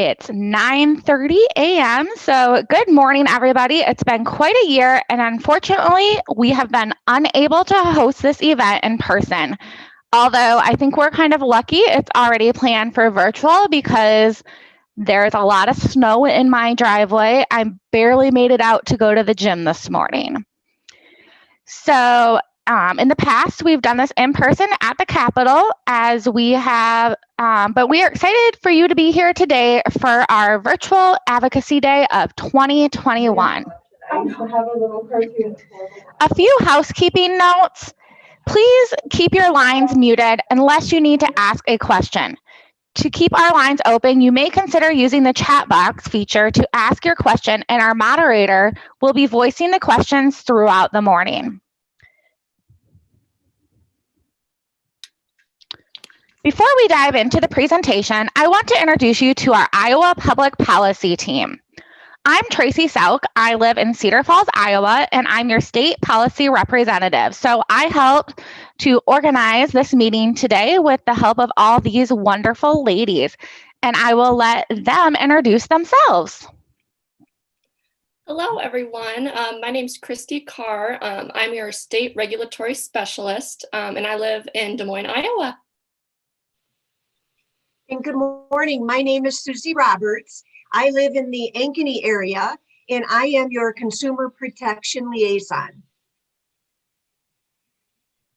It's 9:30 a.m. So good morning, everybody. It's been quite a year, and unfortunately, we have been unable to host this event in person. Although I think we're kind of lucky, it's already planned for virtual because there's a lot of snow in my driveway. I barely made it out to go to the gym this morning. So in the past, we've done this in person at the Capitol but we are excited for you to be here today for our virtual advocacy day of 2021. A few housekeeping notes. Please keep your lines muted unless you need to ask a question. To keep our lines open, you may consider using the chat box feature to ask your question, and our moderator will be voicing the questions throughout the morning. Before we dive into the presentation, I want to introduce you to our Iowa Public Policy team. I'm Tracy Sauk. I live in Cedar Falls, Iowa, and I'm your state policy representative. So I helped to organize this meeting today with the help of all these wonderful ladies, and I will let them introduce themselves. Hello, everyone. My name is Christy Carr. I'm your state regulatory specialist, and I live in Des Moines, Iowa. And good morning. My name is Susie Roberts. I live in the Ankeny area, and I am your consumer protection liaison.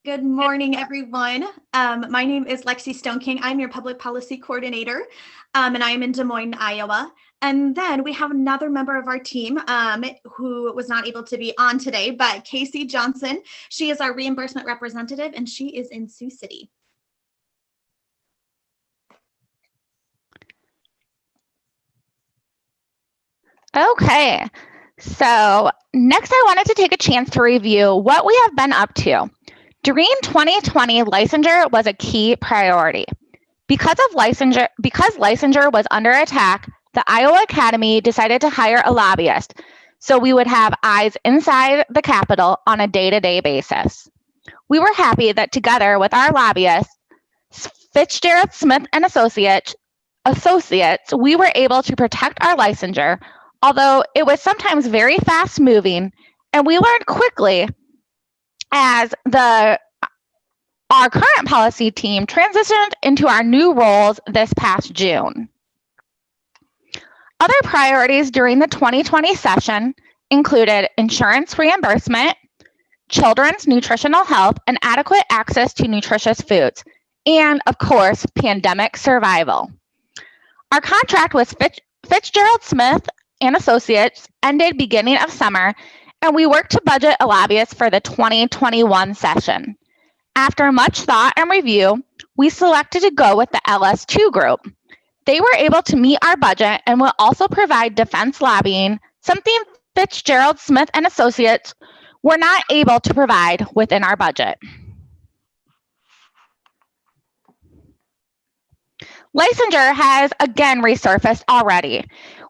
Good morning, everyone. My name is Lexi Stoneking. I'm your public policy coordinator, and I am in Des Moines, Iowa. And then we have another member of our team who was not able to be on today, but Casey Johnson. She is our reimbursement representative, and she is in Sioux City. Okay, so next I wanted to take a chance to review what we have been up to. During 2020, licensure was a key priority. Because licensure was under attack, the Iowa Academy decided to hire a lobbyist so we would have eyes inside the Capitol on a day-to-day basis. We were happy that together with our lobbyists, Fitzgerald Smith and Associates, we were able to protect our licensure, although it was sometimes very fast moving, and we learned quickly as our current policy team transitioned into our new roles this past June. Other priorities during the 2020 session included insurance reimbursement, children's nutritional health, and adequate access to nutritious foods, and of course, pandemic survival. Our contract with Fitzgerald Smith and Associates ended beginning of summer, and we worked to budget a lobbyist for the 2021 session. After much thought and review, we selected to go with the LS2 group. They were able to meet our budget and will also provide defense lobbying, something Fitzgerald Smith and Associates were not able to provide within our budget. Licensure has again resurfaced already.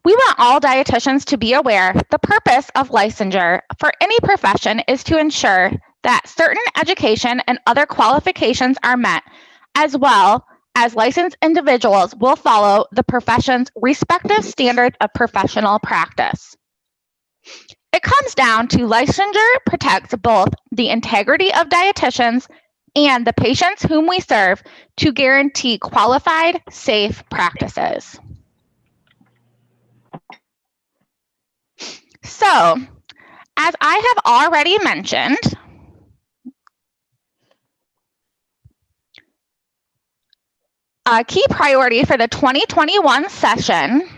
We want all dietitians to be aware the purpose of licensure for any profession is to ensure that certain education and other qualifications are met, as well as licensed individuals will follow the profession's respective standards of professional practice. It comes down to licensure protects both the integrity of dietitians and the patients whom we serve to guarantee qualified, safe practices. So, as I have already mentioned, a key priority for the 2021 session,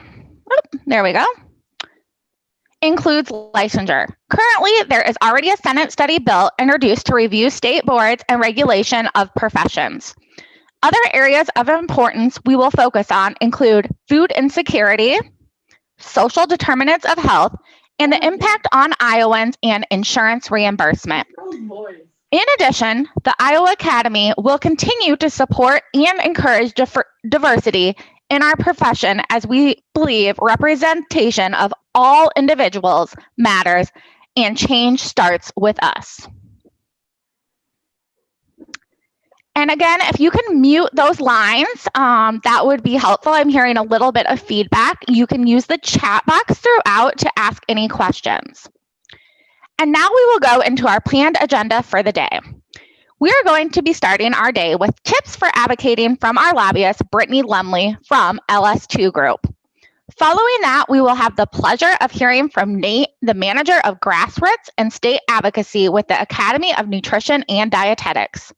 there we go, includes licensure. Currently, there is already a Senate study bill introduced to review state boards and regulation of professions. Other areas of importance we will focus on include food insecurity, social determinants of health, and the impact on Iowans and insurance reimbursement. In addition, the Iowa Academy will continue to support and encourage diversity in our profession as we believe representation of all individuals matters and change starts with us. And again, if you can mute those lines, that would be helpful. I'm hearing a little bit of feedback. You can use the chat box throughout to ask any questions. And now we will go into our planned agenda for the day. We are going to be starting our day with tips for advocating from our lobbyist, Brittany Lumley from LS2 Group. Following that, we will have the pleasure of hearing from Nate, the manager of grassroots and state advocacy with the Academy of Nutrition and Dietetics.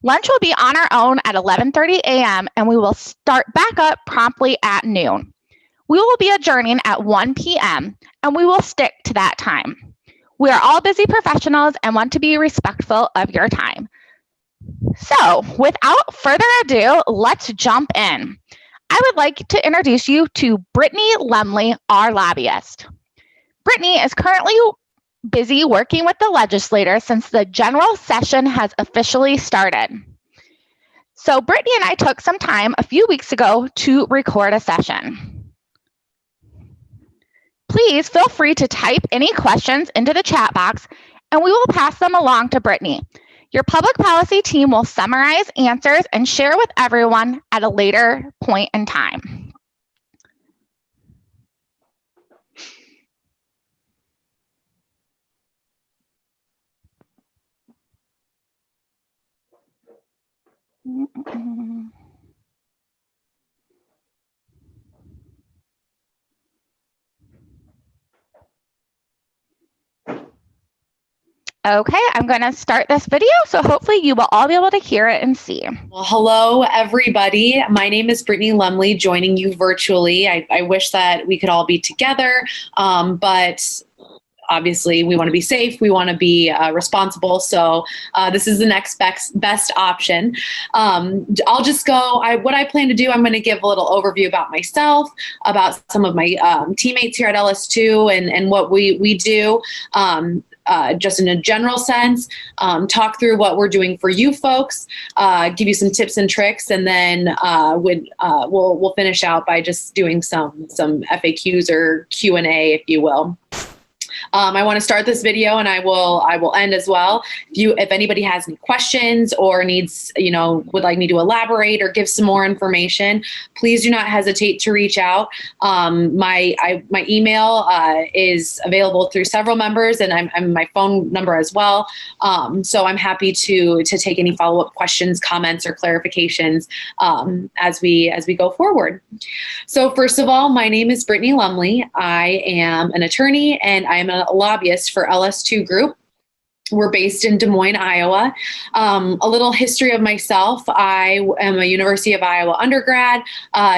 Lunch will be on our own at 11:30 a.m. and we will start back up promptly at noon. We will be adjourning at 1 p.m. and we will stick to that time. We are all busy professionals and want to be respectful of your time. So without further ado, let's jump in. I would like to introduce you to Brittany Lemley, our lobbyist. Brittany is currently busy working with the legislators since the general session has officially started. So Brittany and I took some time a few weeks ago to record a session. Please feel free to type any questions into the chat box and we will pass them along to Brittany. Your public policy team will summarize answers and share with everyone at a later point in time. Okay, I'm going to start this video, so hopefully you will all be able to hear it and see. Well, hello, everybody. My name is Brittany Lumley, joining you virtually. I wish that we could all be together, but obviously we want to be safe, we want to be responsible, so this is the next best option. I'll just go, what I plan to do, I'm going to give a little overview about myself, about some of my teammates here at LS2 and what we do. Just in a general sense, talk through what we're doing for you folks, give you some tips and tricks, and then we'll finish out by just doing some FAQs or Q&A, if you will. I want to start this video and I will end as well. If anybody has any questions or needs, would like me to elaborate or give some more information, please do not hesitate to reach out. My email is available through several members and I'm my phone number as well. So I'm happy to take any follow-up questions, comments, or clarifications as we go forward. So first of all, my name is Brittany Lumley. I am an attorney and I am a lobbyist for LS2 Group. We're based in Des Moines, Iowa. A little history of myself. I am a University of Iowa undergrad,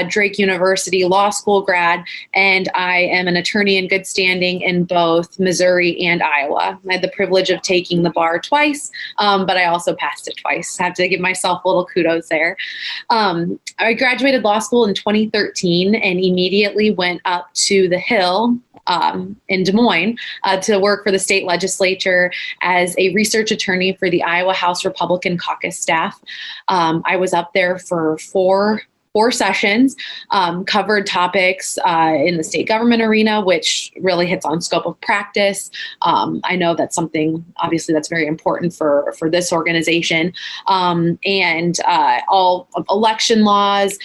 Drake University Law School grad, and I am an attorney in good standing in both Missouri and Iowa. I had the privilege of taking the bar twice, but I also passed it twice. I have to give myself a little kudos there. I graduated law school in 2013 and immediately went up to the Hill in Des Moines to work for the state legislature as a research attorney for the Iowa House Republican Caucus staff. I was up there for four sessions, covered topics in the state government arena, which really hits on scope of practice. I know that's something, obviously, that's very important for this organization. And all election laws,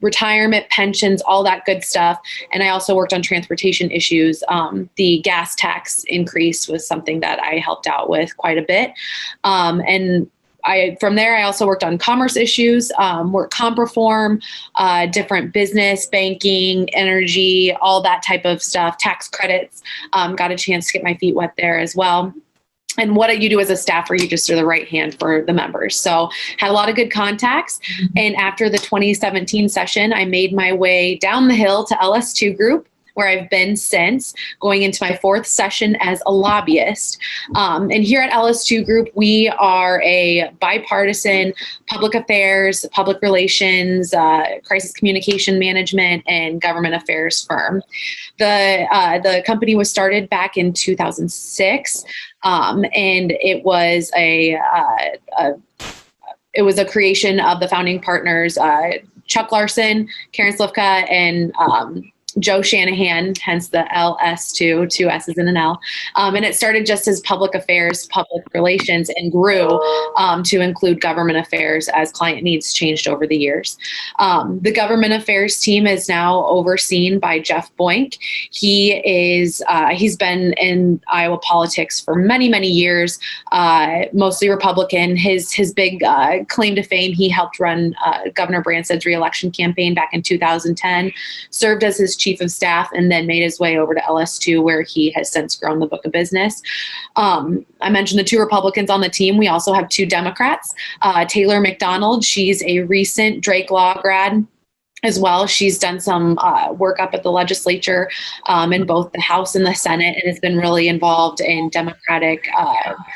retirement, pensions, all that good stuff. And I also worked on transportation issues. The gas tax increase was something that I helped out with quite a bit. From there, I also worked on commerce issues, work comp reform, different business, banking, energy, all that type of stuff, tax credits. Got a chance to get my feet wet there as well. And what you do as a staffer, you just are the right hand for the members. So had a lot of good contacts. And after the 2017 session, I made my way down the hill to LS2 Group, where I've been since, going into my fourth session as a lobbyist. And here at LS2 Group, we are a bipartisan public affairs, public relations, crisis communication management, and government affairs firm. The company was started back in 2006, and it was a creation of the founding partners, Chuck Larson, Karen Slivka, and Joe Shanahan, hence the LS2, two S's and an L. And it started just as public affairs, public relations, and grew to include government affairs as client needs changed over the years. The government affairs team is now overseen by Jeff Boink. He's been in Iowa politics for many, many years, mostly Republican. His big claim to fame, he helped run Governor Branstad's reelection campaign back in 2010, served as his chief of staff, and then made his way over to LS2, where he has since grown the book of business. I mentioned the two Republicans on the team. We also have two Democrats. Taylor McDonald, she's a recent Drake Law grad as well. She's done some work up at the legislature in both the House and the Senate, and has been really involved in Democratic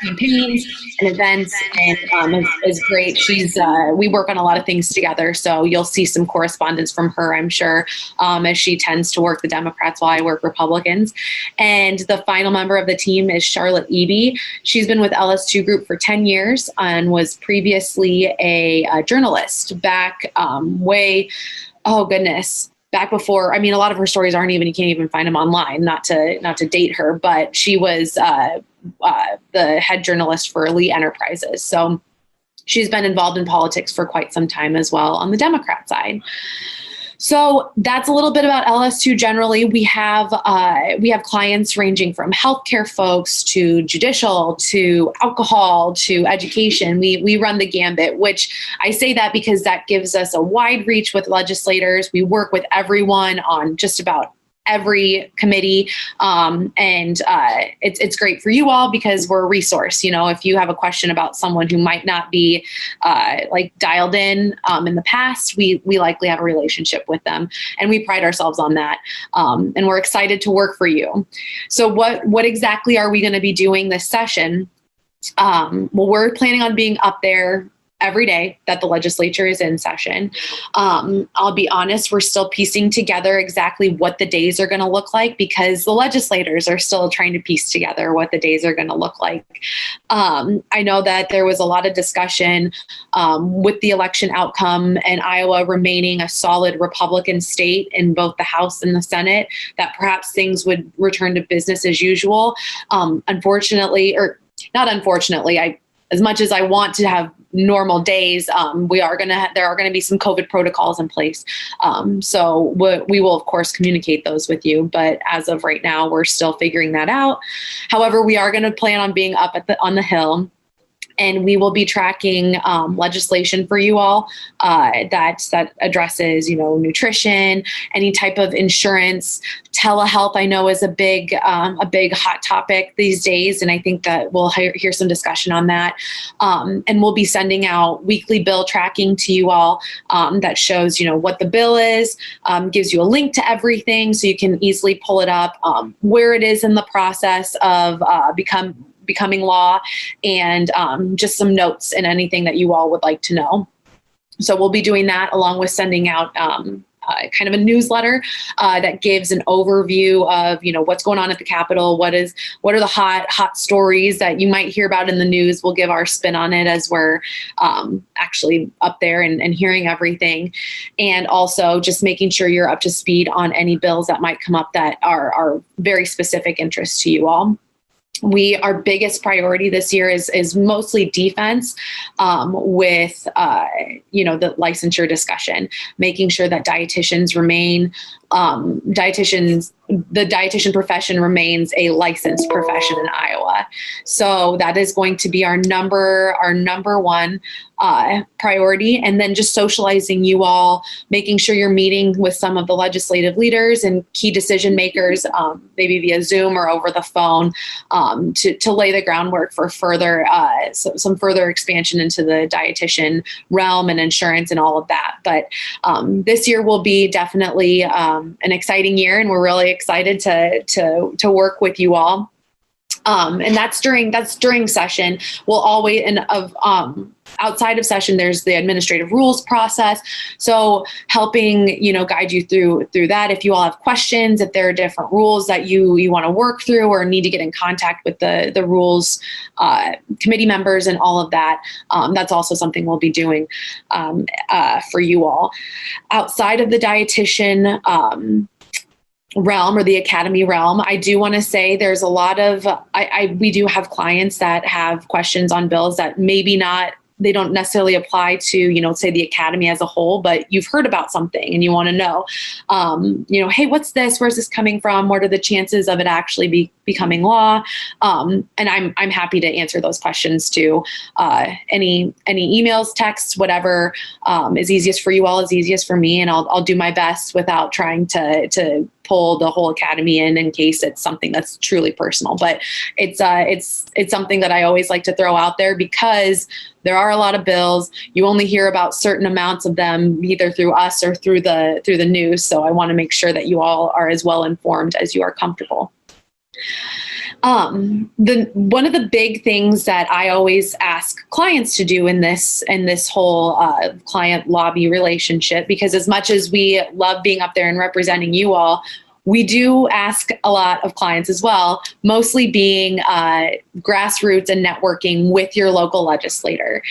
campaigns and events, and is great. We work on a lot of things together, so you'll see some correspondence from her, I'm sure, as she tends to work the Democrats while I work Republicans. And the final member of the team is Charlotte Eby. She's been with LS2 Group for 10 years and was previously a journalist back back before. I mean, a lot of her stories you can't even find them online, not to date her, but she was the head journalist for Elite Enterprises. So she's been involved in politics for quite some time as well on the Democrat side. So that's a little bit about LS2 generally. We have clients ranging from healthcare folks to judicial to alcohol to education. We run the gambit, which I say that because that gives us a wide reach with legislators. We work with everyone on just about every committee. It's great for you all because we're a resource. If you have a question about someone who might not be dialed in the past, we likely have a relationship with them, and we pride ourselves on that. And we're excited to work for you. So what exactly are we going to be doing this session? Well, we're planning on being up there every day that the legislature is in session. I'll be honest, we're still piecing together exactly what the days are going to look like because the legislators are still trying to piece together what the days are going to look like. I know that there was a lot of discussion with the election outcome and Iowa remaining a solid Republican state in both the House and the Senate, that perhaps things would return to business as usual. Unfortunately, or not unfortunately, as much as I want to have normal days, there are going to be some COVID protocols in place. So we will of course communicate those with you, but as of right now, we're still figuring that out. However, we are going to plan on being up on the Hill. And we will be tracking legislation for you all that addresses, nutrition, any type of insurance. Telehealth, I know, is a big hot topic these days, and I think that we'll hear some discussion on that. And we'll be sending out weekly bill tracking to you all that shows, what the bill is, gives you a link to everything, so you can easily pull it up, where it is in the process of becoming law, and just some notes and anything that you all would like to know. So we'll be doing that along with sending out kind of a newsletter that gives an overview of, what's going on at the Capitol, what are the hot stories that you might hear about in the news. We'll give our spin on it as we're actually up there and hearing everything. And also just making sure you're up to speed on any bills that might come up that are very specific interest to you all. Our biggest priority this year is mostly defense with, the licensure discussion, making sure that dietitians remain, the dietitian profession remains a licensed profession in Iowa. So that is going to be our number one priority. And then just socializing you all, making sure you're meeting with some of the legislative leaders and key decision makers, maybe via Zoom or over the phone, to lay the groundwork for some further expansion into the dietitian realm and insurance and all of that. But this year will be definitely an exciting year, and we're really excited to work with you all. And that's during session. We'll always, outside of session, there's the administrative rules process. So helping, guide you through that. If you all have questions, if there are different rules that you want to work through or need to get in contact with the rules committee members and all of that, that's also something we'll be doing for you all. Outside of the dietitian realm or the academy realm, I do want to say there's a lot of, we do have clients that have questions on bills that they don't necessarily apply to, say the academy as a whole, but you've heard about something and you want to know, hey, what's this? Where's this coming from? What are the chances of it actually becoming law? And I'm happy to answer those questions too. Any emails, texts, whatever is easiest for you all is easiest for me. And I'll do my best without trying to pull the whole academy in case it's something that's truly personal. But it's something that I always like to throw out there because there are a lot of bills. You only hear about certain amounts of them either through us or through the news. So I want to make sure that you all are as well informed as you are comfortable. One of the big things that I always ask clients to do in this whole client lobby relationship, because as much as we love being up there and representing you all, we do ask a lot of clients as well, mostly being grassroots and networking with your local legislator.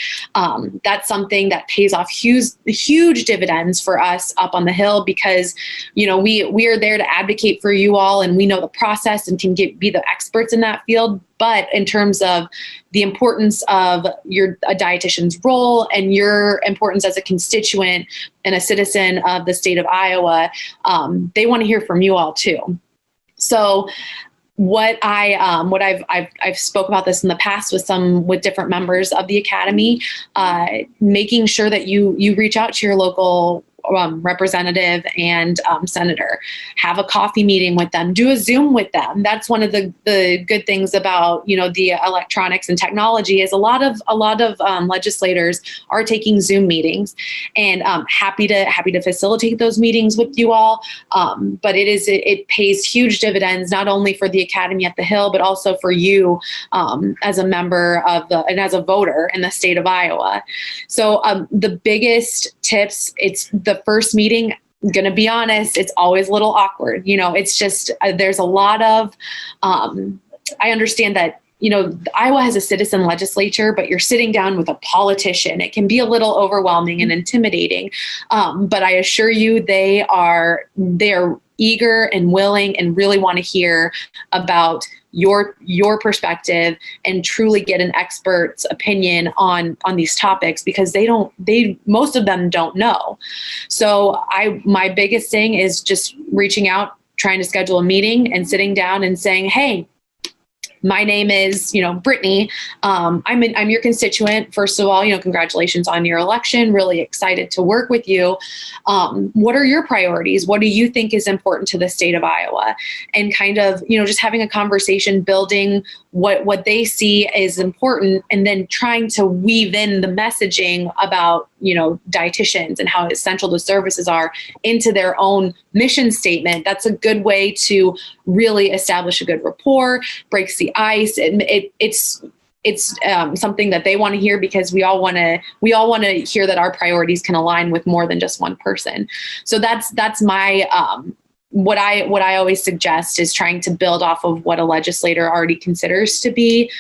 That's something that pays off huge dividends for us up on the Hill because, we are there to advocate for you all and we know the process and can be the experts in that field. But in terms of the importance of a dietitian's role and your importance as a constituent and a citizen of the state of Iowa, they want to hear from you all too. So what I've spoke about this in the past with different members of the academy, making sure that you reach out to your local representative and senator, have a coffee meeting with them, do a Zoom with them. That's one of the good things about, the electronics and technology is a lot of legislators are taking Zoom meetings, and happy to facilitate those meetings with you all. But it pays huge dividends, not only for the academy at the Hill, but also for you as a member and as a voter in the state of Iowa. So the biggest tips, it's the first meeting, I'm going to be honest, it's always a little awkward. It's just, there's a lot of, I understand that, Iowa has a citizen legislature, but you're sitting down with a politician. It can be a little overwhelming and intimidating. But I assure you, they are eager and willing and really want to hear about your perspective and truly get an expert's opinion on these topics, because most of them don't know. So my biggest thing is just reaching out, trying to schedule a meeting and sitting down and saying, hey, my name is, Brittany. I'm your constituent. First of all, congratulations on your election. Really excited to work with you. What are your priorities? What do you think is important to the state of Iowa? And kind of, just having a conversation, building what they see is important, and then trying to weave in the messaging about, dietitians and how essential the services are into their own mission statement. That's a good way to really establish a good rapport, breaks the ice. It's something that they want to hear, because we all want to hear that our priorities can align with more than just one person. So that's my what I always suggest is trying to build off of what a legislator already considers to be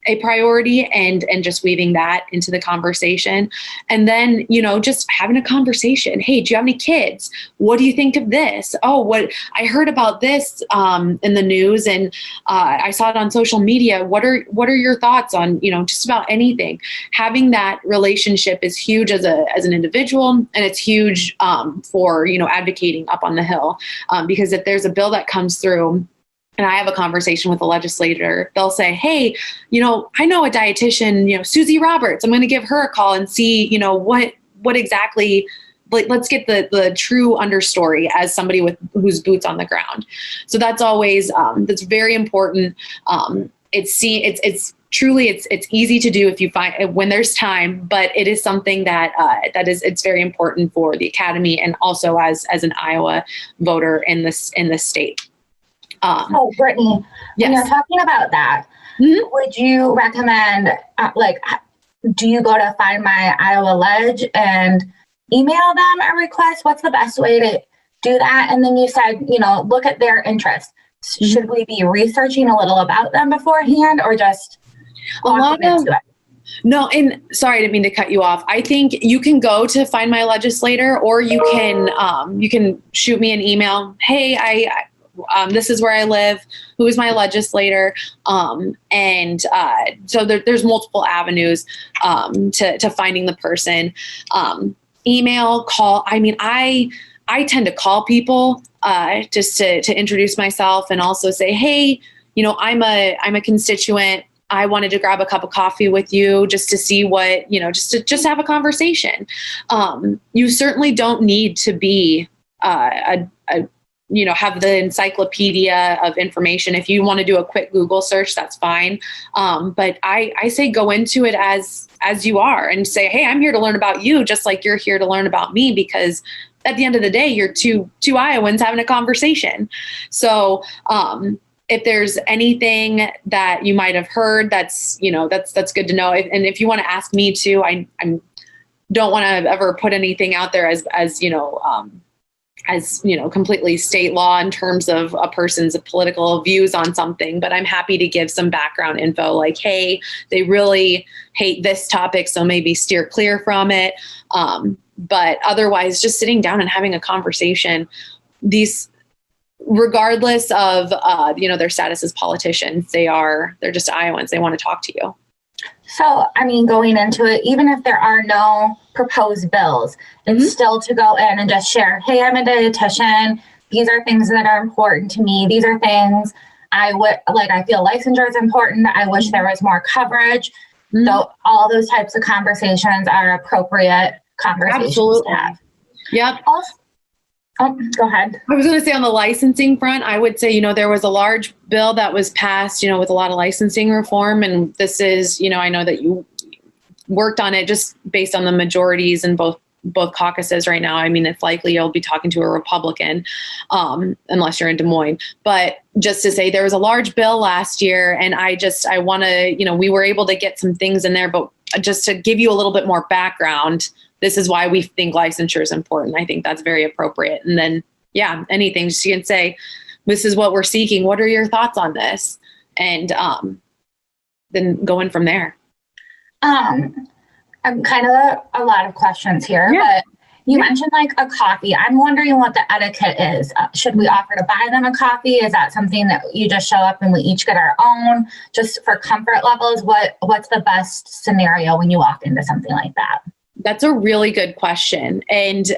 a priority, and just weaving that into the conversation. And then, just having a conversation. Hey, do you have any kids? What do you think of this? Oh, what I heard about this in the news, and I saw it on social media. What are your thoughts on, just about anything? Having that relationship is huge as an individual, and it's huge for, advocating up on the Hill, because if there's a bill that comes through and I have a conversation with a legislator, they'll say, hey, I know a dietitian, Susie Roberts. I'm going to give her a call and see, what exactly, let's get the true understory as somebody who's boots on the ground. So that's always, that's very important. It's truly, it's easy to do if you find when there's time, but it is something that it's very important for the academy, and also as an Iowa voter in this state. Brittany, yes. When you're talking about that, would you recommend, do you go to Find My Iowa Ledge and email them a request? What's the best way to do that? And then you said, look at their interest. Should we be researching a little about them beforehand, or just into it? No, and sorry, I didn't mean to cut you off. I think you can go to Find My Legislator, or you can shoot me an email. Hey, this is where I live. Who is my legislator? So there's multiple avenues to finding the person. Email, call. I mean, I tend to call people just to introduce myself and also say, hey, I'm a constituent. I wanted to grab a cup of coffee with you just to see what, just have a conversation. You certainly don't need to be have the encyclopedia of information. If you want to do a quick Google search, that's fine. But I say go into it as you are and say, hey, I'm here to learn about you, just like you're here to learn about me, because at the end of the day, you're two Iowans having a conversation. So, if there's anything that you might have heard, that's good to know. And if you want to ask me too, I don't want to ever put anything out there as completely state law in terms of a person's political views on something, but I'm happy to give some background info like, hey, they really hate this topic, so maybe steer clear from it. But otherwise, just sitting down and having a conversation, regardless of their status as politicians, they're just Iowans. They want to talk to you. So, I mean, going into it, even if there are no proposed bills, it's still to go in and just share, hey, I'm a dietitian. These are things that are important to me. These are things I feel licensure is important. I wish there was more coverage. So all those types of conversations are appropriate conversations Absolutely. to have. Yep. Also, go ahead. I was going to say on the licensing front, I would say, there was a large bill that was passed, with a lot of licensing reform. And this is, I know that you worked on it just based on the majorities in both caucuses right now. I mean, it's likely you'll be talking to a Republican, unless you're in Des Moines. But just to say, there was a large bill last year, and I want to, we were able to get some things in there, but just to give you a little bit more background, this is why we think licensure is important. I think that's very appropriate. And then, anything, just you can say, this is what we're seeking. What are your thoughts on this? And then go in from there. I'm kind of a lot of questions here, but you mentioned like a coffee. I'm wondering what the etiquette is. Should we offer to buy them a coffee? Is that something that you just show up and we each get our own, just for comfort levels? What's the best scenario when you walk into something like that? That's a really good question. And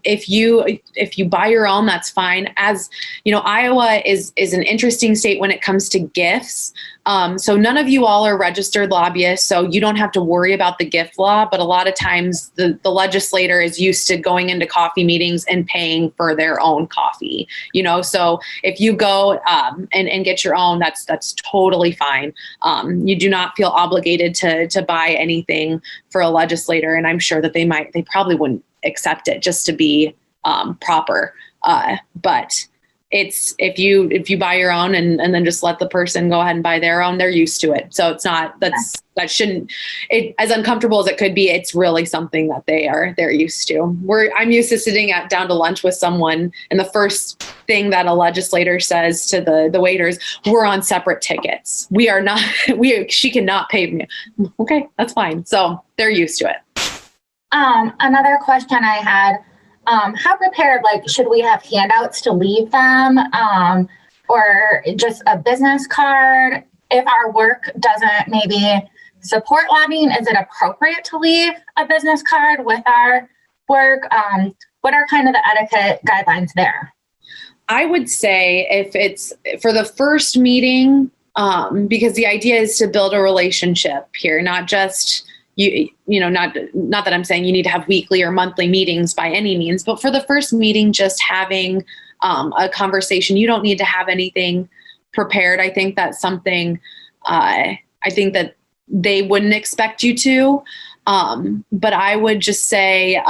if you buy your own, that's fine. As Iowa is an interesting state when it comes to gifts. So none of you all are registered lobbyists, so you don't have to worry about the gift law. But a lot of times the legislator is used to going into coffee meetings and paying for their own coffee. So if you go and get your own, that's totally fine. You do not feel obligated to buy anything for a legislator, and I'm sure that they probably wouldn't accept it just to be proper. But it's if you buy your own and then just let the person go ahead and buy their own, they're used to it. So it's not that shouldn't, as uncomfortable as it could be, it's really something that they're used to. I'm used to sitting down to lunch with someone, and the first thing that a legislator says to the waiters, we're on separate tickets. We are not, she cannot pay me. Okay, that's fine. So they're used to it. Another question I had, how prepared, should we have handouts to leave them, or just a business card? If our work doesn't maybe support lobbying, is it appropriate to leave a business card with our work? What are kind of the etiquette guidelines there? I would say if it's for the first meeting, because the idea is to build a relationship here, not just not that I'm saying you need to have weekly or monthly meetings by any means, but for the first meeting, just having a conversation. You don't need to have anything prepared. I think that's something I think that they wouldn't expect you to. But I would just say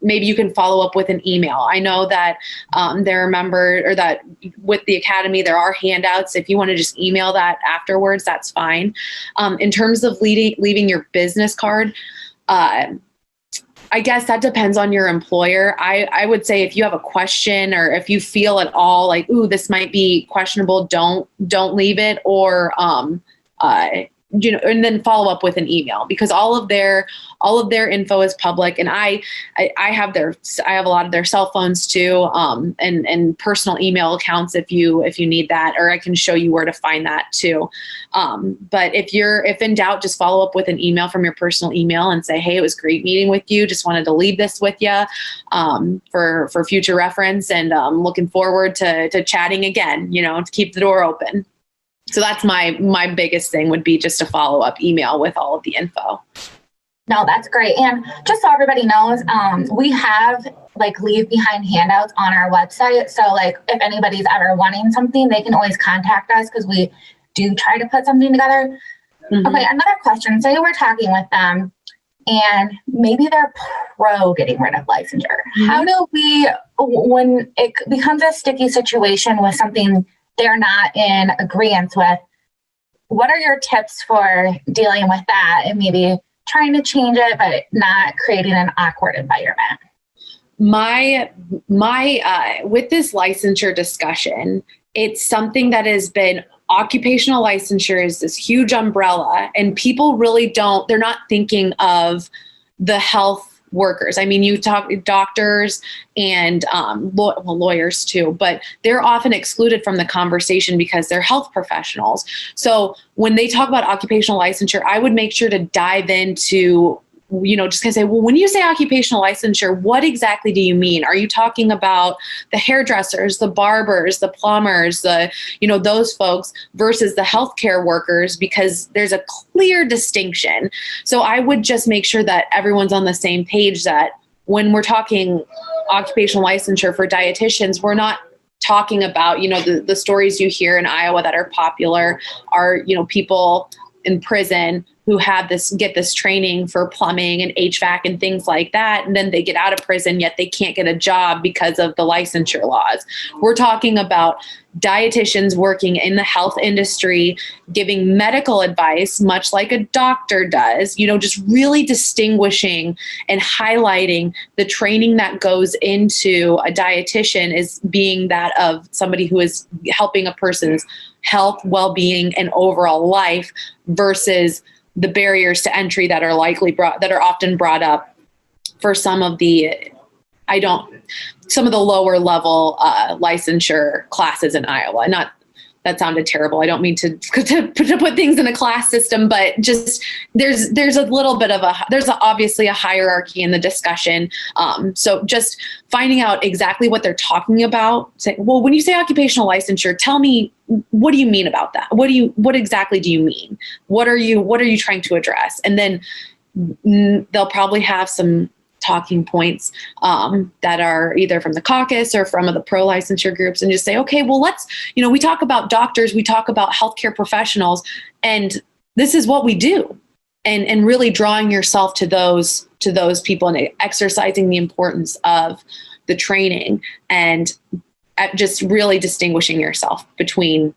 maybe you can follow up with an email. I know that there are members, or that with the Academy, there are handouts. If you want to just email that afterwards, that's fine. In terms of leaving your business card, I guess that depends on your employer. I would say if you have a question, or if you feel at all like, ooh, this might be questionable, don't leave it. Or and then follow up with an email, because all of their info is public. And I have a lot of their cell phones too, and personal email accounts if you need that, or I can show you where to find that too. But if in doubt, just follow up with an email from your personal email and say, hey, it was great meeting with you. Just wanted to leave this with you for future reference, and looking forward to chatting again, to keep the door open. So that's my biggest thing, would be just a follow-up email with all of the info. No, that's great. And just so everybody knows, we have leave behind handouts on our website. So if anybody's ever wanting something, they can always contact us, because we do try to put something together. Mm-hmm. Okay, another question. Say we're talking with them and maybe they're pro getting rid of licensure. Mm-hmm. How do we, when it becomes a sticky situation with something they're not in agreement with, what are your tips for dealing with that and maybe trying to change it, but not creating an awkward environment? My with this licensure discussion, it's something that has been, occupational licensure is this huge umbrella, and people really they're not thinking of the health workers. I mean, you talk doctors and lawyers too, but they're often excluded from the conversation because they're health professionals. So when they talk about occupational licensure, I would make sure to dive into, just gonna say, well, when you say occupational licensure, what exactly do you mean? Are you talking about the hairdressers, the barbers, the plumbers, those folks versus the healthcare workers? Because there's a clear distinction. So I would just make sure that everyone's on the same page, that when we're talking occupational licensure for dietitians, we're not talking about, the stories you hear in Iowa that are popular are, people in prison who get this training for plumbing and HVAC and things like that. And then they get out of prison, yet they can't get a job because of the licensure laws. We're talking about dietitians working in the health industry, giving medical advice, much like a doctor does, just really distinguishing and highlighting the training that goes into a dietitian as being that of somebody who is helping a person's health, well-being, and overall life, versus the barriers to entry that are often brought up for some of the lower level licensure classes in Iowa. That sounded terrible. I don't mean to put things in a class system, but just there's a little bit of obviously a hierarchy in the discussion. So just finding out exactly what they're talking about. Say, well, when you say occupational licensure, tell me, what do you mean about that? What exactly do you mean? What are you trying to address? And then they'll probably have some talking points that are either from the caucus or from the pro-licensure groups, and just say, okay, well, let's, we talk about doctors, we talk about healthcare professionals, and this is what we do. And really drawing yourself to those people and exercising the importance of the training, and just really distinguishing yourself between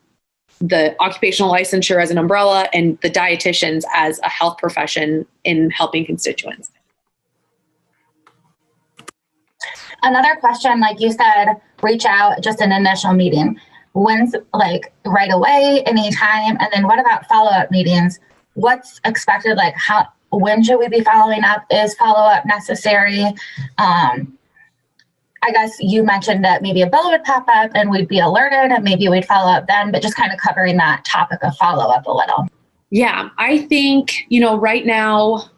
the occupational licensure as an umbrella and the dietitians as a health profession in helping constituents. Another question, like you said, reach out, just an initial meeting. When's right away, anytime? And then what about follow-up meetings? What's expected? When should we be following up? Is follow-up necessary? I guess you mentioned that maybe a bill would pop up and we'd be alerted and maybe we'd follow up then, but just kind of covering that topic of follow-up a little. Yeah, I think, right now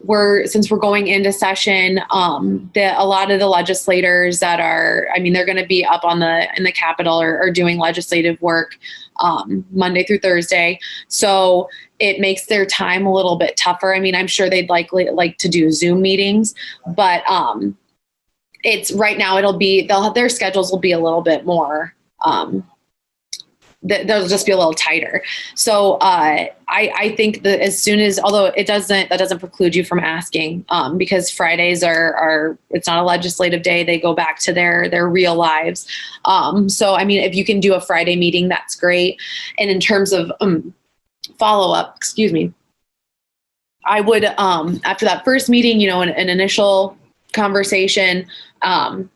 since we're going into session, a lot of the legislators that they're going to be up in the Capitol or doing legislative work Monday through Thursday. So it makes their time a little bit tougher. I'm sure they'd like to do Zoom meetings, but it's right now their schedules will be a little bit more, they'll just be a little tighter. So I think that although that doesn't preclude you from asking, because Fridays it's not a legislative day. They go back to their real lives. So, if you can do a Friday meeting, that's great. And in terms of follow-up, I would, after that first meeting, an initial conversation,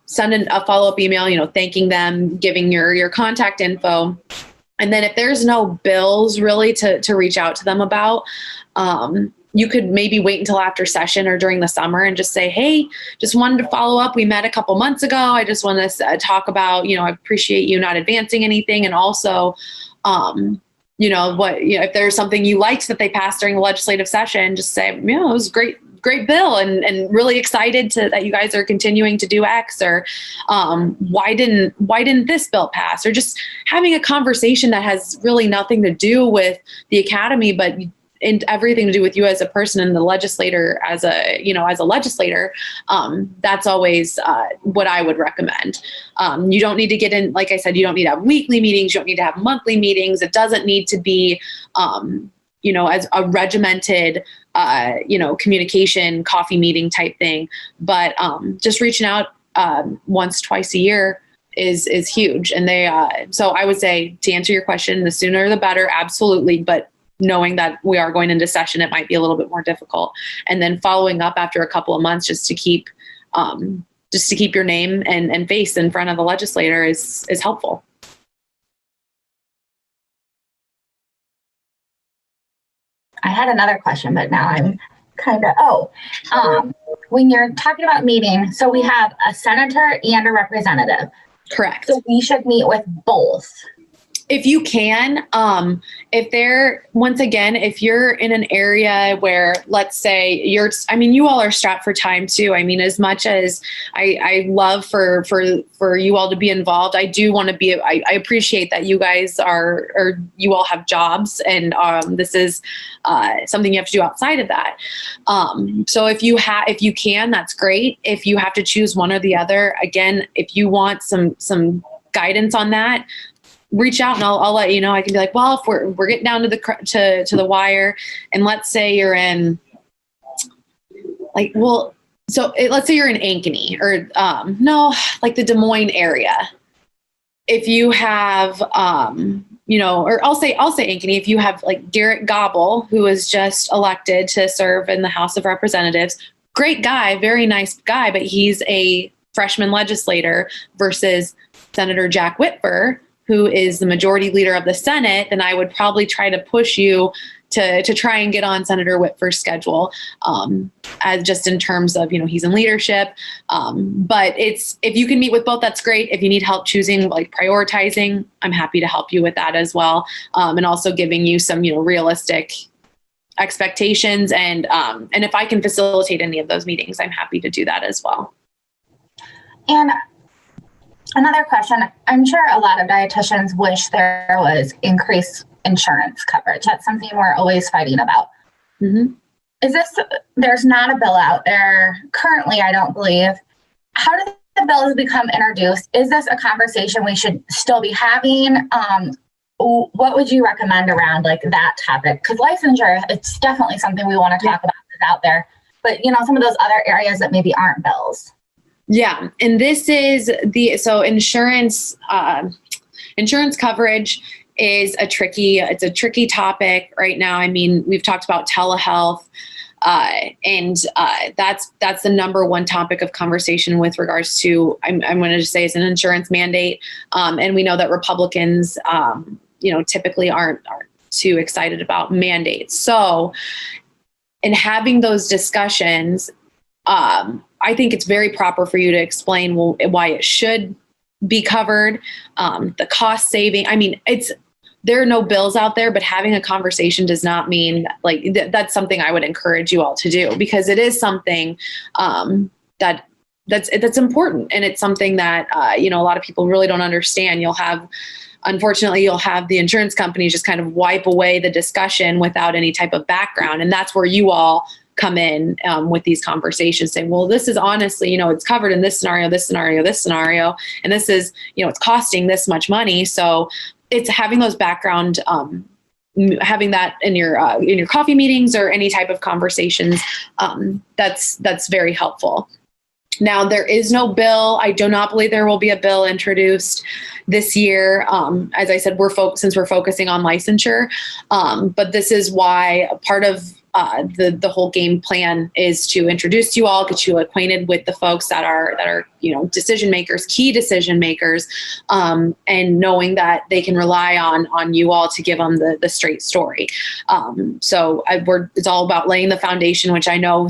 send a follow-up email, thanking them, giving your contact info. And then if there's no bills really to reach out to them about, you could maybe wait until after session or during the summer and just say, hey, just wanted to follow up. We met a couple months ago. I just want to talk about, I appreciate you not advancing anything. And also, if there's something you liked that they passed during the legislative session, just say, it was great bill and really excited that you guys are continuing to do X, or why didn't this bill pass, or just having a conversation that has really nothing to do with the academy, but and everything to do with you as a person and the legislator as a legislator. That's always what I would recommend. You don't need to get in, like I said, you don't need to have weekly meetings. You don't need to have monthly meetings. It doesn't need to be, as a regimented, communication coffee meeting type thing. But just reaching out once, twice a year is huge. And so I would say, to answer your question, the sooner the better, absolutely. But knowing that we are going into session, it might be a little bit more difficult. And then following up after a couple of months, just to keep your name and face in front of the legislator is helpful. I had another question, but now I'm when you're talking about meeting, so we have a senator and a representative. Correct. So we should meet with both. If you can, if you're in an area where, let's say you all are strapped for time too. As much as I love for you all to be involved, I do want to be, I appreciate that you guys you all have jobs, and this is something you have to do outside of that. So if you can, that's great. If you have to choose one or the other, again, if you want some guidance on that, reach out and I'll let you know. I can be like, well, if we're getting down to the wire, and let's say you're in let's say you're in Ankeny or the Des Moines area. If you have or I'll say Ankeny, if you have like Garrett Gobble, who was just elected to serve in the House of Representatives, great guy, very nice guy, but he's a freshman legislator versus Senator Jack Whitver, who is the majority leader of the Senate, then I would probably try to push you to try and get on Senator Whitver's schedule, as just in terms of, he's in leadership. But if you can meet with both, that's great. If you need help choosing, prioritizing, I'm happy to help you with that as well. And also giving you some, realistic expectations. And if I can facilitate any of those meetings, I'm happy to do that as well. And another question, I'm sure a lot of dietitians wish there was increased insurance coverage. That's something we're always fighting about. Mm-hmm. There's not a bill out there currently, I don't believe. How did the bills become introduced? Is this a conversation we should still be having? What would you recommend around that topic? Because licensure, it's definitely something we want to talk about that's out there. But, some of those other areas that maybe aren't bills. Yeah. And this is insurance coverage is a tricky topic right now. We've talked about telehealth, and that's the number one topic of conversation with regards to, I'm going to just say, it's an insurance mandate. And we know that Republicans, typically aren't too excited about mandates. So in having those discussions, I think it's very proper for you to explain why it should be covered, the cost saving. There are no bills out there, but having a conversation does not mean that's something I would encourage you all to do, because it is something that's important, and it's something that a lot of people really don't understand. Unfortunately, you'll have the insurance companies just kind of wipe away the discussion without any type of background, and that's where you all come in with these conversations saying, well, this is honestly, it's covered in this scenario, this scenario, this scenario, and this is, it's costing this much money. So it's having those background, having that in your coffee meetings or any type of conversations. That's very helpful. Now, there is no bill. I do not believe there will be a bill introduced this year. As I said, since we're focusing on licensure, but this is why part of the whole game plan is to introduce you all, get you acquainted with the folks that are decision makers, key decision makers, and knowing that they can rely on you all to give them the straight story. So it's all about laying the foundation, which I know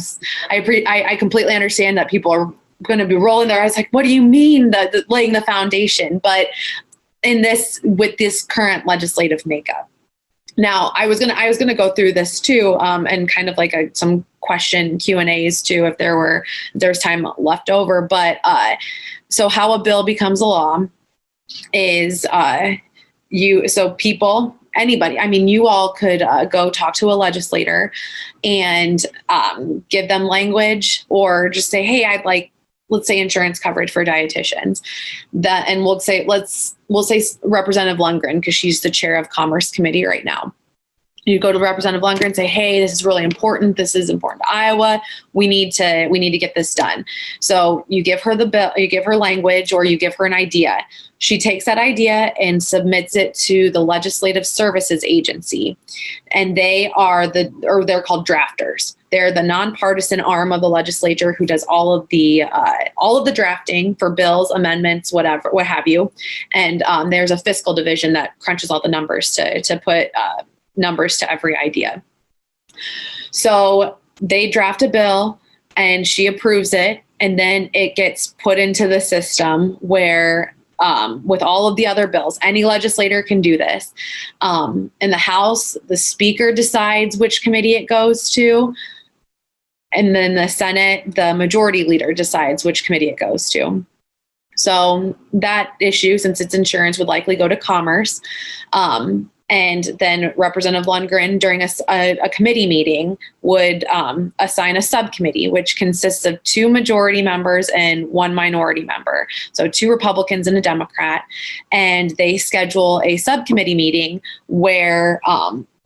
I completely understand that people are going to be rolling their eyes like, what do you mean the laying the foundation? But with this current legislative makeup. Now, I was gonna go through this too, and kind of like some question Q&As too, if there's time left over. But so how a bill becomes a law is anybody. I mean, you all could go talk to a legislator and give them language, or just say, hey, I'd like, let's say, insurance coverage for dietitians. And we'll say Representative Lundgren, because she's the chair of Commerce Committee right now. You go to Representative Lundgren and say, hey, this is really important. This is important to Iowa. We need to get this done. So you give her the bill, you give her language, or you give her an idea. She takes that idea and submits it to the Legislative Services Agency. And they're called drafters. They're the nonpartisan arm of the legislature who does all of the drafting for bills, amendments, what have you. And there's a fiscal division that crunches all the numbers to put numbers to every idea. So they draft a bill and she approves it, and then it gets put into the system where with all of the other bills, any legislator can do this. In the House, the Speaker decides which committee it goes to. And then the Senate, the Majority Leader decides which committee it goes to. So that issue, since it's insurance, would likely go to Commerce. And then Representative Lundgren, during a committee meeting, would assign a subcommittee, which consists of 2 majority members and 1 minority member. So 2 Republicans and a Democrat. And they schedule a subcommittee meeting where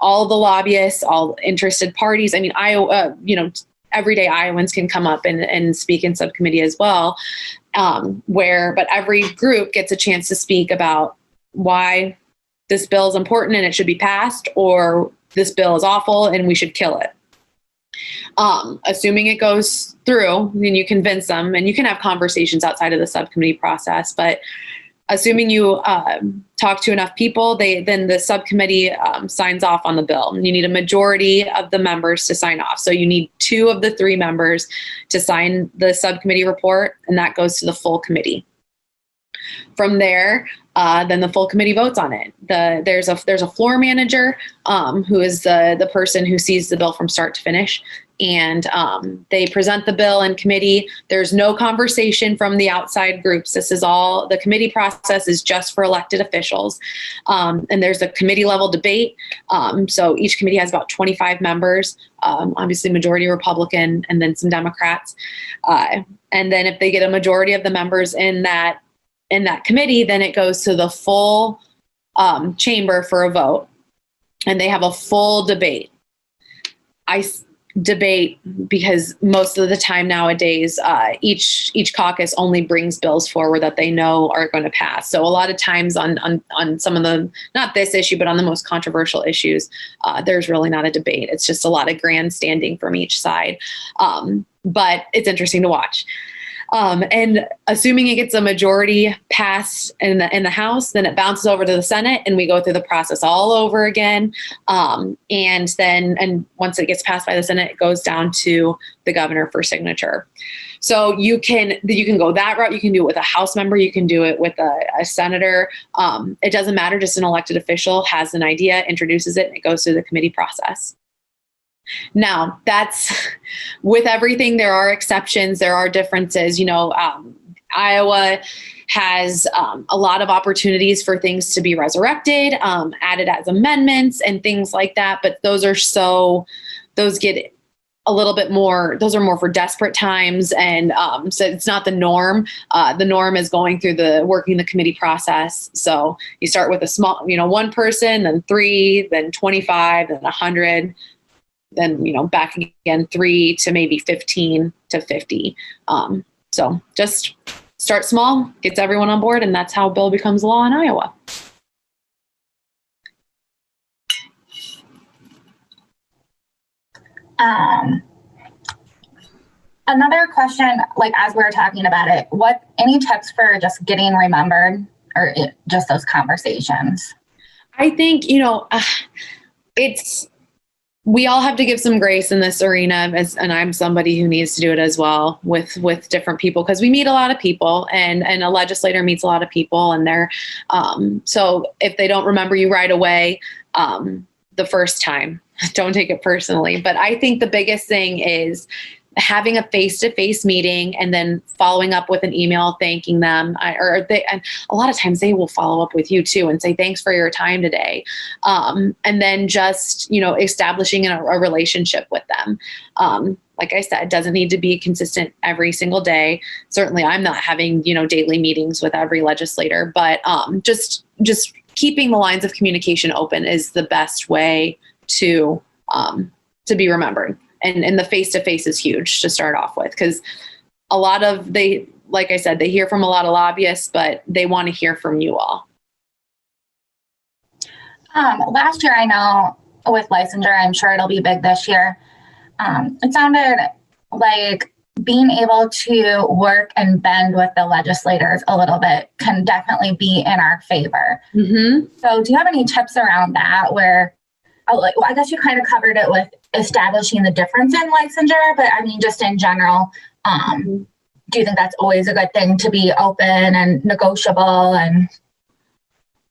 all the lobbyists, all interested parties, I mean, everyday Iowans can come up and speak in subcommittee as well, but every group gets a chance to speak about why this bill is important and it should be passed, or this bill is awful and we should kill it. Assuming it goes through, then you convince them, and you can have conversations outside of the subcommittee process, but assuming you talk to enough people, then the subcommittee signs off on the bill. And you need a majority of the members to sign off. So you need 2 of the 3 members to sign the subcommittee report, and that goes to the full committee. From there, then the full committee votes on it. There's a floor manager who is the person who sees the bill from start to finish. And they present the bill in committee. There's no conversation from the outside groups. This is all, the committee process is just for elected officials. And there's a committee level debate. So each committee has about 25 members, obviously majority Republican, and then some Democrats. And then if they get a majority of the members in that committee, then it goes to the full chamber for a vote. And they have a full debate. Debate because most of the time nowadays, each caucus only brings bills forward that they know are going to pass. So a lot of times on some of the, not this issue, but on the most controversial issues, there's really not a debate. It's just a lot of grandstanding from each side. But it's interesting to watch. And assuming it gets a majority passed in the House, then it bounces over to the Senate and we go through the process all over again. And once it gets passed by the Senate, it goes down to the governor for signature. So you can go that route. You can do it with a House member. You can do it with a senator. It doesn't matter. Just an elected official has an idea, introduces it, and it goes through the committee process. Now, that's with everything. There are exceptions. There are differences. Iowa has a lot of opportunities for things to be resurrected, added as amendments and things like that. But those get a little bit more, those are more for desperate times. And so it's not the norm. The norm is working the committee process. So you start with a small, 1 person, then 3, then 25, then 100. Then, back again, 3 to maybe 15 to 50. So just start small, gets everyone on board, and that's how a bill becomes law in Iowa. Another question, like as we were talking about it, any tips for just getting remembered or just those conversations? I think, we all have to give some grace in this arena, and I'm somebody who needs to do it as well with different people, because we meet a lot of people, and a legislator meets a lot of people, and they're so if they don't remember you right away the first time, don't take it personally. But I think the biggest thing is having a face-to-face meeting and then following up with an email thanking them, and a lot of times they will follow up with you too and say, thanks for your time today. And then just, establishing a relationship with them. Like I said, it doesn't need to be consistent every single day. Certainly I'm not having, daily meetings with every legislator, but just keeping the lines of communication open is the best way to be remembered. And the face-to-face is huge to start off with, because like I said, they hear from a lot of lobbyists, but they want to hear from you all. Last year, I know with licensure, I'm sure it'll be big this year. It sounded like being able to work and bend with the legislators a little bit can definitely be in our favor. Mm-hmm. So do you have any tips around that where, I guess you kind of covered it with establishing the difference in licensure, but I mean, just in general, do you think that's always a good thing to be open and negotiable? And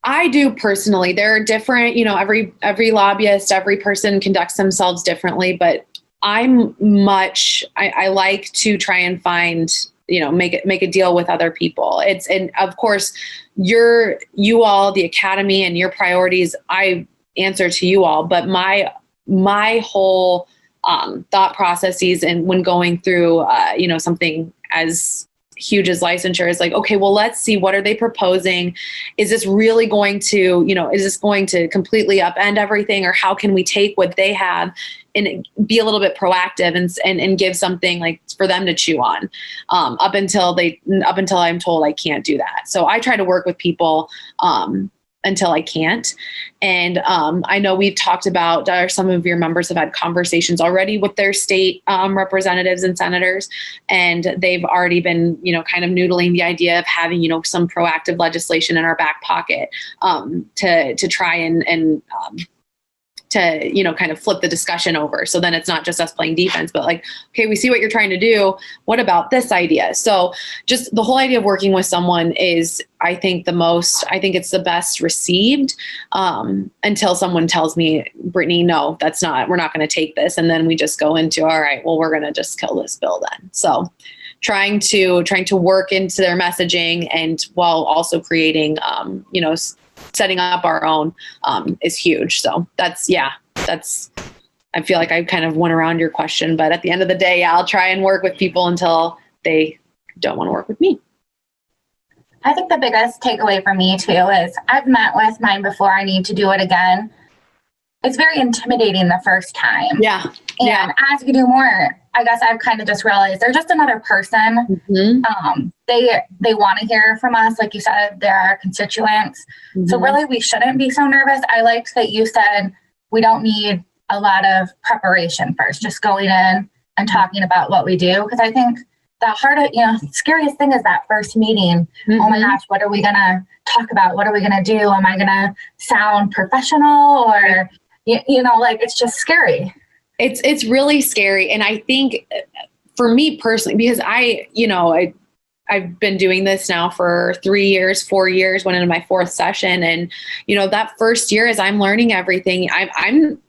I do personally. There are different, every lobbyist, every person conducts themselves differently, but I like to try and find, make a deal with other people. And of course, you all, the Academy, and your priorities, I answer to you all, but my whole thought processes, and when going through something as huge as licensure, is like, okay, well, let's see, what are they proposing? Is this really going to completely upend everything, or how can we take what they have and be a little bit proactive and give something like for them to chew on, up until I'm told I can't do that. So I try to work with people until I can't. And I know we've talked about, some of your members have had conversations already with their state representatives and senators, and they've already been, kind of noodling the idea of having, some proactive legislation in our back pocket to try and to, kind of flip the discussion over. So then it's not just us playing defense, but like, okay, we see what you're trying to do. What about this idea? So just the whole idea of working with someone is, I think it's the best received until someone tells me, Brittany, no, we're not going to take this. And then we just go into, all right, well, we're going to just kill this bill then. So trying to work into their messaging, and while also creating, setting up our own is huge. So that's, I feel like I kind of went around your question, but at the end of the day, I'll try and work with people until they don't want to work with me. I think the biggest takeaway for me too is I've met with mine before. I need to do it again. It's very intimidating the first time. Yeah. And as you do more, I guess I've kind of just realized they're just another person. Mm-hmm. They want to hear from us. Like you said, they're our constituents. Mm-hmm. So really, we shouldn't be so nervous. I liked that you said we don't need a lot of preparation first, just going in and talking about what we do. Because I think the scariest thing is that first meeting. Mm-hmm. Oh my gosh, what are we going to talk about? What are we going to do? Am I going to sound professional, or, it's just scary. It's really scary. And I think for me personally, because I've been doing this now for 4 years, went into my fourth session. And, that first year as I'm learning everything, I'm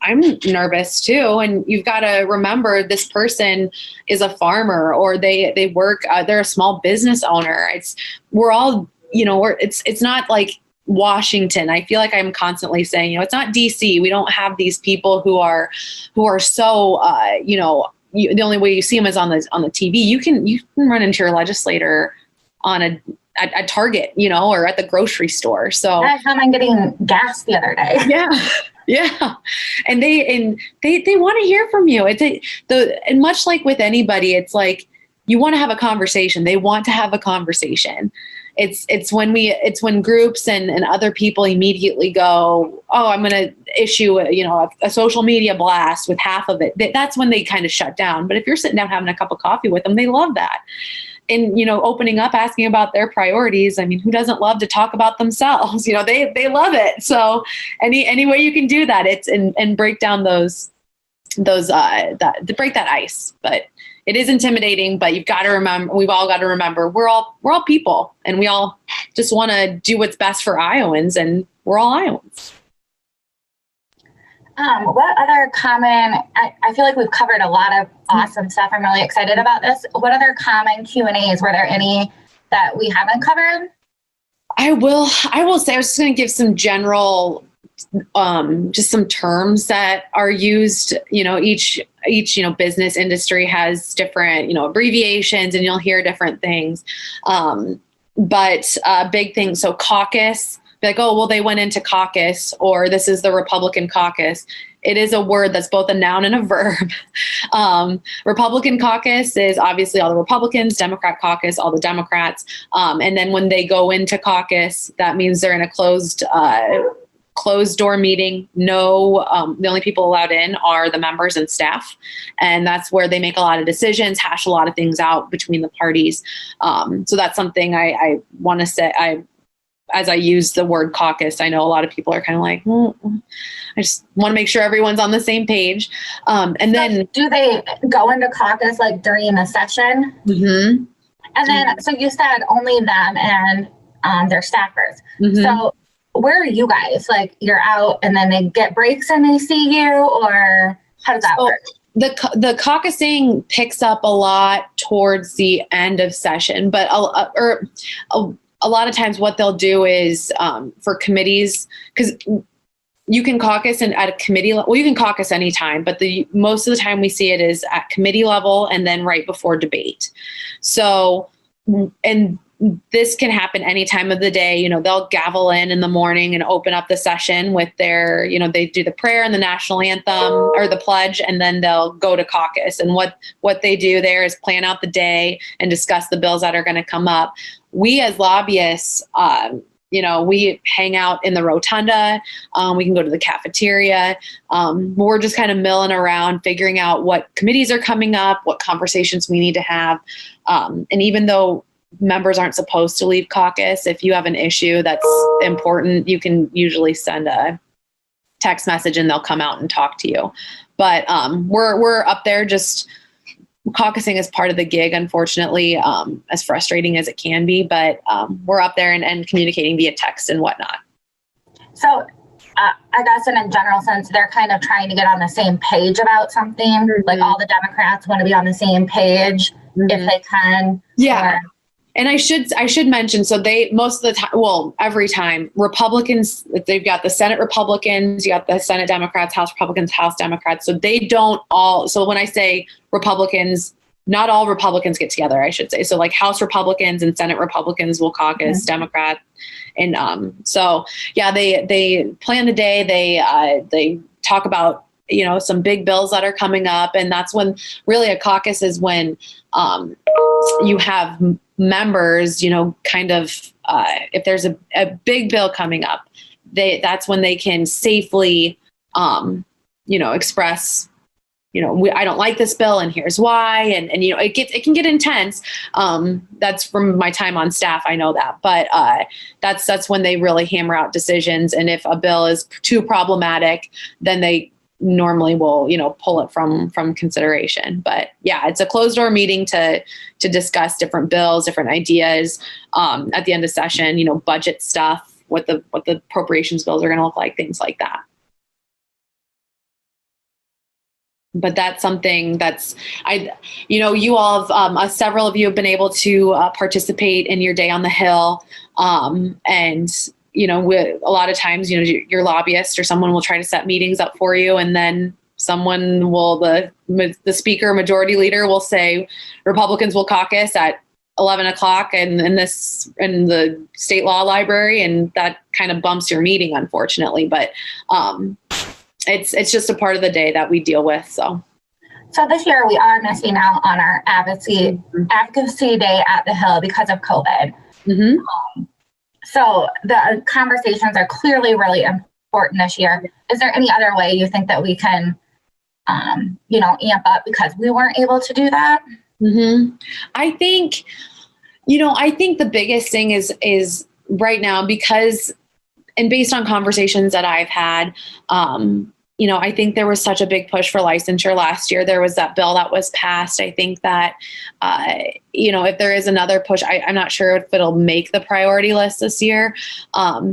nervous too. And you've got to remember, this person is a farmer, or they work, they're a small business owner. We're all, it's not like Washington. I feel like I'm constantly saying, it's not DC. We don't have these people who are so, the only way you see them is on the TV. You can run into your legislator at Target, or at the grocery store. So I found I'm getting gas the other day. Yeah. And they want to hear from you. And much like with anybody, it's like, you want to have a conversation. They want to have a conversation. It's when groups and other people immediately go, oh, I'm going to issue, a social media blast with half of it, that's when they kind of shut down. But if you're sitting down having a cup of coffee with them, they love that. And, opening up, asking about their priorities. I mean, who doesn't love to talk about themselves? They love it. So any way you can do that, and break down to break that ice. But it is intimidating, but we've all got to remember, we're all people, and we all just want to do what's best for Iowans, and we're all Iowans. What other common, I feel like we've covered a lot of awesome stuff. I'm really excited about this. What other common Q&As, were there any that we haven't covered? I will say, I was just going to give some general, just some terms that are used. Each business industry has different, abbreviations, and you'll hear different things. But big things. So caucus, be like, oh, well, they went into caucus, or this is the Republican caucus. It is a word that's both a noun and a verb. Republican caucus is obviously all the Republicans, Democrat caucus, all the Democrats. And then when they go into caucus, that means they're in a closed door meeting. No, the only people allowed in are the members and staff. And that's where they make a lot of decisions, hash a lot of things out between the parties. So that's something I want to say. As I use the word caucus, I know a lot of people are kind of like, I just want to make sure everyone's on the same page. And then do they go into caucus like during the session? Mm-hmm. And then, so you said only them and their staffers. Mm-hmm. So where are you guys? Like, you're out and then they get breaks and they see you, or how does that work? The caucusing picks up a lot towards the end of session, but a lot of times what they'll do is for committees, because you can caucus at a committee level. Well, you can caucus anytime, but most of the time we see it is at committee level and then right before debate. So, and this can happen any time of the day. They'll gavel in the morning and open up the session with their, they do the prayer and the national anthem or the pledge, and then they'll go to caucus. And what they do there is plan out the day and discuss the bills that are going to come up. We as lobbyists, we hang out in the rotunda. We can go to the cafeteria. We're just kind of milling around, figuring out what committees are coming up, what conversations we need to have. And even though members aren't supposed to leave caucus, if you have an issue that's important, you can usually send a text message and they'll come out and talk to you. But we're up there just caucusing is part of the gig, unfortunately, as frustrating as it can be, but we're up there and communicating via text and whatnot. So I guess in a general sense, they're kind of trying to get on the same page about something. Mm-hmm. Like all the Democrats want to be on the same page if they can. Yeah. And I should mention, so they, most of the time, well, every time, Republicans, they've got the Senate Republicans, you got the Senate Democrats, House Republicans, House Democrats. So they don't all, so when I say Republicans, not all Republicans get together, I should say. So like House Republicans and Senate Republicans will caucus, mm-hmm. Democrat. And so, yeah, they plan the day, they talk about, some big bills that are coming up. And that's when really a caucus is when you have members, kind of, if there's a big bill coming up, that's when they can safely, express, I don't like this bill and here's why. And it can get intense. That's from my time on staff. I know that, but that's when they really hammer out decisions. And if a bill is too problematic, then they normally will, pull it from consideration. But yeah, it's a closed door meeting to discuss different bills, different ideas. At the end of session, budget stuff, what the appropriations bills are going to look like, things like that. But that's something that's, you all have, several of you have been able to participate in your day on the Hill. And a lot of times, your lobbyist or someone will try to set meetings up for you, and then someone will, the speaker, majority leader will say Republicans will caucus at 11 o'clock and in the state law library, and that kind of bumps your meeting, unfortunately. But it's just a part of the day that we deal with. So this year we are missing out on our advocacy day at the Hill because of COVID. Mm-hmm. So the conversations are clearly really important important this year. Is there any other way you think that we can, amp up because we weren't able to do that? Mm-hmm. I think the biggest thing is right now, because, and based on conversations that I've had, I think there was such a big push for licensure last year. There was that bill that was passed. I think that, if there is another push, I'm not sure if it'll make the priority list this year.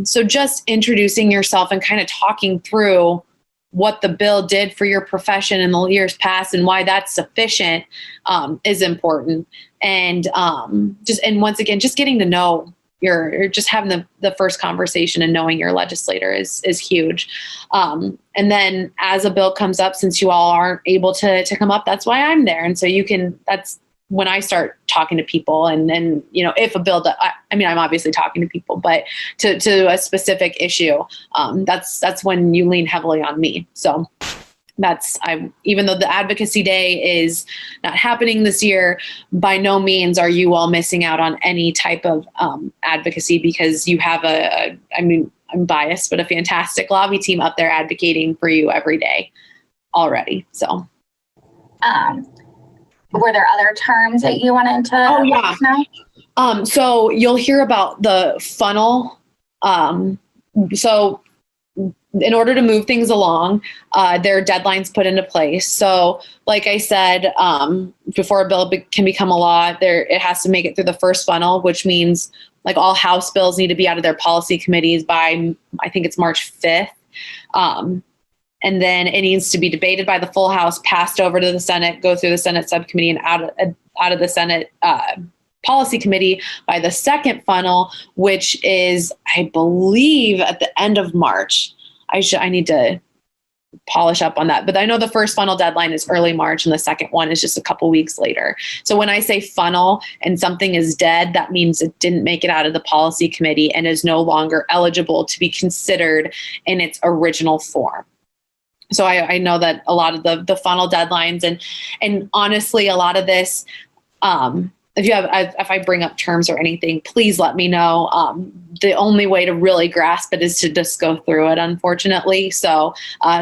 So just introducing yourself and kind of talking through what the bill did for your profession in the years past and why that's sufficient is important. And once again, just getting to know just having the first conversation and knowing your legislator is huge. And then as a bill comes up, since you all aren't able to come up, that's why I'm there. And so that's when I start talking to people and if a bill, I'm obviously talking to people, but to a specific issue, that's when you lean heavily on me. So even though the advocacy day is not happening this year, by no means are you all missing out on any type of advocacy, because you have I'm biased, but a fantastic lobby team up there advocating for you every day already. So, were there other terms that you wanted to let us know? So you'll hear about the funnel. So in order to move things along, there are deadlines put into place. So like I said, before a bill can become a law, it has to make it through the first funnel, which means like all House bills need to be out of their policy committees by, I think it's March 5th. And then it needs to be debated by the full House, passed over to the Senate, go through the Senate subcommittee and out of the Senate policy committee by the second funnel, which is, I believe, at the end of March. I need to polish up on that, but I know the first funnel deadline is early March and the second one is just a couple weeks later. So when I say funnel and something is dead, that means it didn't make it out of the policy committee and is no longer eligible to be considered in its original form. So I know that a lot of the funnel deadlines and honestly, a lot of this, if I bring up terms or anything, please let me know. The only way to really grasp it is to just go through it, unfortunately. So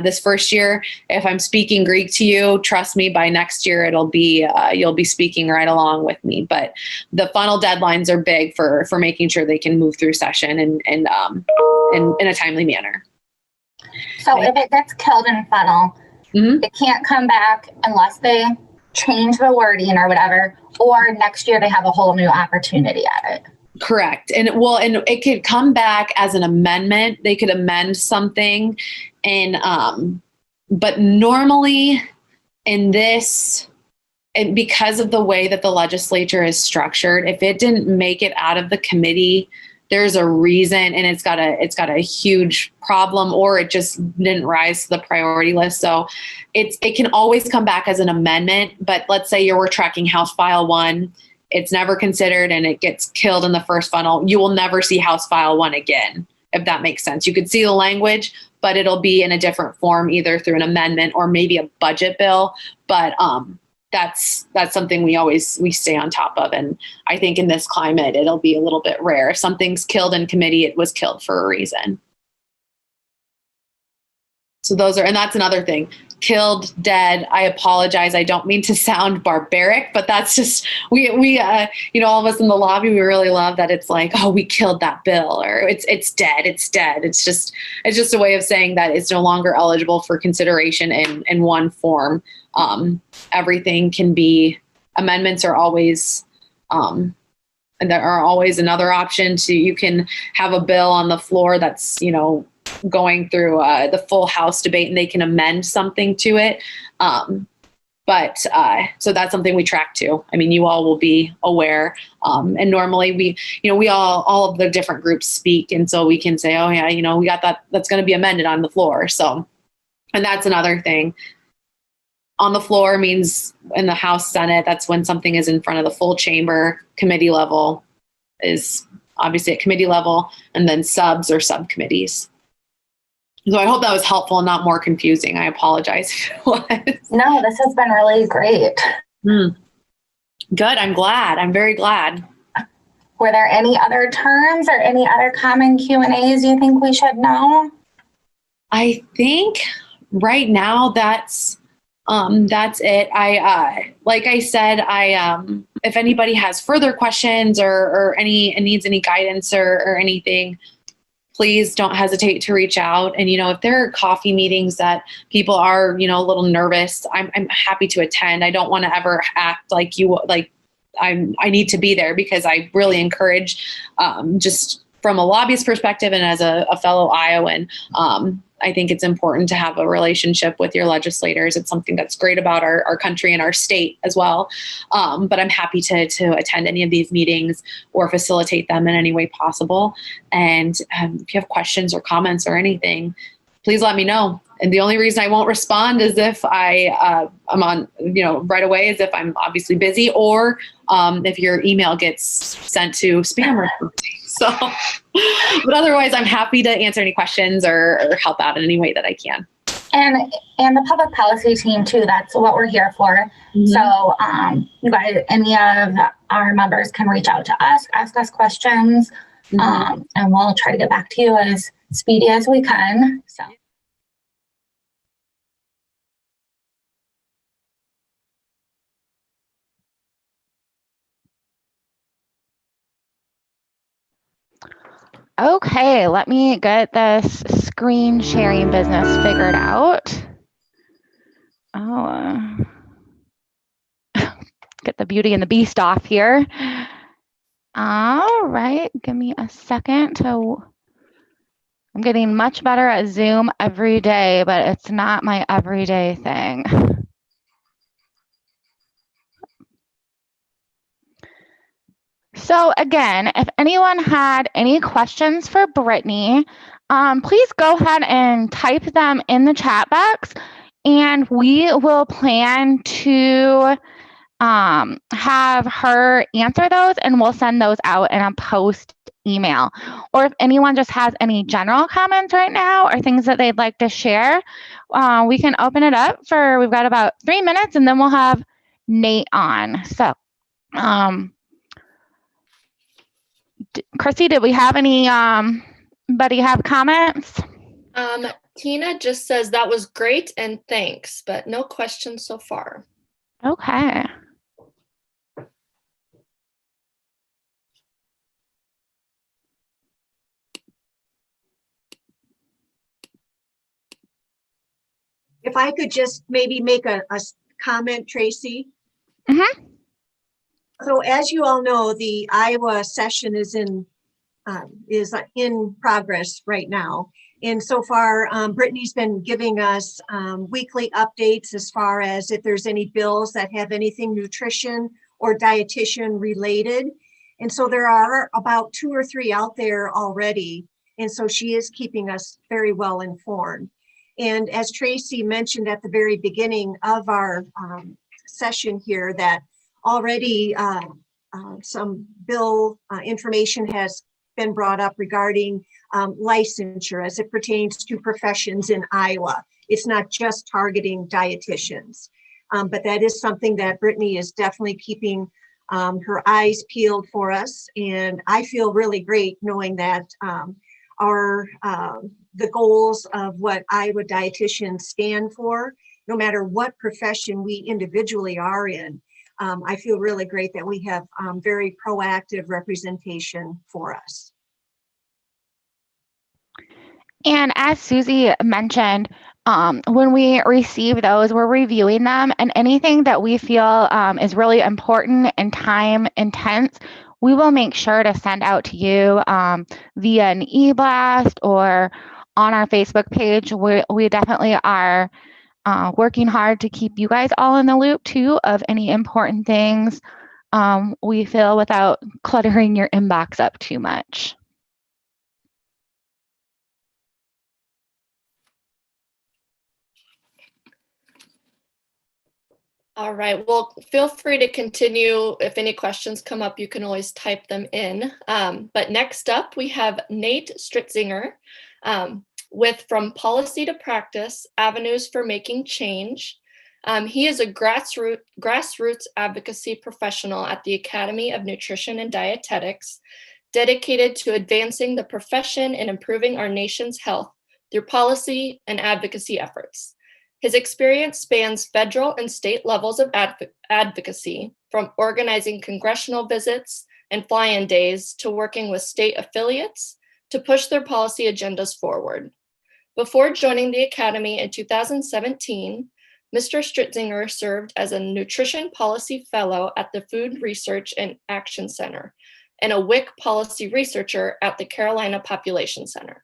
this first year, if I'm speaking Greek to you, trust me, by next year, it'll be, you'll be speaking right along with me. But the funnel deadlines are big for making sure they can move through session and in a timely manner. So if it gets killed in funnel, it can't come back unless they change the wording or whatever, or next year they have a whole new opportunity at it. Correct. And it could come back as an amendment. They could amend something but normally in this, and because of the way that the legislature is structured, if it didn't make it out of the committee, there's a reason, and it's got a huge problem, or it just didn't rise to the priority list. So it can always come back as an amendment. But let's say we're tracking House File 1, it's never considered, and it gets killed in the first funnel. You will never see House File 1 again, if that makes sense. You could see the language, but it'll be in a different form, either through an amendment or maybe a budget bill. But that's something we stay on top of. And I think in this climate, it'll be a little bit rare. If something's killed in committee, it was killed for a reason. So and that's another thing. Killed, dead. I apologize. I don't mean to sound barbaric, but that's just, we all of us in the lobby, we really love that it's like, oh, we killed that bill, or it's dead. It's dead. It's just a way of saying that it's no longer eligible for consideration in one form. Everything can be, amendments are always, and there are always another option you can have a bill on the floor that's, going through the full House debate, and they can amend something to it. So that's something we track too. I mean, you all will be aware. And normally we all of the different groups speak. And so we can say, oh yeah, we got that's going to be amended on the floor. So, and that's another thing. On the floor means in the House, Senate, that's when something is in front of the full chamber. Committee level is obviously at committee level, and then subs or subcommittees. So I hope that was helpful and not more confusing. I apologize if it was. No, this has been really great. Good. I'm glad. I'm very glad. Were there any other terms or any other common Q&As you think we should know? I think right now that's it. Like I said, if anybody has further questions or needs any guidance or anything, please don't hesitate to reach out. And, if there are coffee meetings that people are, a little nervous, I'm happy to attend. I don't want to ever act like I need to be there, because I really encourage, just from a lobbyist perspective and as a fellow Iowan, I think it's important to have a relationship with your legislators. It's something that's great about our country and our state as well. But I'm happy to attend any of these meetings or facilitate them in any way possible. And if you have questions or comments or anything, please let me know. And the only reason I won't respond is if I'm on, right away, is if I'm obviously busy, or if your email gets sent to spam or something. So, but otherwise, I'm happy to answer any questions or help out in any way that I can. And the public policy team too, that's what we're here for. Mm-hmm. So you guys, any of our members can reach out to us, ask us questions, mm-hmm. And we'll try to get back to you as speedy as we can. So. Okay, let me get this screen sharing business figured out. Get the Beauty and the Beast off here. All right, give me a second. I'm getting much better at Zoom every day, but it's not my everyday thing. So again, if anyone had any questions for Brittany, please go ahead and type them in the chat box, and we will plan to have her answer those, and we'll send those out in a post email. Or if anyone just has any general comments right now or things that they'd like to share, we can open it up we've got about 3 minutes, and then we'll have Nate on. So, Chrissy, did we have anybody have comments? Tina just says that was great and thanks, but no questions so far. Okay. If I could just maybe make a comment, Tracy. Mm-hmm. So as you all know, the Iowa session is in progress right now. And so far, Brittany's been giving us weekly updates as far as if there's any bills that have anything nutrition or dietitian related. And so there are about 2 or 3 out there already. And so she is keeping us very well informed. And as Tracy mentioned at the very beginning of our session here, that already some bill information has been brought up regarding licensure as it pertains to professions in Iowa. It's not just targeting dietitians, but that is something that Brittany is definitely keeping her eyes peeled for us. And I feel really great knowing that the goals of what Iowa dietitians stand for, no matter what profession we individually are in, I feel really great that we have very proactive representation for us. And as Susie mentioned, when we receive those, we're reviewing them, and anything that we feel is really important and time intense, we will make sure to send out to you via an e-blast or on our Facebook page. We definitely are working hard to keep you guys all in the loop too of any important things we feel, without cluttering your inbox up too much. All right, well, feel free to continue. If any questions come up, you can always type them in. But next up, we have Nate Stritzinger with From Policy to Practice, Avenues for Making Change. He is a grassroots advocacy professional at the Academy of Nutrition and Dietetics, dedicated to advancing the profession and improving our nation's health through policy and advocacy efforts. His experience spans federal and state levels of advocacy, from organizing congressional visits and fly-in days to working with state affiliates to push their policy agendas forward. Before joining the Academy in 2017, Mr. Stritzinger served as a Nutrition Policy Fellow at the Food Research and Action Center and a WIC Policy Researcher at the Carolina Population Center.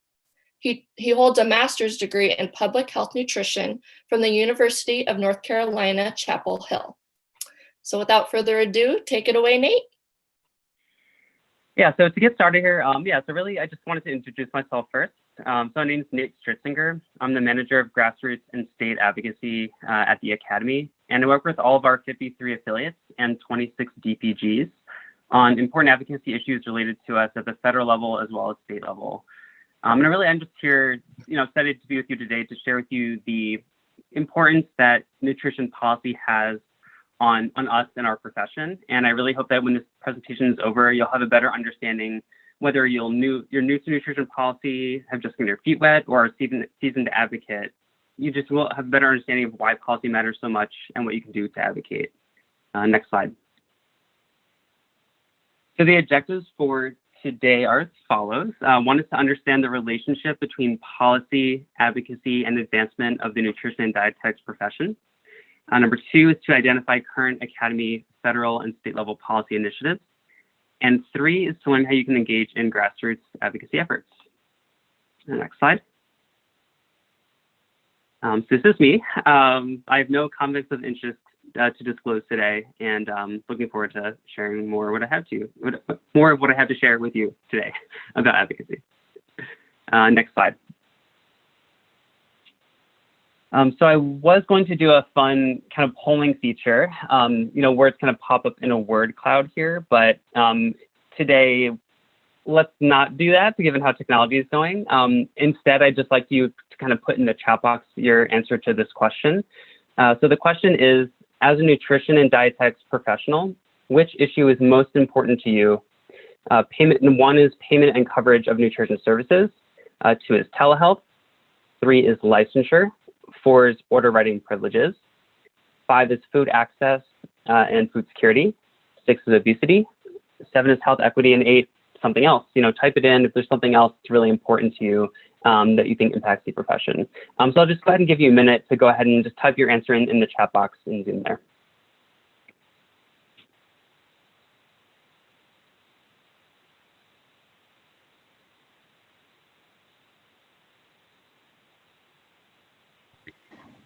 He holds a master's degree in Public Health Nutrition from the University of North Carolina, Chapel Hill. So without further ado, take it away, Nate. Yeah, so to get started here, so really I just wanted to introduce myself first. So my name is Nate Stritzinger. I'm the manager of grassroots and state advocacy at the Academy, and I work with all of our 53 affiliates and 26 DPGs on important advocacy issues related to us at the federal level as well as state level. And I'm just here, excited to be with you today to share with you the importance that nutrition policy has on us and our profession. And I really hope that when this presentation is over, you'll have a better understanding whether you're new to nutrition policy, have just gotten your feet wet, or are a seasoned advocate. You just will have a better understanding of why policy matters so much and what you can do to advocate. Next slide. So the objectives for today are as follows. One is to understand the relationship between policy, advocacy, and advancement of the nutrition and dietetics profession. Number two is to identify current Academy federal and state level policy initiatives. And three is to learn how you can engage in grassroots advocacy efforts. Next slide. So this is me. I have no conflicts of interest to disclose today, and looking forward to sharing more of what I have to share with you today about advocacy. Next slide. So I was going to do a fun kind of polling feature, words kind of pop up in a word cloud here, but today, let's not do that given how technology is going. Instead, I'd just like you to kind of put in the chat box your answer to this question. So the question is, as a nutrition and dietetics professional, which issue is most important to you? One is payment and coverage of nutrition services. Two is telehealth. Three is licensure. Four is order writing privileges. Five is food access and food security. Six is obesity. Seven is health equity, and eight, something else. Type it in if there's something else that's really important to you that you think impacts the profession. So I'll just go ahead and give you a minute to go ahead and just type your answer in the chat box and Zoom there.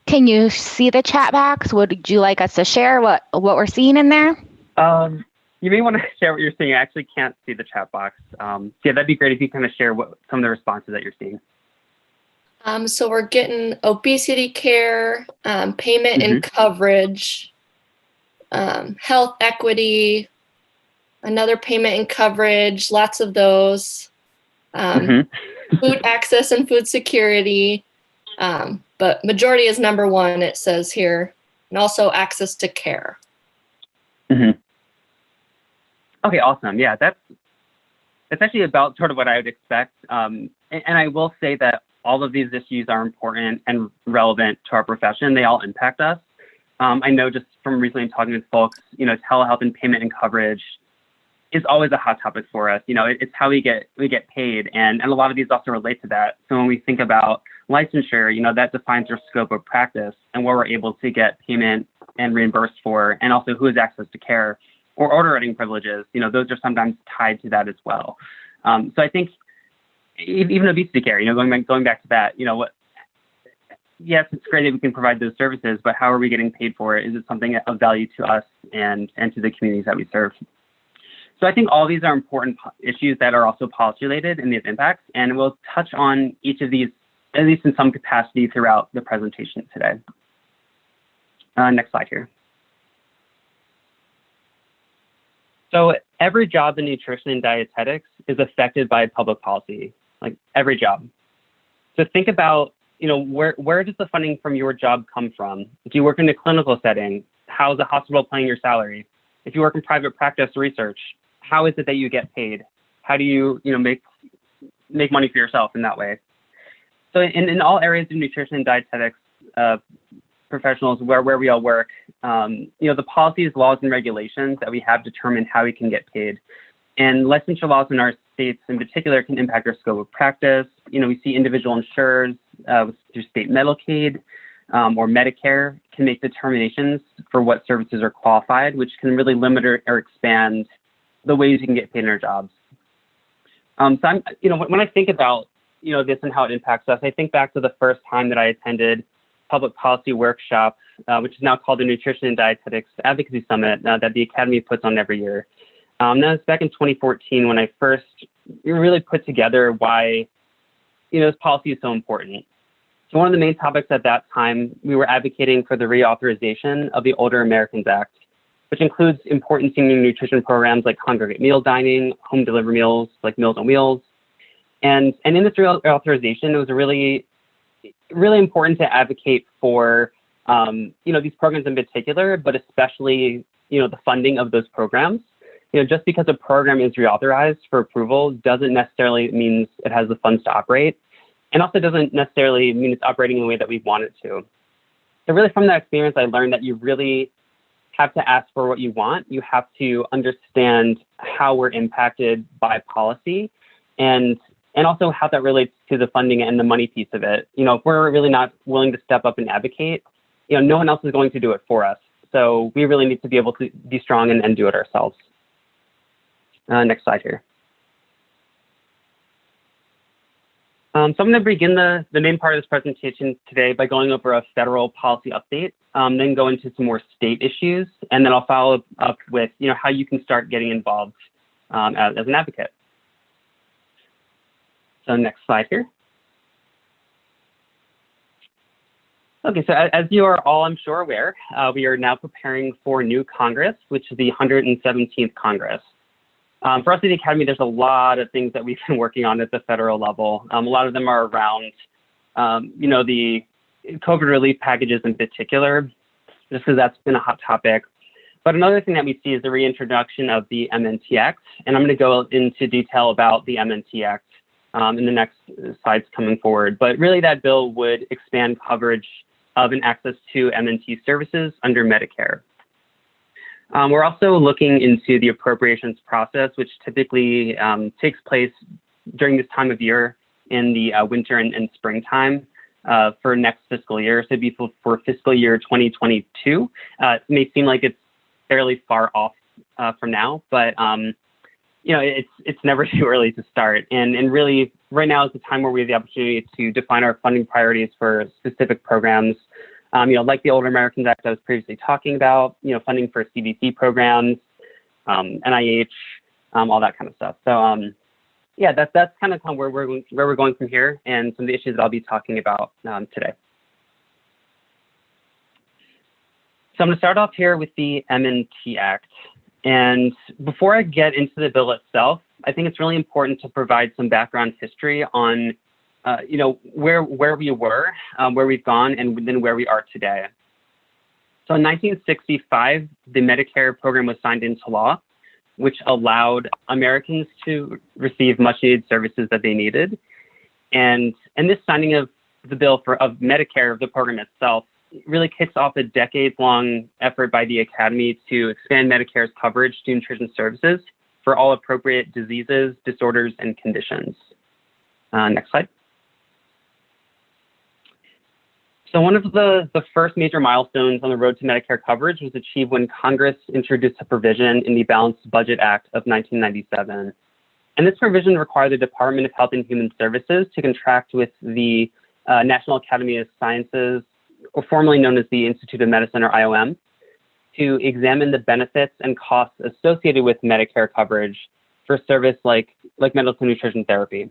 Can you see the chat box? Would you like us to share what we're seeing in there? You may want to share what you're seeing. I actually can't see the chat box. Yeah, that'd be great if you kind of share some of the responses that you're seeing. So we're getting obesity care, payment and coverage, health equity, another payment and coverage, lots of those, food access and food security, but majority is number one, it says here, and also access to care. Okay, awesome. Yeah, that's actually about sort of what I would expect. And I will say that all of these issues are important and relevant to our profession. They all impact us. I know just from recently talking with folks, telehealth and payment and coverage is always a hot topic for us. It's how we get paid, and a lot of these also relate to that. So when we think about licensure, that defines our scope of practice and what we're able to get payment and reimbursed for, and also who has access to care. Or order writing privileges, those are sometimes tied to that as well. So I think even obesity care, going back to that, yes, it's great that we can provide those services, but how are we getting paid for it? Is it something of value to us and to the communities that we serve? So I think all these are important issues that are also policy related and they have impacts, and we'll touch on each of these, at least in some capacity, throughout the presentation today. Next slide here. So every job in nutrition and dietetics is affected by public policy, like every job. So think about, where does the funding from your job come from? Do you work in a clinical setting? How is the hospital paying your salary? If you work in private practice research, how is it that you get paid? How do you, make money for yourself in that way? So in all areas of nutrition and dietetics professionals where we all work, the policies, laws, and regulations that we have determine how we can get paid. And licensure laws in our states in particular can impact our scope of practice. We see individual insurers through state Medicaid or Medicare can make determinations for what services are qualified, which can really limit or expand the ways you can get paid in our jobs. So when I think about this and how it impacts us, I think back to the first time that I attended public policy workshop, which is now called the Nutrition and Dietetics Advocacy Summit that the Academy puts on every year. That was back in 2014 when I first really put together why this policy is so important. So one of the main topics at that time, we were advocating for the reauthorization of the Older Americans Act, which includes important senior nutrition programs like congregate meal dining, home delivery meals like Meals on Wheels. And in this reauthorization, it was really important to advocate for these programs in particular, but especially the funding of those programs. Just because a program is reauthorized for approval doesn't necessarily mean it has the funds to operate, and also doesn't necessarily mean it's operating in the way that we want it to. So really from that experience, I learned that you really have to ask for what you want. You have to understand how we're impacted by policy and also how that relates to the funding and the money piece of it. If we're really not willing to step up and advocate, no one else is going to do it for us. So we really need to be able to be strong and do it ourselves. Next slide here. So I'm going to begin the main part of this presentation today by going over a federal policy update, then go into some more state issues, and then I'll follow up with how you can start getting involved as an advocate. So next slide here. Okay, so as you are all, I'm sure, aware, we are now preparing for new Congress, which is the 117th Congress. For us at the Academy, there's a lot of things that we've been working on at the federal level. A lot of them are around, the COVID relief packages in particular, just because that's been a hot topic. But another thing that we see is the reintroduction of the Mntx, and I'm going to go into detail about the Mntx in the next slides coming forward. But really, that bill would expand coverage of and access to MNT services under Medicare. We're also looking into the appropriations process, which typically takes place during this time of year in the winter and springtime for next fiscal year. So it'd be for fiscal year 2022. It may seem like it's fairly far off from now, but it's never too early to start. And really, right now is the time where we have the opportunity to define our funding priorities for specific programs. Like the Older Americans Act I was previously talking about, funding for CDC programs, NIH, all that kind of stuff. So, that's kind of where we're going from here, and some of the issues that I'll be talking about today. So I'm going to start off here with the Mnt Act. And before I get into the bill itself, I think it's really important to provide some background history on where we were, where we've gone, and then where we are today. So in 1965, the Medicare program was signed into law, which allowed Americans to receive much needed services that they needed. And this signing of the bill of Medicare, the program itself, really kicks off a decades-long effort by the Academy to expand Medicare's coverage to nutrition services for all appropriate diseases, disorders, and conditions. Next slide. So one of the first major milestones on the road to Medicare coverage was achieved when Congress introduced a provision in the Balanced Budget Act of 1997. And this provision required the Department of Health and Human Services to contract with the National Academy of Sciences, or formerly known as the Institute of Medicine, or IOM, to examine the benefits and costs associated with Medicare coverage for service like medical nutrition therapy.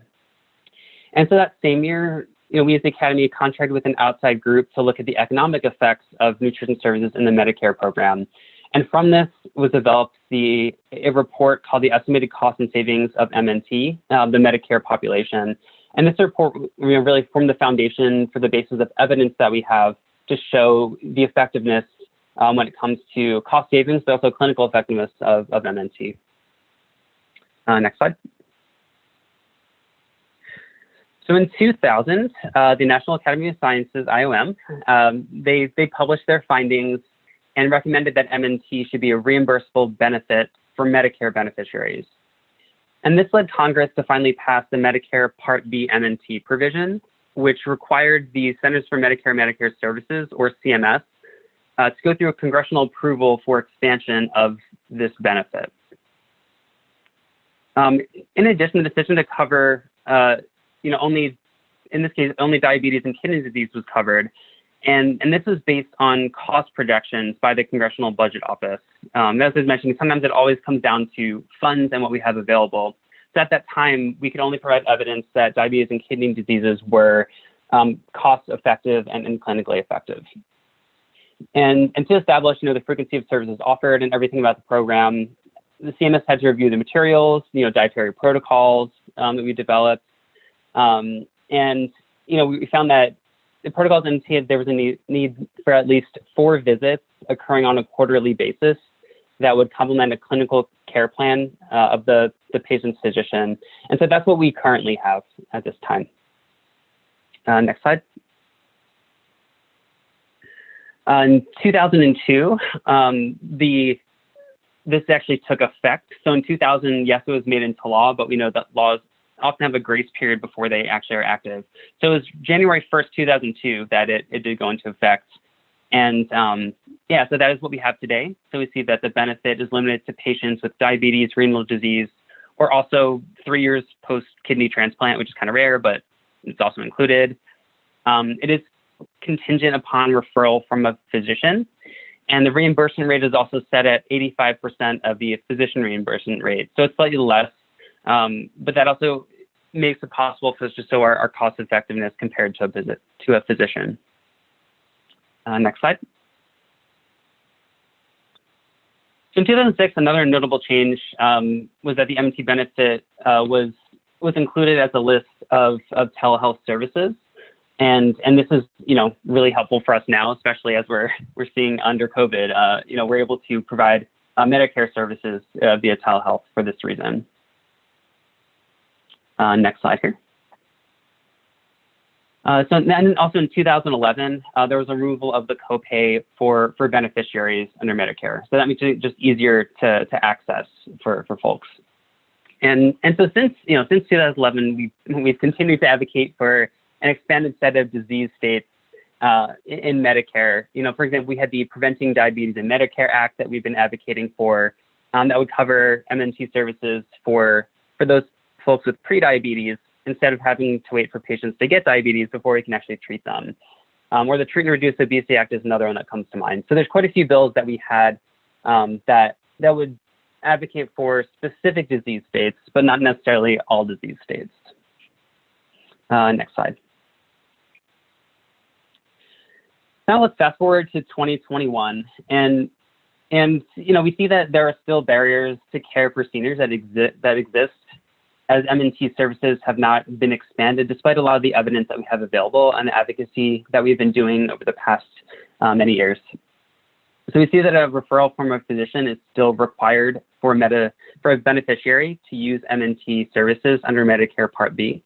And so that same year, we as the Academy contracted with an outside group to look at the economic effects of nutrition services in the Medicare program. And from this was developed a report called the Estimated Costs and Savings of MNT, the Medicare population. And this report really formed the foundation for the basis of evidence that we have to show the effectiveness when it comes to cost savings, but also clinical effectiveness of MNT. Next slide. So in 2000, the National Academy of Sciences, IOM, they published their findings and recommended that MNT should be a reimbursable benefit for Medicare beneficiaries. And this led Congress to finally pass the Medicare Part B MNT provision, which required the Centers for Medicare and Medicare Services, or CMS, to go through a congressional approval for expansion of this benefit. In addition, the decision to cover, only, in this case, only diabetes and kidney disease was covered. And this is based on cost projections by the Congressional Budget Office. As I was mentioning, sometimes it always comes down to funds and what we have available. So at that time, we could only provide evidence that diabetes and kidney diseases were cost effective and clinically effective. And to establish, the frequency of services offered and everything about the program, the CMS had to review the materials, dietary protocols that we developed. And, we found that the protocols indicated there was a need for at least 4 visits occurring on a quarterly basis that would complement a clinical care plan of the patient's physician. And so that's what we currently have at this time. Next slide. In 2002, this actually took effect. So in 2000, yes, it was made into law, but we know that laws often have a grace period before they actually are active. So it was January 1st, 2002 that it did go into effect. And so that is what we have today. So we see that the benefit is limited to patients with diabetes, renal disease, or also 3 years post-kidney transplant, which is kind of rare, but it's also included. It is contingent upon referral from a physician. And the reimbursement rate is also set at 85% of the physician reimbursement rate. So it's slightly less, but that also makes it possible for us to show our cost effectiveness compared to a physician. Next slide. So in 2006, another notable change was that the MNT benefit was included as a list of telehealth services. And this is, really helpful for us now, especially as we're seeing under COVID, we're able to provide Medicare services via telehealth for this reason. Next slide here. So then also in 2011, there was a removal of the copay for beneficiaries under Medicare. So that makes it just easier to access for folks. And so since 2011, we've continued to advocate for an expanded set of disease states in Medicare. For example, we had the Preventing Diabetes in Medicare Act that we've been advocating for that would cover MNT services for those folks with prediabetes instead of having to wait for patients to get diabetes before we can actually treat them. Or the Treat and Reduce Obesity Act is another one that comes to mind. So there's quite a few bills that we had that would advocate for specific disease states, but not necessarily all disease states. Next slide. Now let's fast forward to 2021, and we see that there are still barriers to care for seniors that exist as MNT services have not been expanded, despite a lot of the evidence that we have available and the advocacy that we've been doing over the past many years. So we see that a referral from a physician is still required for a beneficiary to use MNT services under Medicare Part B.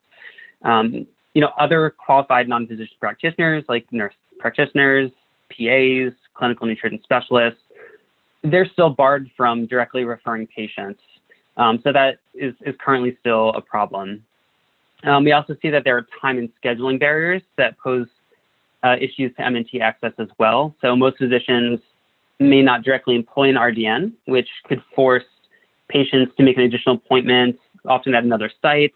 Other qualified non-physician practitioners like nurse practitioners, PAs, clinical nutrition specialists, they're still barred from directly referring patients. So that is currently still a problem. We also see that there are time and scheduling barriers that pose issues to MNT access as well. So most physicians may not directly employ an RDN, which could force patients to make an additional appointment, often at another site,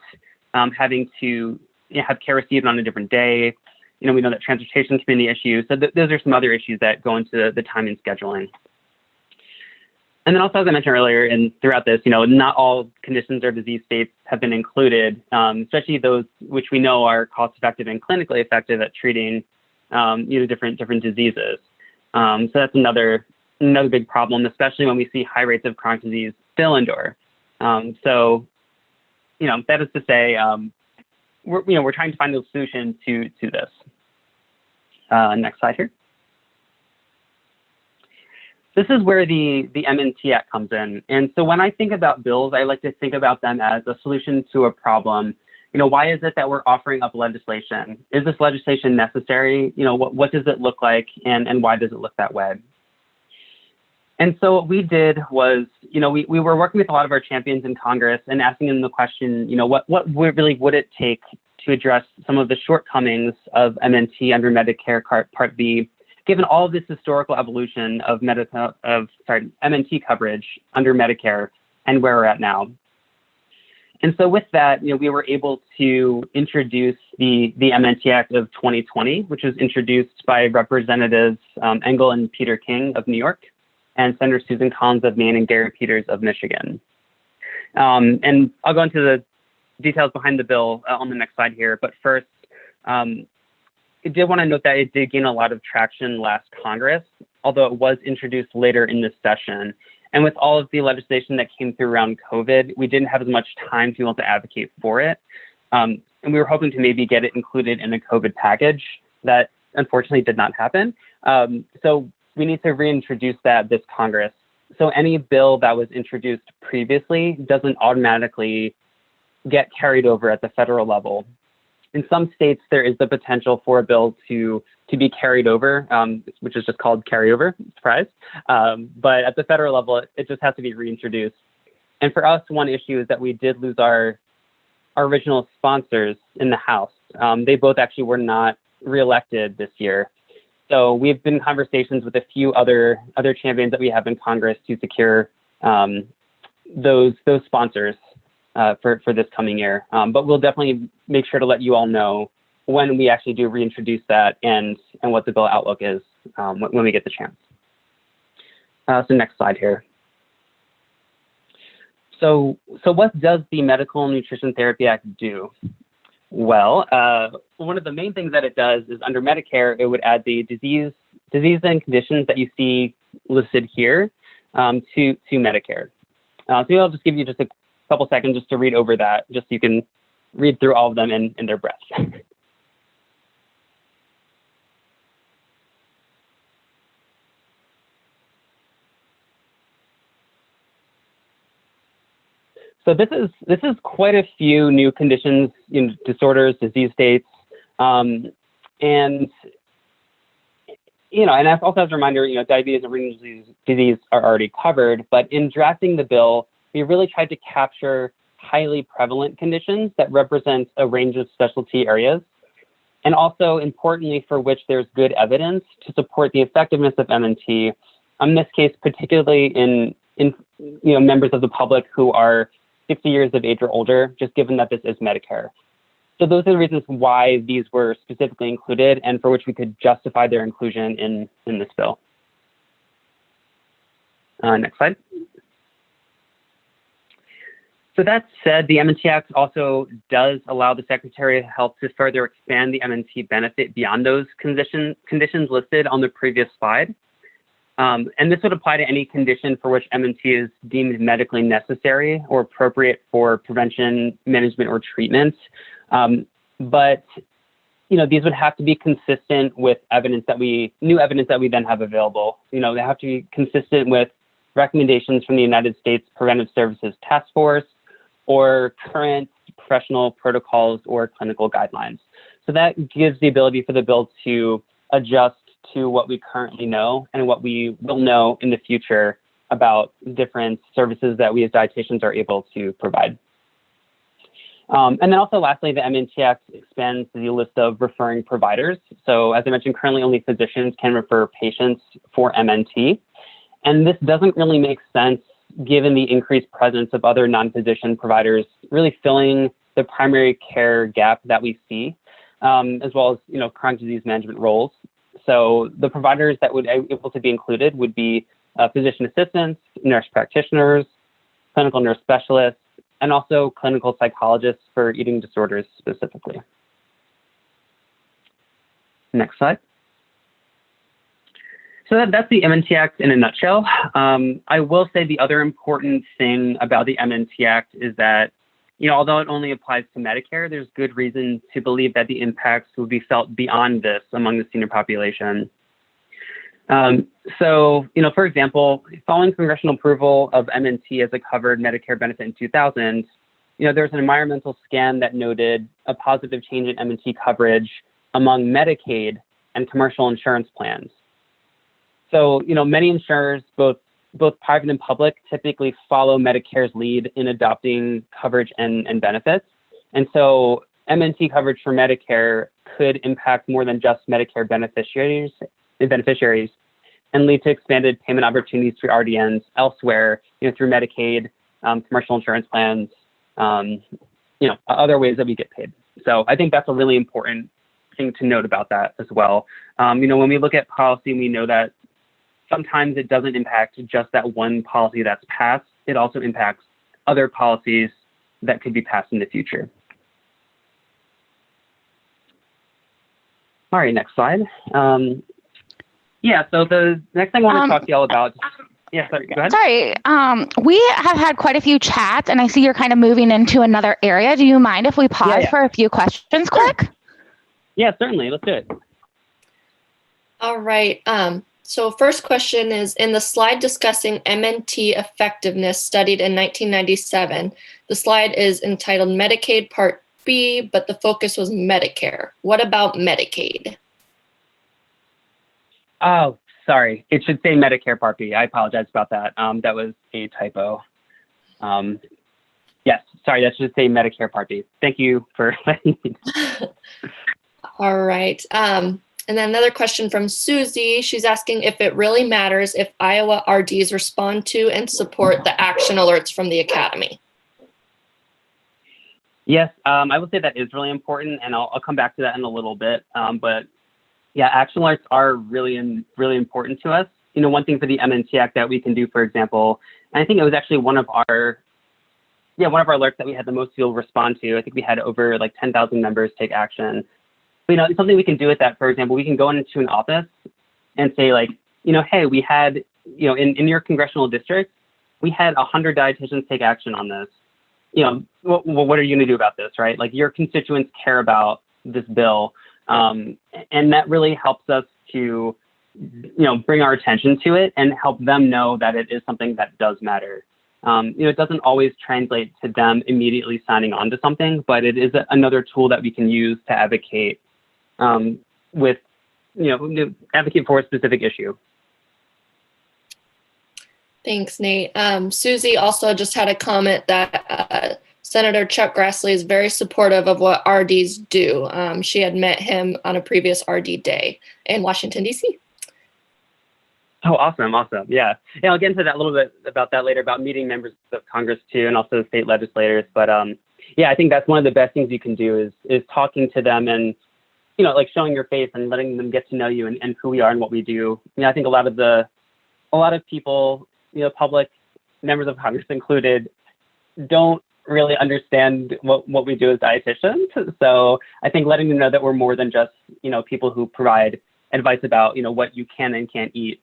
having to have care received on a different day. We know that transportation can be an issue. So those are some other issues that go into the time and scheduling. And then also, as I mentioned earlier, and throughout this, not all conditions or disease states have been included, especially those which we know are cost-effective and clinically effective at treating, different diseases. So that's another big problem, especially when we see high rates of chronic disease still endure. So, that is to say, we're trying to find a solution to this. Next slide here. This is where the Mnt Act comes in. And so when I think about bills, I like to think about them as a solution to a problem why is it that we're offering up legislation? Is this legislation necessary? What does it look like, and why does it look that way? And so what we did was, we were working with a lot of our champions in Congress and asking them the question, what really would it take to address some of the shortcomings of MNT under Medicare Part B, given all of this historical evolution of MNT coverage under Medicare and where we're at now. And so with that, we were able to introduce the Mnt Act of 2020, which was introduced by Representatives Engel and Peter King of New York, and Senator Susan Collins of Maine and Gary Peters of Michigan. And I'll go into the details behind the bill on the next slide here. But first, I did want to note that it did gain a lot of traction last Congress, although it was introduced later in this session. And with all of the legislation that came through around COVID, we didn't have as much time to be able to advocate for it. And we were hoping to maybe get it included in a COVID package. That unfortunately did not happen. So we need to reintroduce that this Congress. So any bill that was introduced previously doesn't automatically get carried over at the federal level. In some states, there is the potential for a bill to be carried over, which is just called carryover, surprise. But at the federal level, it just has to be reintroduced. And for us, one issue is that we did lose our original sponsors in the House. They both actually were not reelected this year. So we've been in conversations with a few other champions that we have in Congress to secure those sponsors for this coming year. But we'll definitely make sure to let you all know when we actually do reintroduce that and what the bill outlook is when we get the chance. So next slide here. So what does the Medical Nutrition Therapy Act do? Well, one of the main things that it does is under Medicare, it would add the disease and conditions that you see listed here to Medicare. So I'll just give you just a couple seconds just to read over that, just so you can read through all of them in their breath. So this is quite a few new conditions, disorders, disease states, and also as a reminder, diabetes and renal disease are already covered. But in drafting the bill, we really tried to capture highly prevalent conditions that represent a range of specialty areas, and also importantly for which there's good evidence to support the effectiveness of MNT. In this case, particularly in members of the public who are 60 years of age or older, just given that this is Medicare. So those are the reasons why these were specifically included and for which we could justify their inclusion in this bill. Next slide. So that said, the Mnt Act also does allow the Secretary of Health to further expand the MNT benefit beyond those conditions listed on the previous slide. And this would apply to any condition for which MNT is deemed medically necessary or appropriate for prevention, management, or treatment. But these would have to be consistent with new evidence that we then have available. They have to be consistent with recommendations from the United States Preventive Services Task Force or current professional protocols or clinical guidelines. So that gives the ability for the bill to adjust to what we currently know and what we will know in the future about different services that we as dietitians are able to provide. And then also lastly, the Mnt Act expands the list of referring providers. So as I mentioned, currently only physicians can refer patients for MNT. And this doesn't really make sense given the increased presence of other non-physician providers really filling the primary care gap that we see, as well as chronic disease management roles. So the providers that would be able to be included would be physician assistants, nurse practitioners, clinical nurse specialists, and also clinical psychologists for eating disorders specifically. Next slide. So that's the Mnt Act in a nutshell. I will say the other important thing about the Mnt Act is that, although it only applies to Medicare, there's good reason to believe that the impacts will be felt beyond this among the senior population. So, for example, following congressional approval of MNT as a covered Medicare benefit in 2000, there's an environmental scan that noted a positive change in M&T coverage among Medicaid and commercial insurance plans. So, many insurers, both private and public, typically follow Medicare's lead in adopting coverage and benefits. And so M&T coverage for Medicare could impact more than just Medicare beneficiaries and lead to expanded payment opportunities for RDNs elsewhere, through Medicaid, commercial insurance plans, other ways that we get paid. So I think that's a really important thing to note about that as well. When we look at policy, we know that sometimes it doesn't impact just that one policy that's passed. It also impacts other policies that could be passed in the future. All right, next slide. So the next thing I want to talk to y'all about. Yeah, sorry, go ahead. Sorry, we have had quite a few chats, and I see you're kind of moving into another area. Do you mind if we pause for a few questions quick? Yeah, certainly. Let's do it. All right. So first question is, in the slide discussing MNT effectiveness studied in 1997, the slide is entitled Medicaid Part B, but the focus was Medicare. What about Medicaid? Oh, sorry. It should say Medicare Part B. I apologize about that. That was a typo. Yes, sorry, that should say Medicare Part B. Thank you for letting me know. All right. And then another question from Susie. She's asking if it really matters if Iowa RDs respond to and support the action alerts from the Academy. Yes, I would say that is really important, and I'll come back to that in a little bit. But yeah, action alerts are really important to us. One thing for the Mnt Act that we can do, for example, and I think it was actually one of our alerts that we had the most people respond to. I think we had over like 10,000 members take action. Something we can do with that, for example, we can go into an office and say like, hey, we had, in your congressional district, we had 100 dietitians take action on this. What are you going to do about this, right? Like your constituents care about this bill. And that really helps us to, bring our attention to it and help them know that it is something that does matter. It doesn't always translate to them immediately signing on to something, but it is another tool that we can use to advocate advocate for a specific issue. Thanks, Nate. Susie also just had a comment that Senator Chuck Grassley is very supportive of what RDs do. She had met him on a previous RD day in Washington, D.C. Oh, awesome. Yeah. I'll get into that a little bit about that later, about meeting members of Congress too, and also state legislators. But I think that's one of the best things you can do is talking to them and, like showing your face and letting them get to know you and who we are and what we do. I think a lot of people, public members of Congress included, don't really understand what we do as dietitians. So I think letting them know that we're more than just, people who provide advice about, what you can and can't eat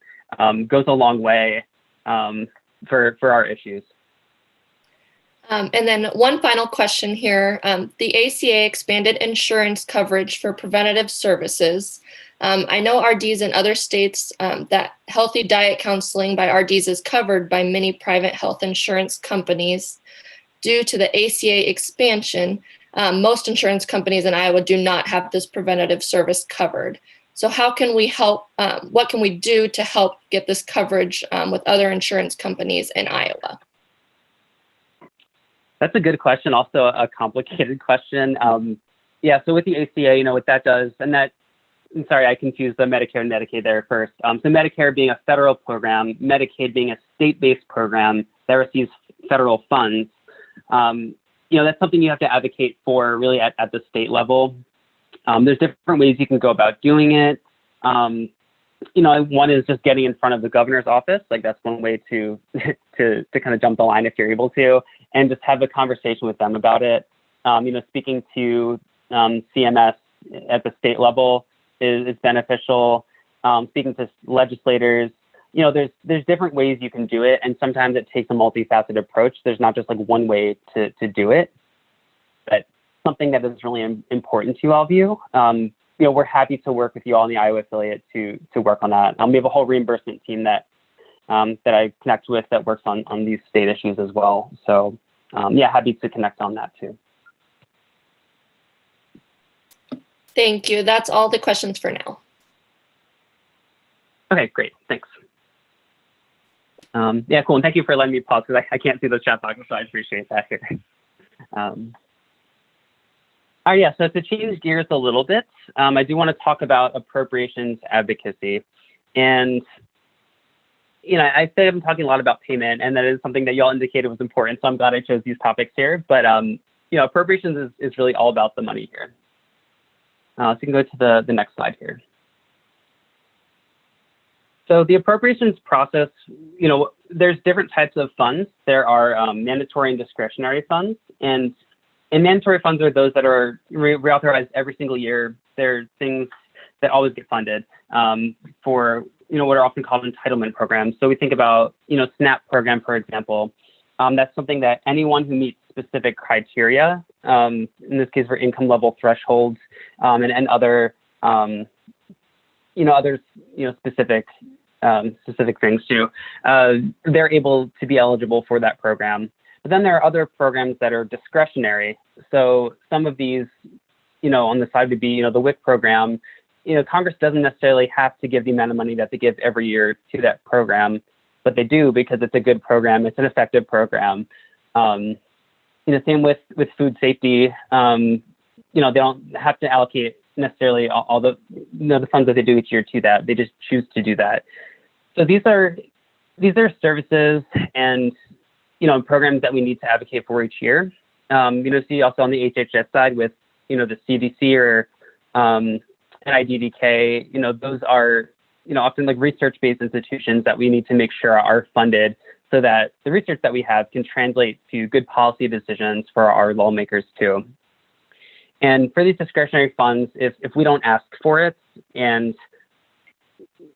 goes a long way for our issues. And then one final question here. The ACA expanded insurance coverage for preventative services. I know RDs in other states that healthy diet counseling by RDs is covered by many private health insurance companies. Due to the ACA expansion, most insurance companies in Iowa do not have this preventative service covered. So how can we help? What can we do to help get this coverage with other insurance companies in Iowa? That's a good question. Also a complicated question. So with the ACA, what that does, and that, I'm sorry, I confused the Medicare and Medicaid there first. So Medicare being a federal program, Medicaid being a state-based program that receives federal funds, that's something you have to advocate for really at the state level. There's different ways you can go about doing it. One is just getting in front of the governor's office. Like that's one way to kind of jump the line if you're able to, and just have a conversation with them about it. Speaking to CMS at the state level is beneficial. Speaking to legislators, there's different ways you can do it, and sometimes it takes a multifaceted approach. There's not just like one way to do it, but something that is really important to all of you. We're happy to work with you all in the Iowa affiliate to work on that. We have a whole reimbursement team that I connect with that works on these state issues as well. So yeah, happy to connect on that too. Thank you. That's all the questions for now. Okay, great. Thanks. Yeah, cool. And thank you for letting me pause because I can't see the chat box, so I appreciate that here. All right, yeah, so to change gears a little bit, I do want to talk about appropriations advocacy. And, you know, I say I'm talking a lot about payment, and that is something that y'all indicated was important, so I'm glad I chose these topics here. But, you know, appropriations is really all about the money here. So you can go to the next slide here. So the appropriations process, you know, there's different types of funds. There are mandatory and discretionary funds, and mandatory funds are those that are reauthorized every single year. They're things that always get funded for, you know, what are often called entitlement programs. So we think about, you know, SNAP program, for example. That's something that anyone who meets specific criteria, in this case for income level thresholds, and other, you know, others, you know, specific things too, they're able to be eligible for that program. But then there are other programs that are discretionary. So some of these, you know, on the side would be, you know, the WIC program. You know, Congress doesn't necessarily have to give the amount of money that they give every year to that program, but they do because it's a good program. It's an effective program. You know, same with food safety. You know, they don't have to allocate necessarily all the, you know, the funds that they do each year to that. They just choose to do that. So these are services and, you know, programs that we need to advocate for each year. You know, see also on the HHS side with, you know, the CDC or NIDDK, you know, those are, you know, often like research-based institutions that we need to make sure are funded so that the research that we have can translate to good policy decisions for our lawmakers too. And for these discretionary funds, if we don't ask for it, and,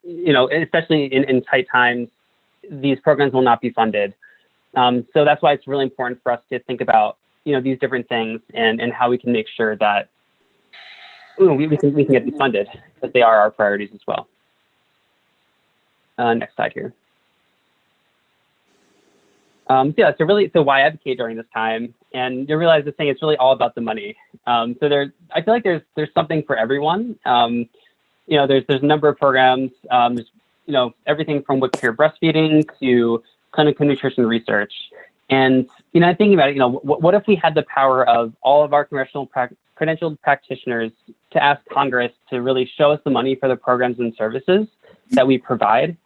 you know, especially in tight times, these programs will not be funded. So that's why it's really important for us to think about, you know, these different things and how we can make sure that, you know, we can get these funded, because they are our priorities as well. Next slide here. Yeah, so why advocate during this time? And you realize this thing, it's really all about the money. So I feel like there's something for everyone. You know, there's a number of programs. There's, you know, everything from WIC-peer breastfeeding to clinical nutrition research. And, you know, thinking about it, you know, what if we had the power of all of our credentialed practitioners to ask Congress to really show us the money for the programs and services that we provide?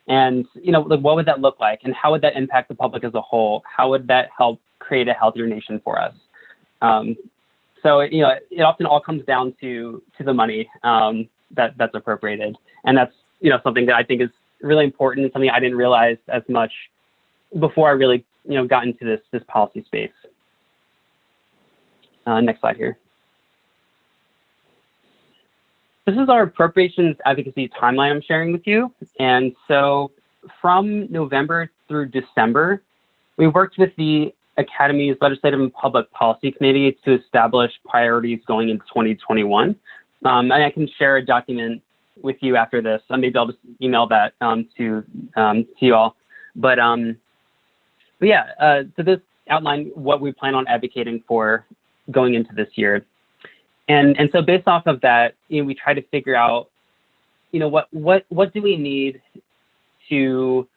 And, you know, like, what would that look like? And how would that impact the public as a whole? How would that help create a healthier nation for us? So, you know, it often all comes down to the money that's appropriated. And that's, you know, something that I think is really important, something I didn't realize as much before I really, you know, got into this policy space. Next slide here. This is our appropriations advocacy timeline I'm sharing with you. And so from November through December, we worked with the Academy's Legislative and Public Policy Committee to establish priorities going into 2021. And I can share a document with you after this. Maybe I'll just email that to you all. But yeah, so this outlined what we plan on advocating for going into this year. And so based off of that, you know, we try to figure out, you know, what do we need to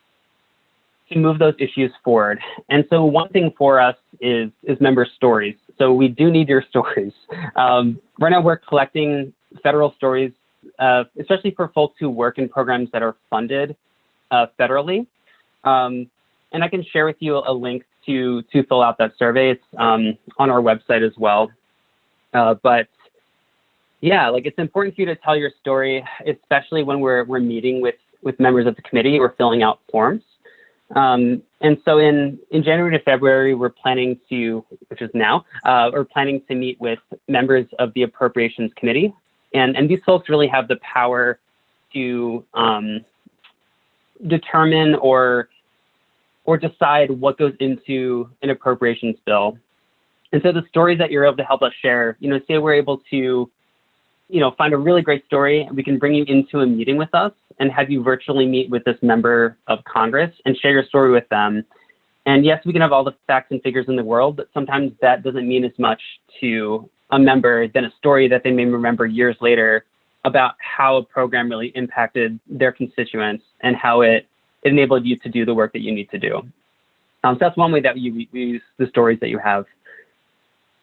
move those issues forward. And so one thing for us is member stories. So we do need your stories. Right now we're collecting federal stories, especially for folks who work in programs that are funded federally. And I can share with you a link to fill out that survey. It's on our website as well. But yeah, like, it's important for you to tell your story, especially when we're meeting with members of the committee or filling out forms. And so in January to February, we're planning to, which is now, we're planning to meet with members of the Appropriations Committee. And these folks really have the power to determine or decide what goes into an appropriations bill. And so the stories that you're able to help us share, you know, say we're able to, you know, find a really great story, we can bring you into a meeting with us and have you virtually meet with this member of Congress and share your story with them. And yes, we can have all the facts and figures in the world, but sometimes that doesn't mean as much to a member than a story that they may remember years later about how a program really impacted their constituents and how it enabled you to do the work that you need to do. So that's one way that we use the stories that you have.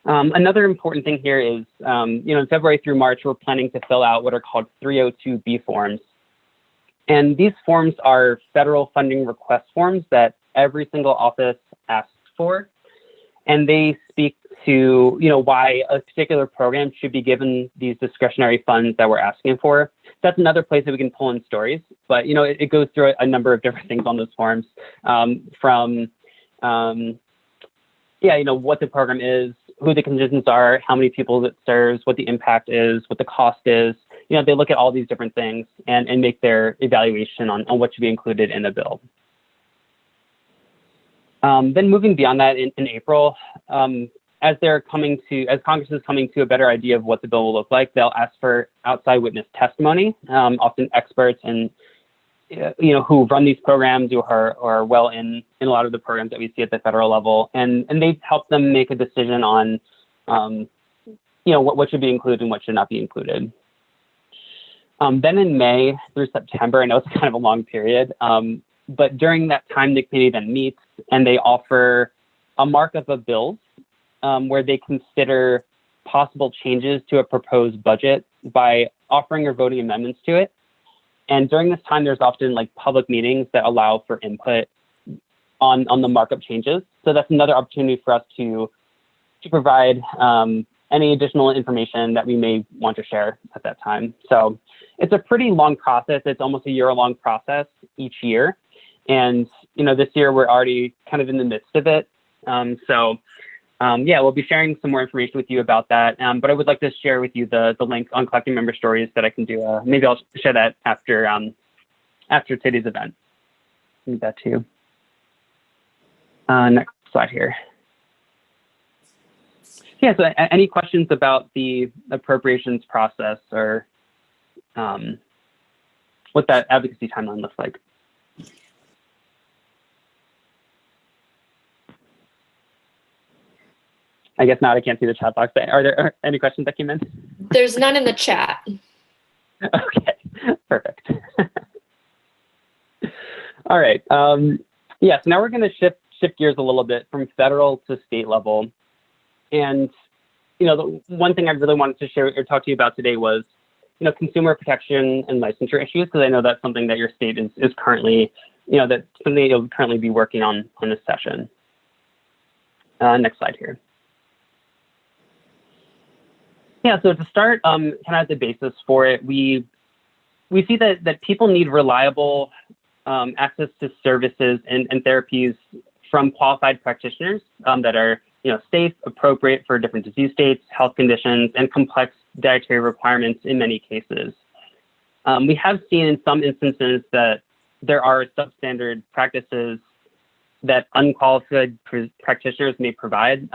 Another important thing here is, in February through March, we're planning to fill out what are called 302B forms. And these forms are federal funding request forms that every single office asks for. And they speak to, why a particular program should be given these discretionary funds that we're asking for. That's another place that we can pull in stories, but, it goes through a number of different things on those forms, what the program is, who the conditions are, how many people it serves, what the impact is, what the cost is. They look at all these different things and make their evaluation on what should be included in the bill. Then moving beyond that in April, as Congress is coming to a better idea of what the bill will look like, they'll ask for outside witness testimony, often experts and who run these programs, who are well in a lot of the programs that we see at the federal level, and they help them make a decision on, what should be included and what should not be included. Then in May through September, I know it's kind of a long period, but during that time, the committee then meets and they offer a markup of bills where they consider possible changes to a proposed budget by offering or voting amendments to it. And during this time, there's often public meetings that allow for input on the markup changes. So that's another opportunity for us to provide any additional information that we may want to share at that time. So it's a pretty long process. It's almost a year-long process each year. And, this year we're already kind of in the midst of it. We'll be sharing some more information with you about that. But I would like to share with you the link on collecting member stories that I can do. Maybe I'll share that after today's event. Leave that to you. Next slide here. Yeah, so any questions about the appropriations process or what that advocacy timeline looks like? I guess now I can't see the chat box. Are there any questions that came in? There's none in the chat. Okay, perfect. All right. So now we're going to shift gears a little bit from federal to state level. And, the one thing I really wanted to share or talk to you about today was, consumer protection and licensure issues, because I know that's something that your state is currently, that's something you'll currently be working on this session. Next slide here. Yeah, so to start, kind of as the basis for it, we see that people need reliable access to services and therapies from qualified practitioners that are safe, appropriate for different disease states, health conditions, and complex dietary requirements in many cases. We have seen in some instances that there are substandard practices that unqualified practitioners may provide,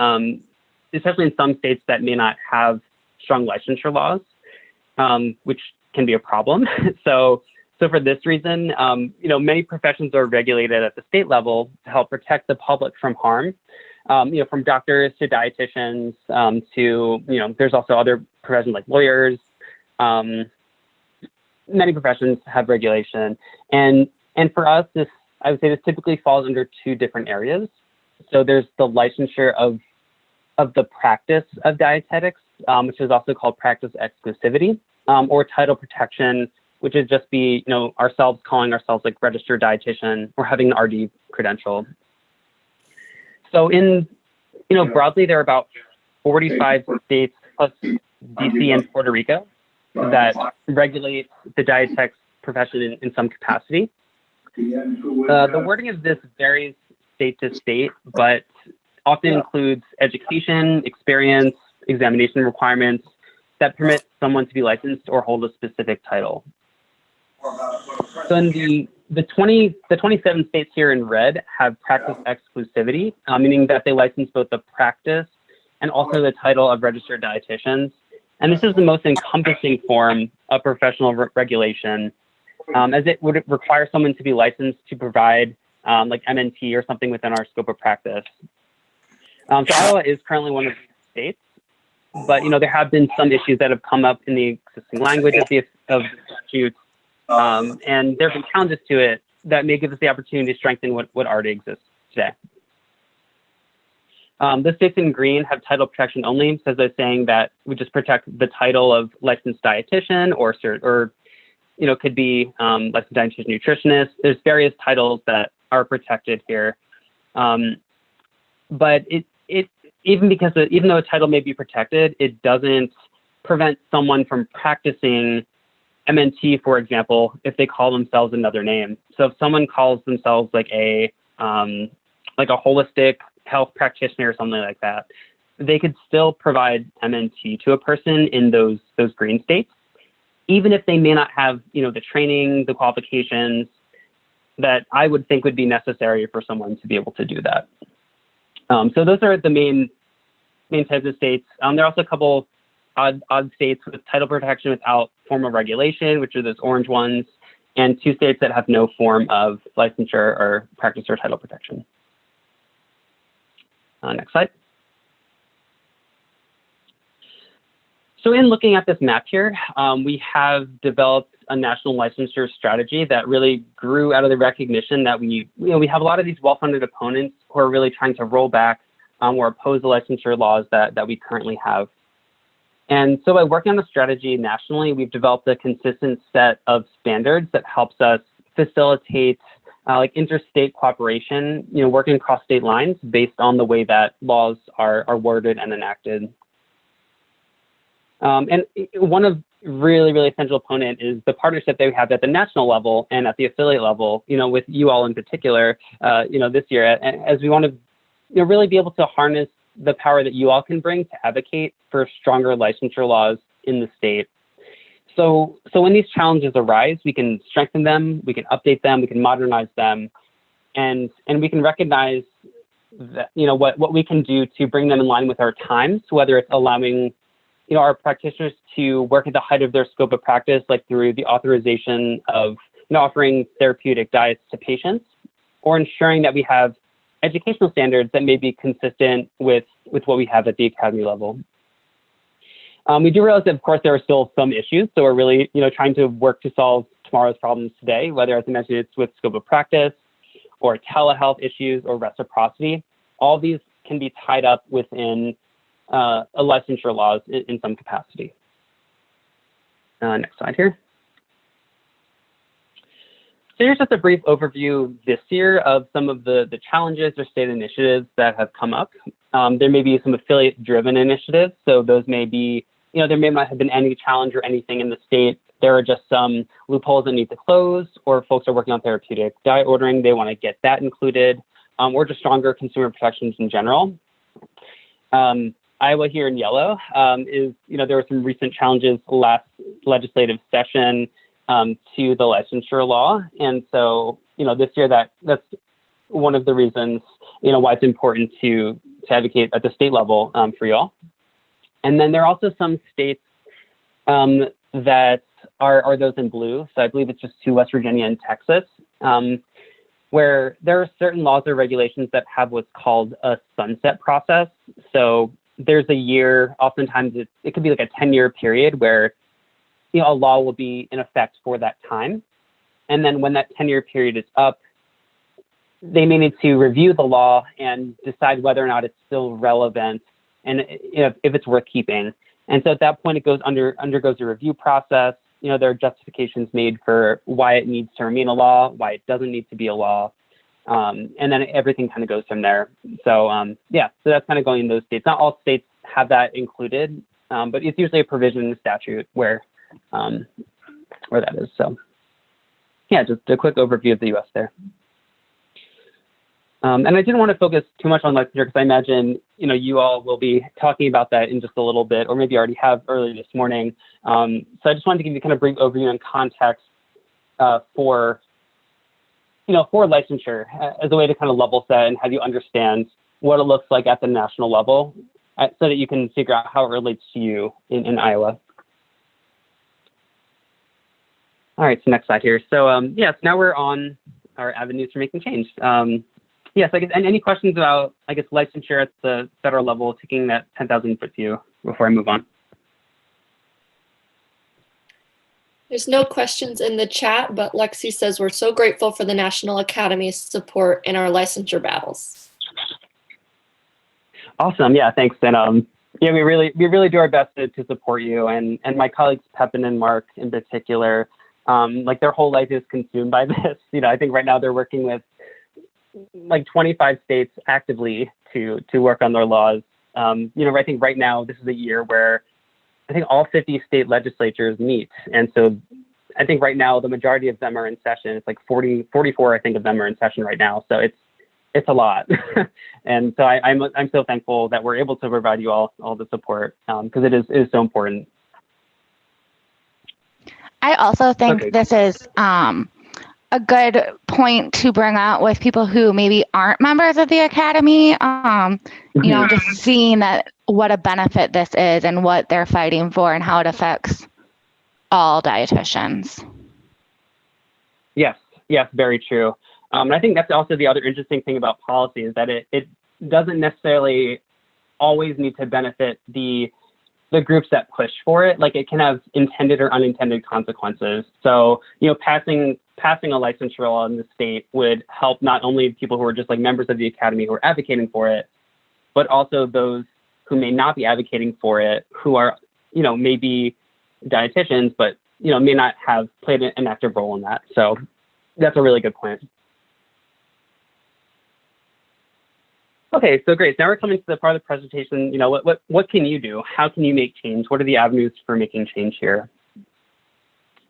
especially in some states that may not have strong licensure laws, which can be a problem. So for this reason, many professions are regulated at the state level to help protect the public from harm. From doctors to dietitians to, there's also other professions like lawyers. Many professions have regulation. And for us, I would say this typically falls under two different areas. So there's the licensure of the practice of dietetics, which is also called practice exclusivity, or title protection, which is just be, ourselves calling ourselves like registered dietitian or having an RD credential. So broadly, there are about 45 states plus DC and Puerto Rico that regulate the dietetics profession in some capacity. The wording of this varies state to state, but often includes education, experience, examination requirements that permit someone to be licensed or hold a specific title. So in the 27 states here in red have practice exclusivity, meaning that they license both the practice and also the title of registered dietitians. And this is the most encompassing form of professional regulation, as it would require someone to be licensed to provide like MNT or something within our scope of practice. So Iowa is currently one of the states, but there have been some issues that have come up in the existing language of the statute, and there have been challenges to it that may give us the opportunity to strengthen what already exists today. The states in green have title protection only, so they're saying that we just protect the title of licensed dietitian or could be licensed dietitian nutritionist. There's various titles that are protected here, but even though a title may be protected, it doesn't prevent someone from practicing MNT, for example, if they call themselves another name. So if someone calls themselves like a holistic health practitioner or something like that, they could still provide MNT to a person in those green states, even if they may not have the training, the qualifications that I would think would be necessary for someone to be able to do that. So those are the main types of states. There are also a couple odd states with title protection without formal regulation, which are those orange ones, and 2 states that have no form of licensure or practice or title protection. Next slide. So in looking at this map here, we have developed a national licensure strategy that really grew out of the recognition that we have a lot of these well-funded opponents who are really trying to roll back or oppose the licensure laws that we currently have. And so by working on the strategy nationally, we've developed a consistent set of standards that helps us facilitate like interstate cooperation, working across state lines based on the way that laws are worded and enacted. And one of really essential component is the partnership that we have at the national level and at the affiliate level, with you all in particular, this year, as we want to really be able to harness the power that you all can bring to advocate for stronger licensure laws in the state. So when these challenges arise, we can strengthen them, we can update them, we can modernize them, and we can recognize that, what we can do to bring them in line with our times, whether it's allowing our practitioners to work at the height of their scope of practice, like through the authorization of offering therapeutic diets to patients, or ensuring that we have educational standards that may be consistent with what we have at the academy level. We do realize that, of course, there are still some issues, so we're really trying to work to solve tomorrow's problems today, whether, as I mentioned, it's with scope of practice or telehealth issues or reciprocity. All these can be tied up within a licensure laws in some capacity. Next slide here. So here's just a brief overview this year of some of the challenges or state initiatives that have come up. There may be some affiliate-driven initiatives, so those may be, there may not have been any challenge or anything in the state. There are just some loopholes that need to close, or folks are working on therapeutic diet ordering, they want to get that included, or just stronger consumer protections in general. Iowa here in yellow is, there were some recent challenges last legislative session to the licensure law. And so, this year that's one of the reasons, why it's important to advocate at the state level for y'all. And then there are also some states that are those in blue. So I believe it's just 2, West Virginia and Texas, where there are certain laws or regulations that have what's called a sunset process. So there's a year, oftentimes it could be like a 10-year period where a law will be in effect for that time. And then when that 10-year period is up, they may need to review the law and decide whether or not it's still relevant and if it's worth keeping. And so at that point, it undergoes a review process. There are justifications made for why it needs to remain a law, why it doesn't need to be a law. And then everything kind of goes from there. So so that's kind of going in those states. Not all states have that included, but it's usually a provision in the statute where that is. So yeah, just a quick overview of the US there. And I didn't want to focus too much on licensure because I imagine, you all will be talking about that in just a little bit, or maybe already have earlier this morning. So I just wanted to give you kind of brief overview and context for licensure as a way to kind of level set and have you understand what it looks like at the national level so that you can figure out how it relates to you in Iowa. All right, so next slide here. So so now we're on our avenues for making change. Yes, I guess, and any questions about, I guess, licensure at the federal level, taking that 10,000-foot view before I move on? There's no questions in the chat, but Lexi says we're so grateful for the National Academy's support in our licensure battles. Awesome. Yeah, thanks. And yeah, we really do our best to support you, and my colleagues Pepin and Mark in particular. Like their whole life is consumed by this. I think right now they're working with like 25 states actively to work on their laws. I think right now this is a year where I think all 50 state legislatures meet. And so I think right now the majority of them are in session. It's like 44, I think, of them are in session right now. So it's a lot. And so I'm so thankful that we're able to provide you all the support because it is so important. I also think this is a good point to bring out with people who maybe aren't members of the Academy, just seeing that what a benefit this is and what they're fighting for and how it affects all dietitians. Yes, very true. And I think that's also the other interesting thing about policy is that it doesn't necessarily always need to benefit the groups that push for it. Like it can have intended or unintended consequences. So, passing a licensure law in the state would help not only people who are just like members of the Academy who are advocating for it, but also those who may not be advocating for it, who are, maybe dietitians, but, may not have played an active role in that. So that's a really good point. Okay, so great. Now we're coming to the part of the presentation. What can you do? How can you make change? What are the avenues for making change here?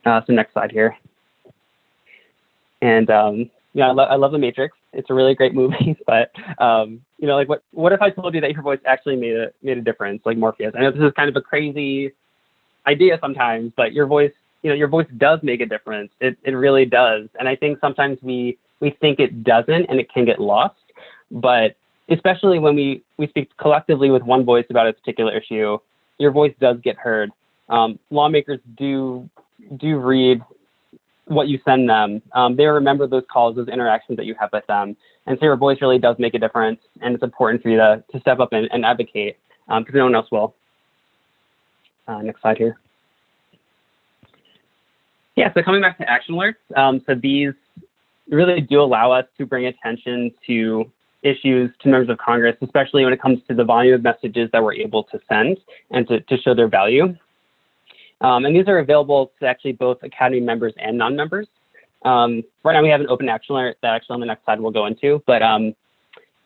So next slide here. And I love The Matrix. It's a really great movie. But what if I told you that your voice actually made a difference, like Morpheus? I know this is kind of a crazy idea sometimes, but your voice does make a difference. It really does. And I think sometimes we think it doesn't, and it can get lost. But especially when we speak collectively with one voice about a particular issue, your voice does get heard. Lawmakers do read what you send them. They remember those calls, those interactions that you have with them. And so your voice really does make a difference. And it's important for you to step up and advocate because no one else will. Next slide here. Yeah, so coming back to action alerts. So these really do allow us to bring attention to issues to members of Congress, especially when it comes to the volume of messages that we're able to send and to show their value. And these are available to actually both Academy members and non-members. Right now we have an open action alert that actually on the next slide we'll go into. But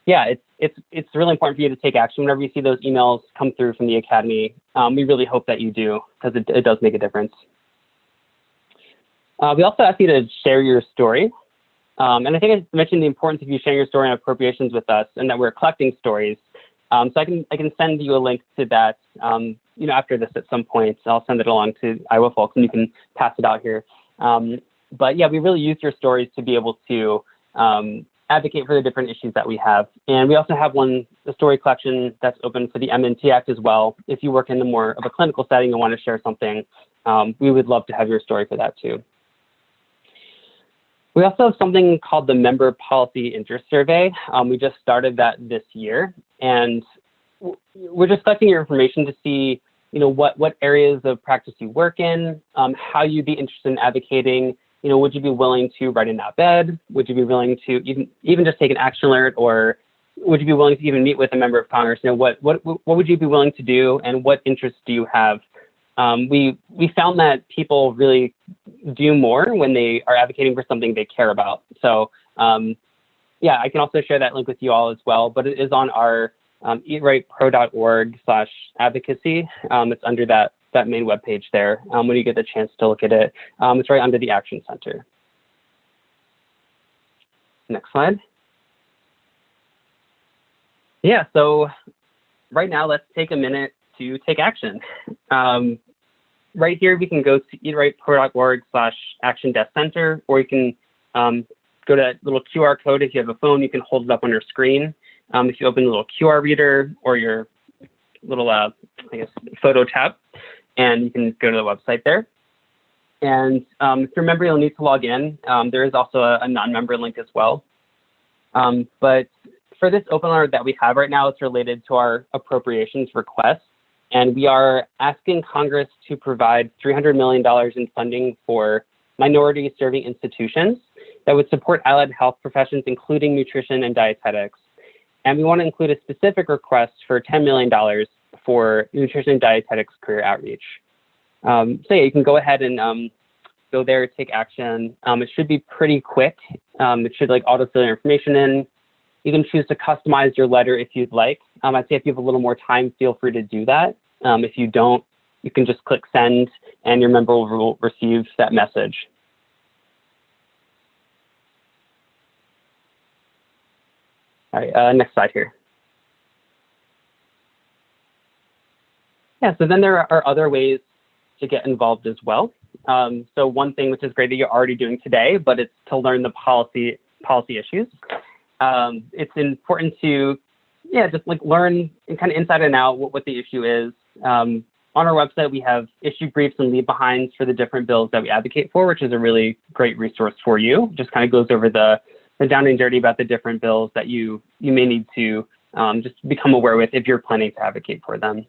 yeah, it's really important for you to take action whenever you see those emails come through from the Academy. We really hope that you do because it does make a difference. We also ask you to share your story. And I think I mentioned the importance of you sharing your story on appropriations with us and that we're collecting stories. So I can send you a link to that, after this at some point. So I'll send it along to Iowa folks and you can pass it out here. But yeah, we really use your stories to be able to advocate for the different issues that we have. And we also have a story collection that's open for the Mnt Act as well. If you work in the more of a clinical setting and want to share something, we would love to have your story for that too. We also have something called the Member Policy Interest Survey. We just started that this year, and we're just collecting your information to see, what areas of practice you work in, how you'd be interested in advocating. Would you be willing to write an op-ed? Would you be willing to even just take an action alert, or would you be willing to even meet with a member of Congress? What would you be willing to do, and what interests do you have? We found that people really do more when they are advocating for something they care about. So yeah, I can also share that link with you all as well, but it is on our eatrightpro.org/advocacy. It's under that main webpage there when you get the chance to look at it. It's right under the Action Center. Next slide. Yeah, so right now let's take a minute to take action. Right here, we can go to eatrightpro.org/action-center, or you can go to that little QR code. If you have a phone, you can hold it up on your screen. If you open the little QR reader or your little, photo tab, and you can go to the website there. And if you're a member, you'll need to log in. There is also a non-member link as well. But for this open alert that we have right now, it's related to our appropriations request. And we are asking Congress to provide $300 million in funding for minority serving institutions that would support allied health professions, including nutrition and dietetics. And we want to include a specific request for $10 million for nutrition and dietetics career outreach. So yeah, you can go ahead and go there, take action. It should be pretty quick. It should like auto-fill your information in. You can choose to customize your letter if you'd like. I'd say if you have a little more time, feel free to do that. If you don't, you can just click send and your member will receive that message. All right, next slide here. Yeah, so then there are other ways to get involved as well. So one thing which is great that you're already doing today, but it's to learn the policy issues. It's important to, just like learn and kind of inside and out what the issue is. On our website, we have issue briefs and leave behinds for the different bills that we advocate for, which is a really great resource for you. Just kind of goes over the down and dirty about the different bills that you may need to just become aware with if you're planning to advocate for them.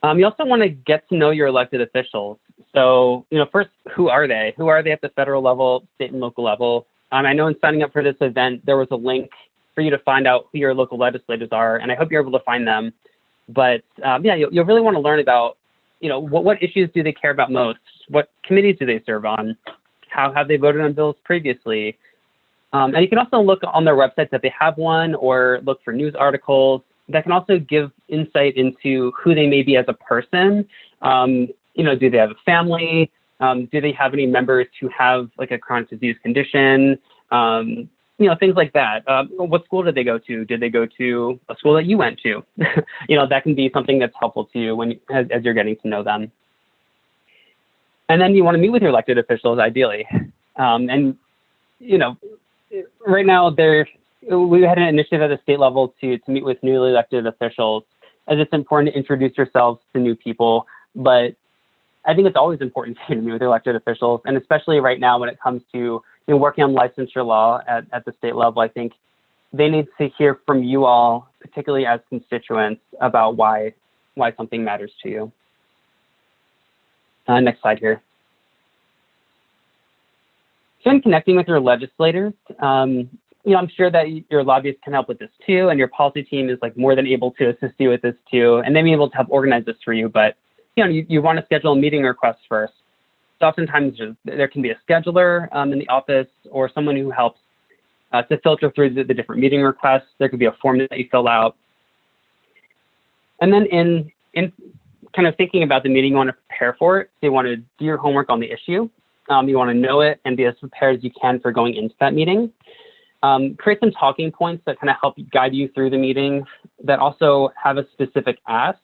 You also want to get to know your elected officials. So, first, who are they? Who are they at the federal level, state and local level? I know in signing up for this event, there was a link for you to find out who your local legislators are, and I hope you're able to find them. But you'll really want to learn about, what issues do they care about most? What committees do they serve on? How have they voted on bills previously? And you can also look on their websites if they have one, or look for news articles that can also give insight into who they may be as a person. Do they have a family? Do they have any members who have like a chronic disease condition? Things like that. What school did they go to? Did they go to a school that you went to? That can be something that's helpful to you as you're getting to know them. And then you want to meet with your elected officials, ideally. Right now we had an initiative at the state level to meet with newly elected officials, as it's important to introduce yourselves to new people. But I think it's always important to meet with elected officials, and especially right now when it comes to working on licensure law at the state level. I think they need to hear from you all, particularly as constituents, about why something matters to you. Next slide here. So in connecting with your legislators, I'm sure that your lobbyists can help with this too, and your policy team is like more than able to assist you with this too, and they may be able to help organize this for you. But you want to schedule a meeting request first. So oftentimes there can be a scheduler in the office or someone who helps to filter through the different meeting requests. There could be a form that you fill out. And then in kind of thinking about the meeting, you want to prepare for it. So you want to do your homework on the issue. You want to know it and be as prepared as you can for going into that meeting. Create some talking points that kind of help guide you through the meeting that also have a specific ask.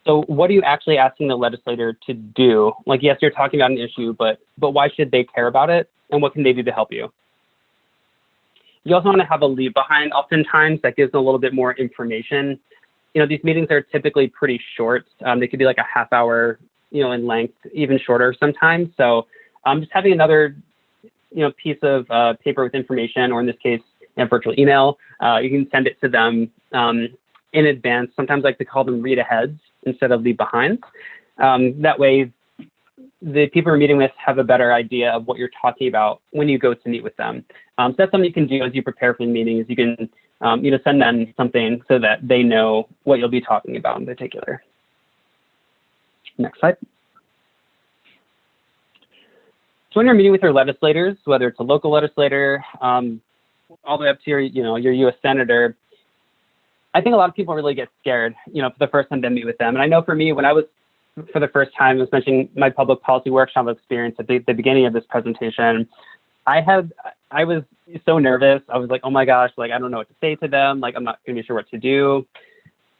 So what are you actually asking the legislator to do? Like, yes, you're talking about an issue, but why should they care about it? And what can they do to help you? You also want to have a leave behind oftentimes that gives them a little bit more information. These meetings are typically pretty short. They could be like a half hour, in length, even shorter sometimes. So just having another, piece of paper with information, or in this case, virtual email, you can send it to them in advance. Sometimes I like to call them read aheads instead of leave behinds. That way, the people you're meeting with have a better idea of what you're talking about when you go to meet with them. So that's something you can do as you prepare for the meetings. You can send them something so that they know what you'll be talking about in particular. Next slide. So when you're meeting with your legislators, whether it's a local legislator, all the way up to your U.S. senator, I think a lot of people really get scared, for the first time to meet with them. And I know for me, when I was, for the first time, I was mentioning my public policy workshop experience at the beginning of this presentation, I was so nervous. I was like, oh my gosh, like, I don't know what to say to them. Like, I'm not going to be sure what to do.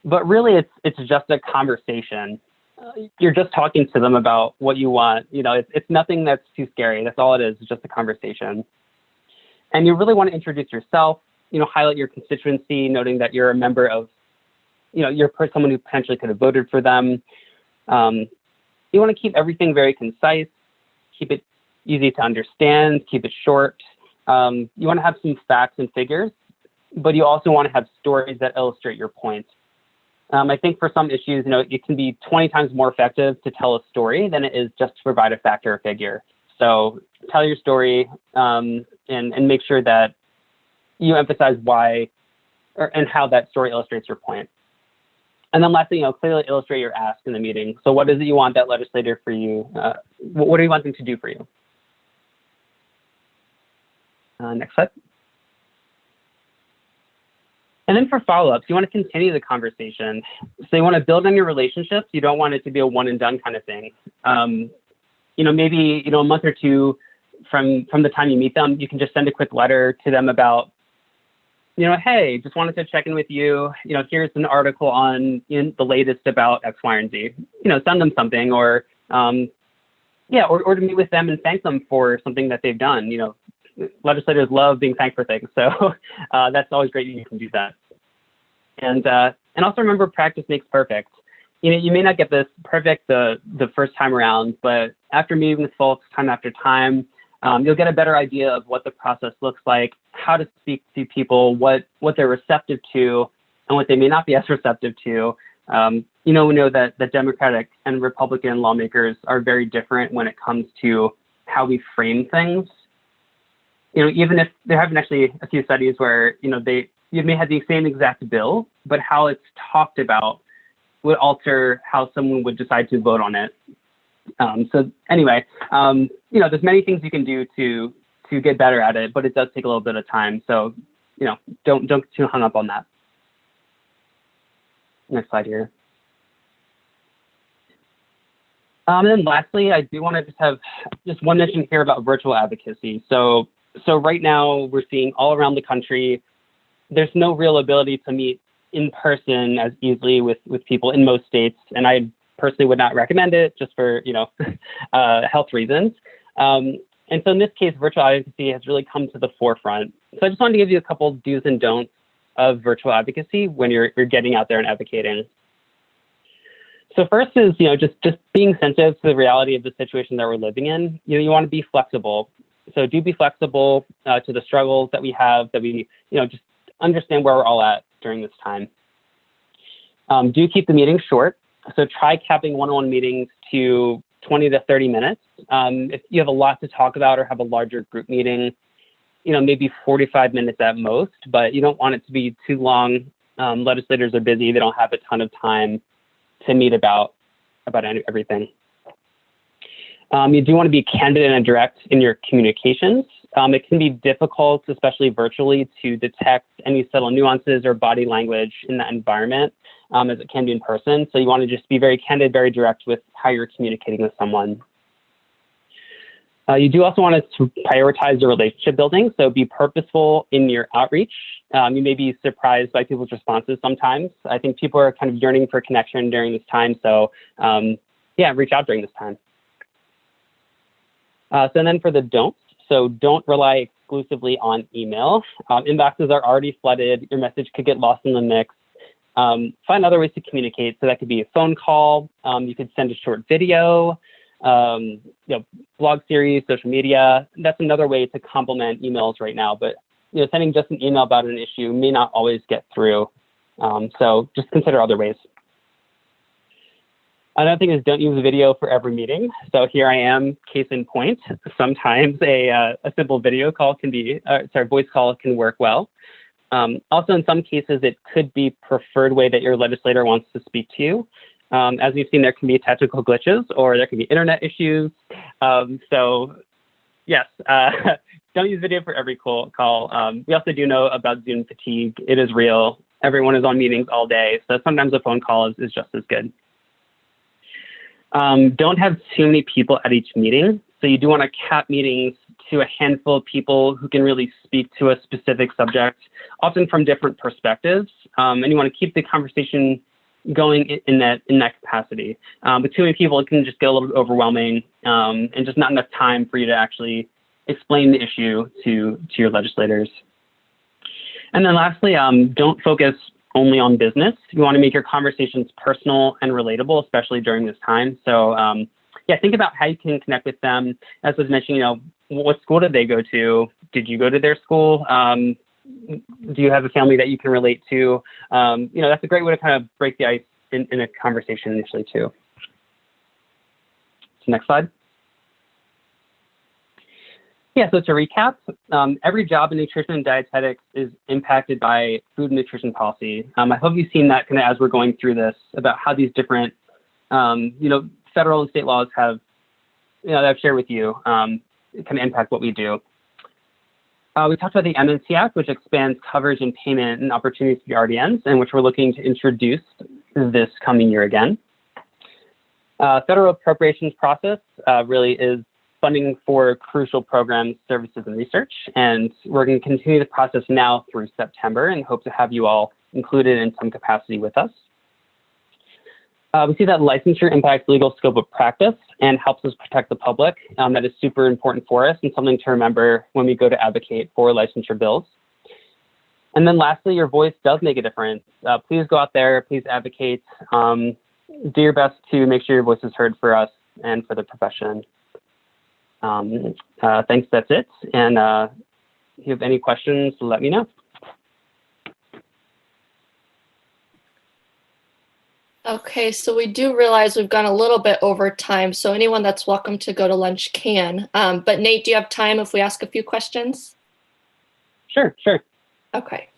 But really, it's just a conversation. You're just talking to them about what you want. It's nothing that's too scary. That's all it is. It's just a conversation. And you really want to introduce yourself, highlight your constituency, noting that you're a member of, you're someone who potentially could have voted for them. you want to keep everything very concise, keep it easy to understand, keep it short. You want to have some facts and figures, but you also want to have stories that illustrate your point. I think for some issues, it can be 20 times more effective to tell a story than it is just to provide a fact or a figure. So tell your story and make sure that you emphasize why and how that story illustrates your point. And then lastly, clearly illustrate your ask in the meeting. So what is it you want that legislator for you? What do you want them to do for you? Next slide. And then for follow-ups, you want to continue the conversation. So you want to build on your relationships. You don't want it to be a one and done kind of thing. Maybe, a month or two from the time you meet them, you can just send a quick letter to them about, hey, just wanted to check in with you. Here's an article on the latest about X, Y, and Z. Send them something, or or to meet with them and thank them for something that they've done. Legislators love being thanked for things, so that's always great. You can do that, and also remember, practice makes perfect. You may not get this perfect the first time around, but after meeting with folks time after time, you'll get a better idea of what the process looks like, how to speak to people, what they're receptive to, and what they may not be as receptive to. We know that the Democratic and Republican lawmakers are very different when it comes to how we frame things. Even if there have been actually a few studies where, you may have the same exact bill, but how it's talked about would alter how someone would decide to vote on it. So anyway, there's many things you can do to get better at it, but it does take a little bit of time. So, don't get too hung up on that. Next slide here. And then lastly, I do want to just have one mention here about virtual advocacy. So right now we're seeing all around the country, there's no real ability to meet in person as easily with people in most states. And I personally would not recommend it just for, health reasons. And so in this case, virtual advocacy has really come to the forefront. So I just wanted to give you a couple do's and don'ts of virtual advocacy when you're getting out there and advocating. So first is, just being sensitive to the reality of the situation that we're living in. You want to be flexible. So do be flexible to the struggles that we have, that we, just understand where we're all at during this time. Do keep the meetings short. So try capping one-on-one meetings to 20 to 30 minutes. If you have a lot to talk about or have a larger group meeting, maybe 45 minutes at most, but you don't want it to be too long. Legislators are busy. They don't have a ton of time to meet about everything. You do want to be candid and direct in your communications. It can be difficult, especially virtually, to detect any subtle nuances or body language in that environment, as it can be in person. So you want to just be very candid, very direct with how you're communicating with someone. You do also want to prioritize your relationship building. So be purposeful in your outreach. You may be surprised by people's responses sometimes. I think people are kind of yearning for connection during this time. So reach out during this time. So then for the don'ts, so don't rely exclusively on email. Inboxes are already flooded. Your message could get lost in the mix. Find other ways to communicate. So that could be a phone call. You could send a short video, blog series, social media. That's another way to complement emails right now. But sending just an email about an issue may not always get through. So just consider other ways. Another thing is don't use video for every meeting. So here I am, case in point. Sometimes a simple video call can be, voice call can work well. Also, in some cases, it could be preferred way that your legislator wants to speak to you. As we've seen, there can be technical glitches or there can be internet issues. So yes, don't use video for every call. We also do know about Zoom fatigue. It is real. Everyone is on meetings all day. So sometimes a phone call is just as good. Don't have too many people at each meeting. So you do want to cap meetings to a handful of people who can really speak to a specific subject, often from different perspectives. And you want to keep the conversation going in that capacity. With too many people, it can just get a little bit overwhelming and just not enough time for you to actually explain the issue to your legislators. And then lastly, don't focus only on business. You want to make your conversations personal and relatable, especially during this time. So yeah, think about how you can connect with them. As was mentioned, what school did they go to? Did you go to their school? Do you have a family that you can relate to? That's a great way to kind of break the ice in a conversation initially too. So next slide. Yeah, so to recap, every job in nutrition and dietetics is impacted by food and nutrition policy. I hope you've seen that kind of as we're going through this about how these different, federal and state laws have, that I've shared with you, kind of impact what we do. We talked about the Mnt Act, which expands coverage and payment and opportunities for the RDNs, and which we're looking to introduce this coming year again. Federal Appropriations Process really is funding for crucial programs, services, and research. And we're going to continue the process now through September and hope to have you all included in some capacity with us. We see that licensure impacts legal scope of practice and helps us protect the public. That is super important for us and something to remember when we go to advocate for licensure bills. And then lastly, your voice does make a difference. Please go out there, please advocate. Do your best to make sure your voice is heard for us and for the profession. Thanks, that's it. And if you have any questions, let me know. Okay, so we do realize we've gone a little bit over time, so anyone that's welcome to go to lunch can. But Nate, do you have time if we ask a few questions? Sure. Okay.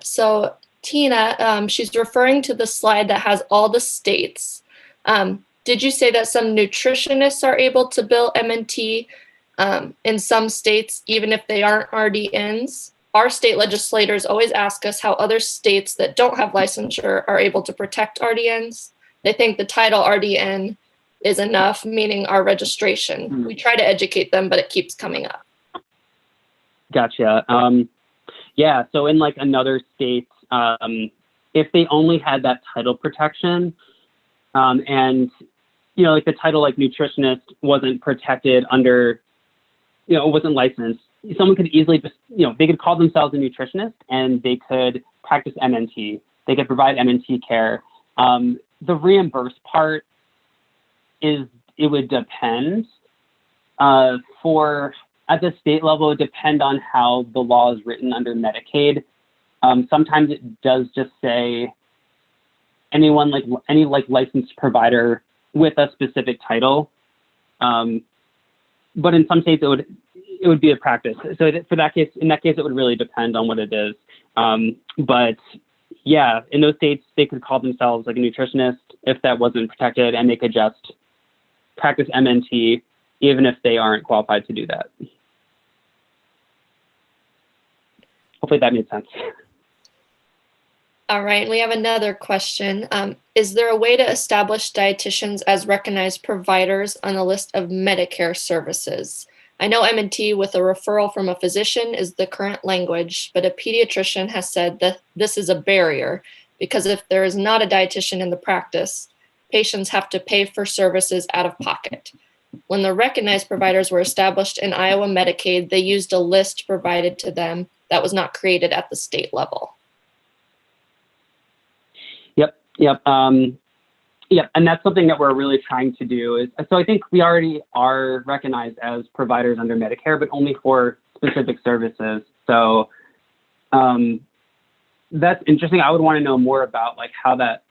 So Tina, she's referring to the slide that has all the states. Did you say that some nutritionists are able to bill MNT in some states, even if they aren't RDNs? Our state legislators always ask us how other states that don't have licensure are able to protect RDNs. They think the title RDN is enough, meaning our registration. We try to educate them, but it keeps coming up. Gotcha. Yeah, so in like another state, if they only had that title protection and, like the title like nutritionist wasn't protected under, it wasn't licensed, someone could easily just, they could call themselves a nutritionist and they could practice MNT. They could provide MNT care. The reimbursed part it would depend. At the state level, it would depend on how the law is written under Medicaid. Sometimes it does just say any licensed provider with a specific title. But in some states, it would be a practice. So in that case, it would really depend on what it is. But yeah, in those states, they could call themselves like a nutritionist if that wasn't protected, and they could just practice MNT even if they aren't qualified to do that. Hopefully that made sense. All right, we have another question. Is there a way to establish dietitians as recognized providers on the list of Medicare services? I know MNT with a referral from a physician is the current language, but a pediatrician has said that this is a barrier because if there is not a dietitian in the practice, patients have to pay for services out of pocket. When the recognized providers were established in Iowa Medicaid, they used a list provided to them that was not created at the state level. Yep. And that's something that we're really trying to do. So I think we already are recognized as providers under Medicare, but only for specific services. So that's interesting. I would want to know more about like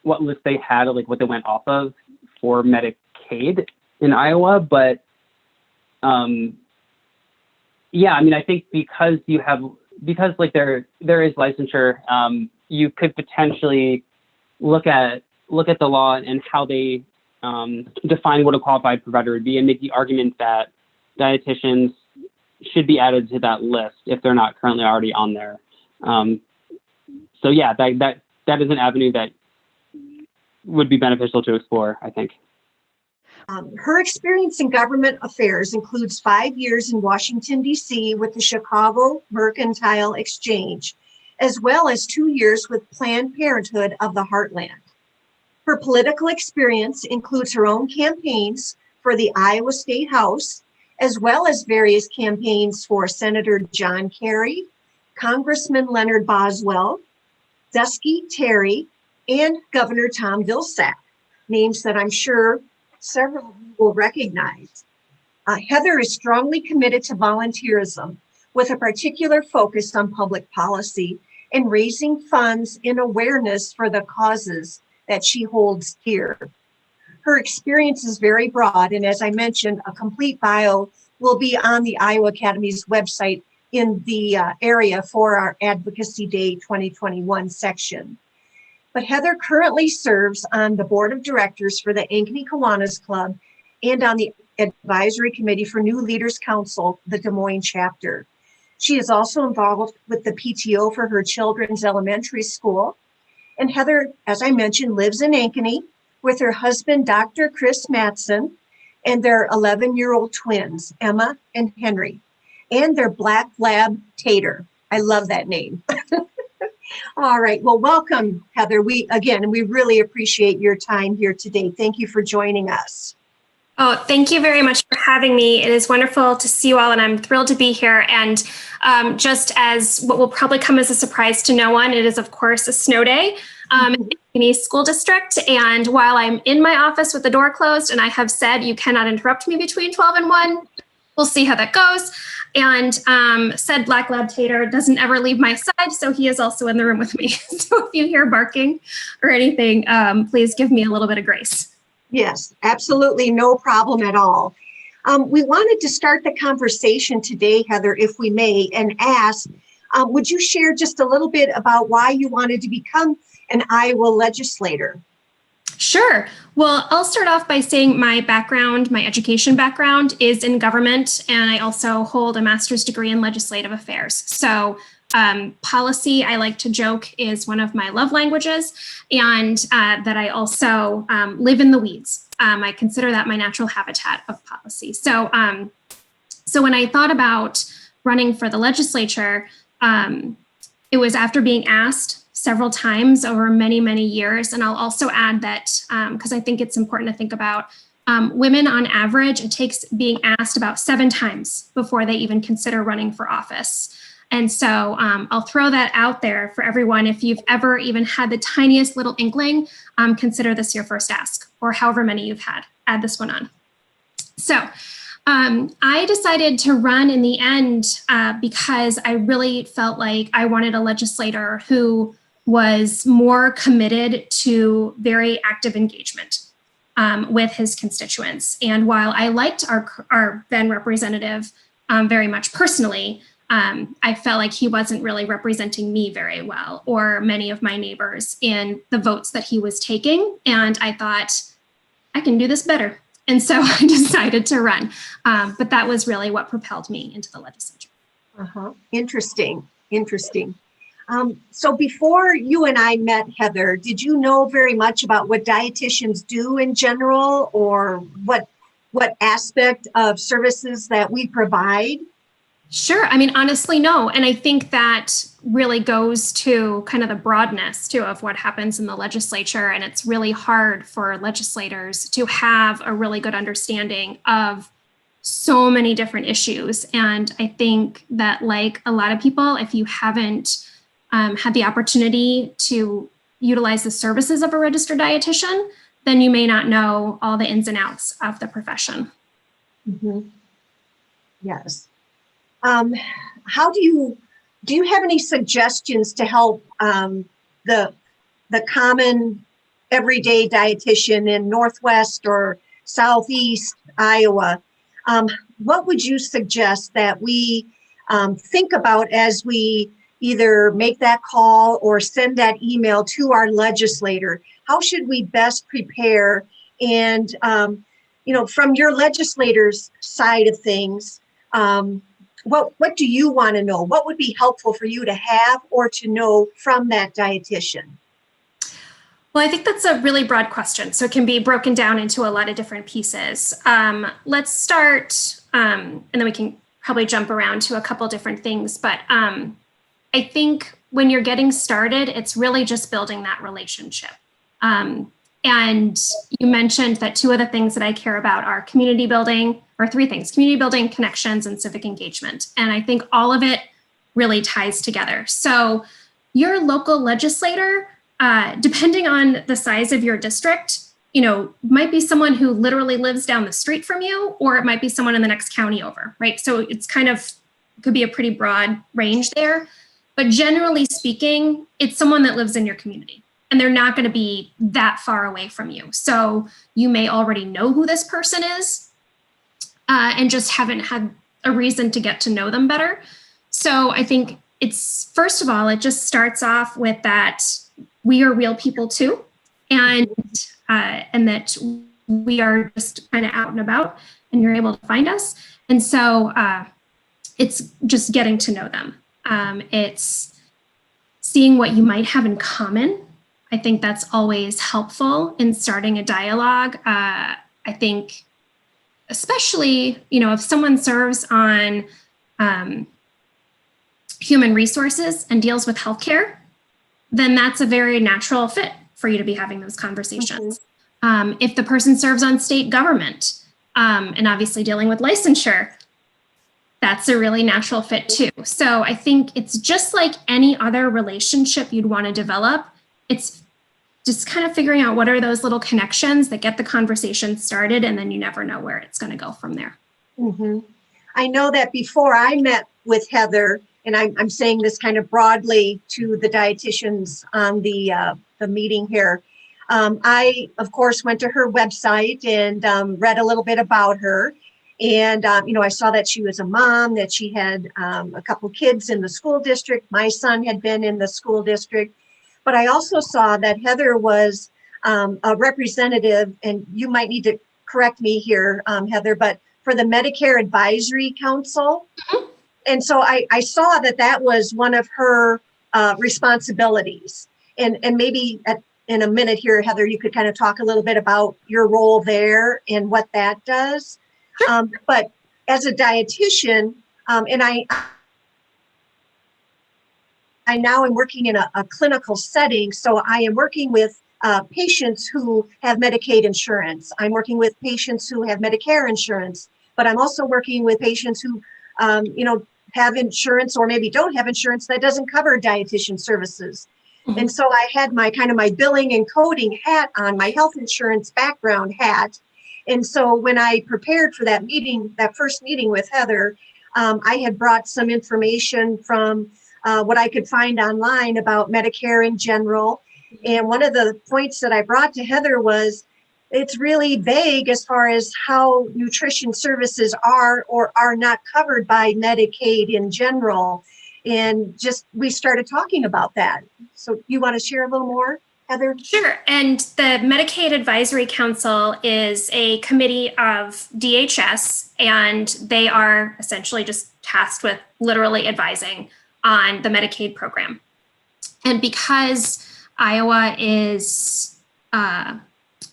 what list they had, like what they went off of for Medicaid in Iowa. But yeah, I mean, I think because like there is licensure, you could potentially look at the law and how they define what a qualified provider would be and make the argument that dietitians should be added to that list if they're not currently already on there. So yeah, that is an avenue that would be beneficial to explore, I think. Her experience in government affairs includes 5 years in Washington, D.C. with the Chicago Mercantile Exchange, as well as 2 years with Planned Parenthood of the Heartland. Her political experience includes her own campaigns for the Iowa State House, as well as various campaigns for Senator John Kerry, Congressman Leonard Boswell, Dusky Terry, and Governor Tom Vilsack, names that I'm sure several you will recognize. Heather is strongly committed to volunteerism with a particular focus on public policy and raising funds and awareness for the causes that she holds dear. Her experience is very broad, and as I mentioned, a complete bio will be on the Iowa Academy's website in the area for our Advocacy Day 2021 section. But Heather currently serves on the board of directors for the Ankeny Kiwanis Club and on the advisory committee for New Leaders Council, the Des Moines chapter. She is also involved with the PTO for her children's elementary school. And Heather, as I mentioned, lives in Ankeny with her husband, Dr. Chris Matson, and their 11-year-old twins, Emma and Henry, and their black lab, Tater. I love that name. All right, well, welcome, Heather. We really appreciate your time here today. Thank you for joining us. Oh, thank you very much for having me. It is wonderful to see you all, and I'm thrilled to be here. And just as what will probably come as a surprise to no one, it is, of course, a snow day in the school district. And while I'm in my office with the door closed, and I have said you cannot interrupt me between 12 and 1, we'll see how that goes. And said Black Lab Tater doesn't ever leave my side, so he is also in the room with me. So if you hear barking or anything, please give me a little bit of grace. Yes, absolutely, no problem at all. We wanted to start the conversation today, Heather, if we may, and ask, would you share just a little bit about why you wanted to become an Iowa legislator? Sure. Well, I'll start off by saying my background, my education background is in government, and I also hold a master's degree in legislative affairs. So policy, I like to joke, is one of my love languages, and that I also live in the weeds. I consider that my natural habitat of policy. So when I thought about running for the legislature, it was after being asked several times over many, many years. And I'll also add that, because I think it's important to think about, women on average, it takes being asked about 7 times before they even consider running for office. And so I'll throw that out there for everyone. If you've ever even had the tiniest little inkling, consider this your first ask, or however many you've had, add this one on. So I decided to run in the end because I really felt like I wanted a legislator who was more committed to very active engagement with his constituents. And while I liked our then representative very much personally, I felt like he wasn't really representing me very well, or many of my neighbors, in the votes that he was taking. And I thought, I can do this better. And so I decided to run. But that was really what propelled me into the legislature. Interesting. So before you and I met, Heather, did you know very much about what dietitians do in general, or what aspect of services that we provide? Sure. I mean, honestly, no. And I think that really goes to kind of the broadness too of what happens in the legislature. And it's really hard for legislators to have a really good understanding of so many different issues. And I think that, like a lot of people, if you haven't had the opportunity to utilize the services of a registered dietitian, then you may not know all the ins and outs of the profession. Mm-hmm. Yes. How do you have any suggestions to help the common everyday dietitian in Northwest or Southeast Iowa? What would you suggest that we think about as we either make that call or send that email to our legislator? How should we best prepare? And from your legislator's side of things, what do you want to know? What would be helpful for you to have or to know from that dietitian? Well, I think that's a really broad question. So it can be broken down into a lot of different pieces. Let's start, and then we can probably jump around to a couple different things. But I think when you're getting started, it's really just building that relationship. And you mentioned that 2 of the things that I care about are community building, or 3 things: community building, connections, and civic engagement. And I think all of it really ties together. So your local legislator, depending on the size of your district might be someone who literally lives down the street from you, or it might be someone in the next county over, right? So it's could be a pretty broad range there. But generally speaking, it's someone that lives in your community, and they're not going to be that far away from you. So you may already know who this person is and just haven't had a reason to get to know them better. So I think it's, first of all, it just starts off with that we are real people too. And that we are just kind of out and about, and you're able to find us. And so it's just getting to know them. It's seeing what you might have in common. I think that's always helpful in starting a dialogue. I think, especially, if someone serves on human resources and deals with healthcare, then that's a very natural fit for you to be having those conversations. If the person serves on state government and obviously dealing with licensure, that's a really natural fit too. So I think it's just like any other relationship you'd want to develop. It's just kind of figuring out what are those little connections that get the conversation started, and then you never know where it's going to go from there. I know that before I met with Heather, and I'm saying this kind of broadly to the dietitians on the meeting here, I, of course, went to her website and read a little bit about her. And, I saw that she was a mom, that she had a couple kids in the school district. My son had been in the school district. But I also saw that Heather was a representative, and you might need to correct me here, Heather, but for the Medicare Advisory Council. And so I saw that was one of her responsibilities. And maybe in a minute here, Heather, you could kind of talk a little bit about your role there and what that does. But as a dietitian, and I now am working in a clinical setting, so I am working with patients who have Medicaid insurance. I'm working with patients who have Medicare insurance, but I'm also working with patients who, have insurance or maybe don't have insurance that doesn't cover dietitian services. And so I had my billing and coding hat on, my health insurance background hat. And so when I prepared for that meeting, that first meeting with Heather, I had brought some information from what I could find online about Medicare in general. And one of the points that I brought to Heather was it's really vague as far as how nutrition services are or are not covered by Medicaid in general. And just we started talking about that. So you want to share a little more, Heather? Sure. And the Medicaid Advisory Council is a committee of DHS, and they are essentially just tasked with literally advising on the Medicaid program. And because Iowa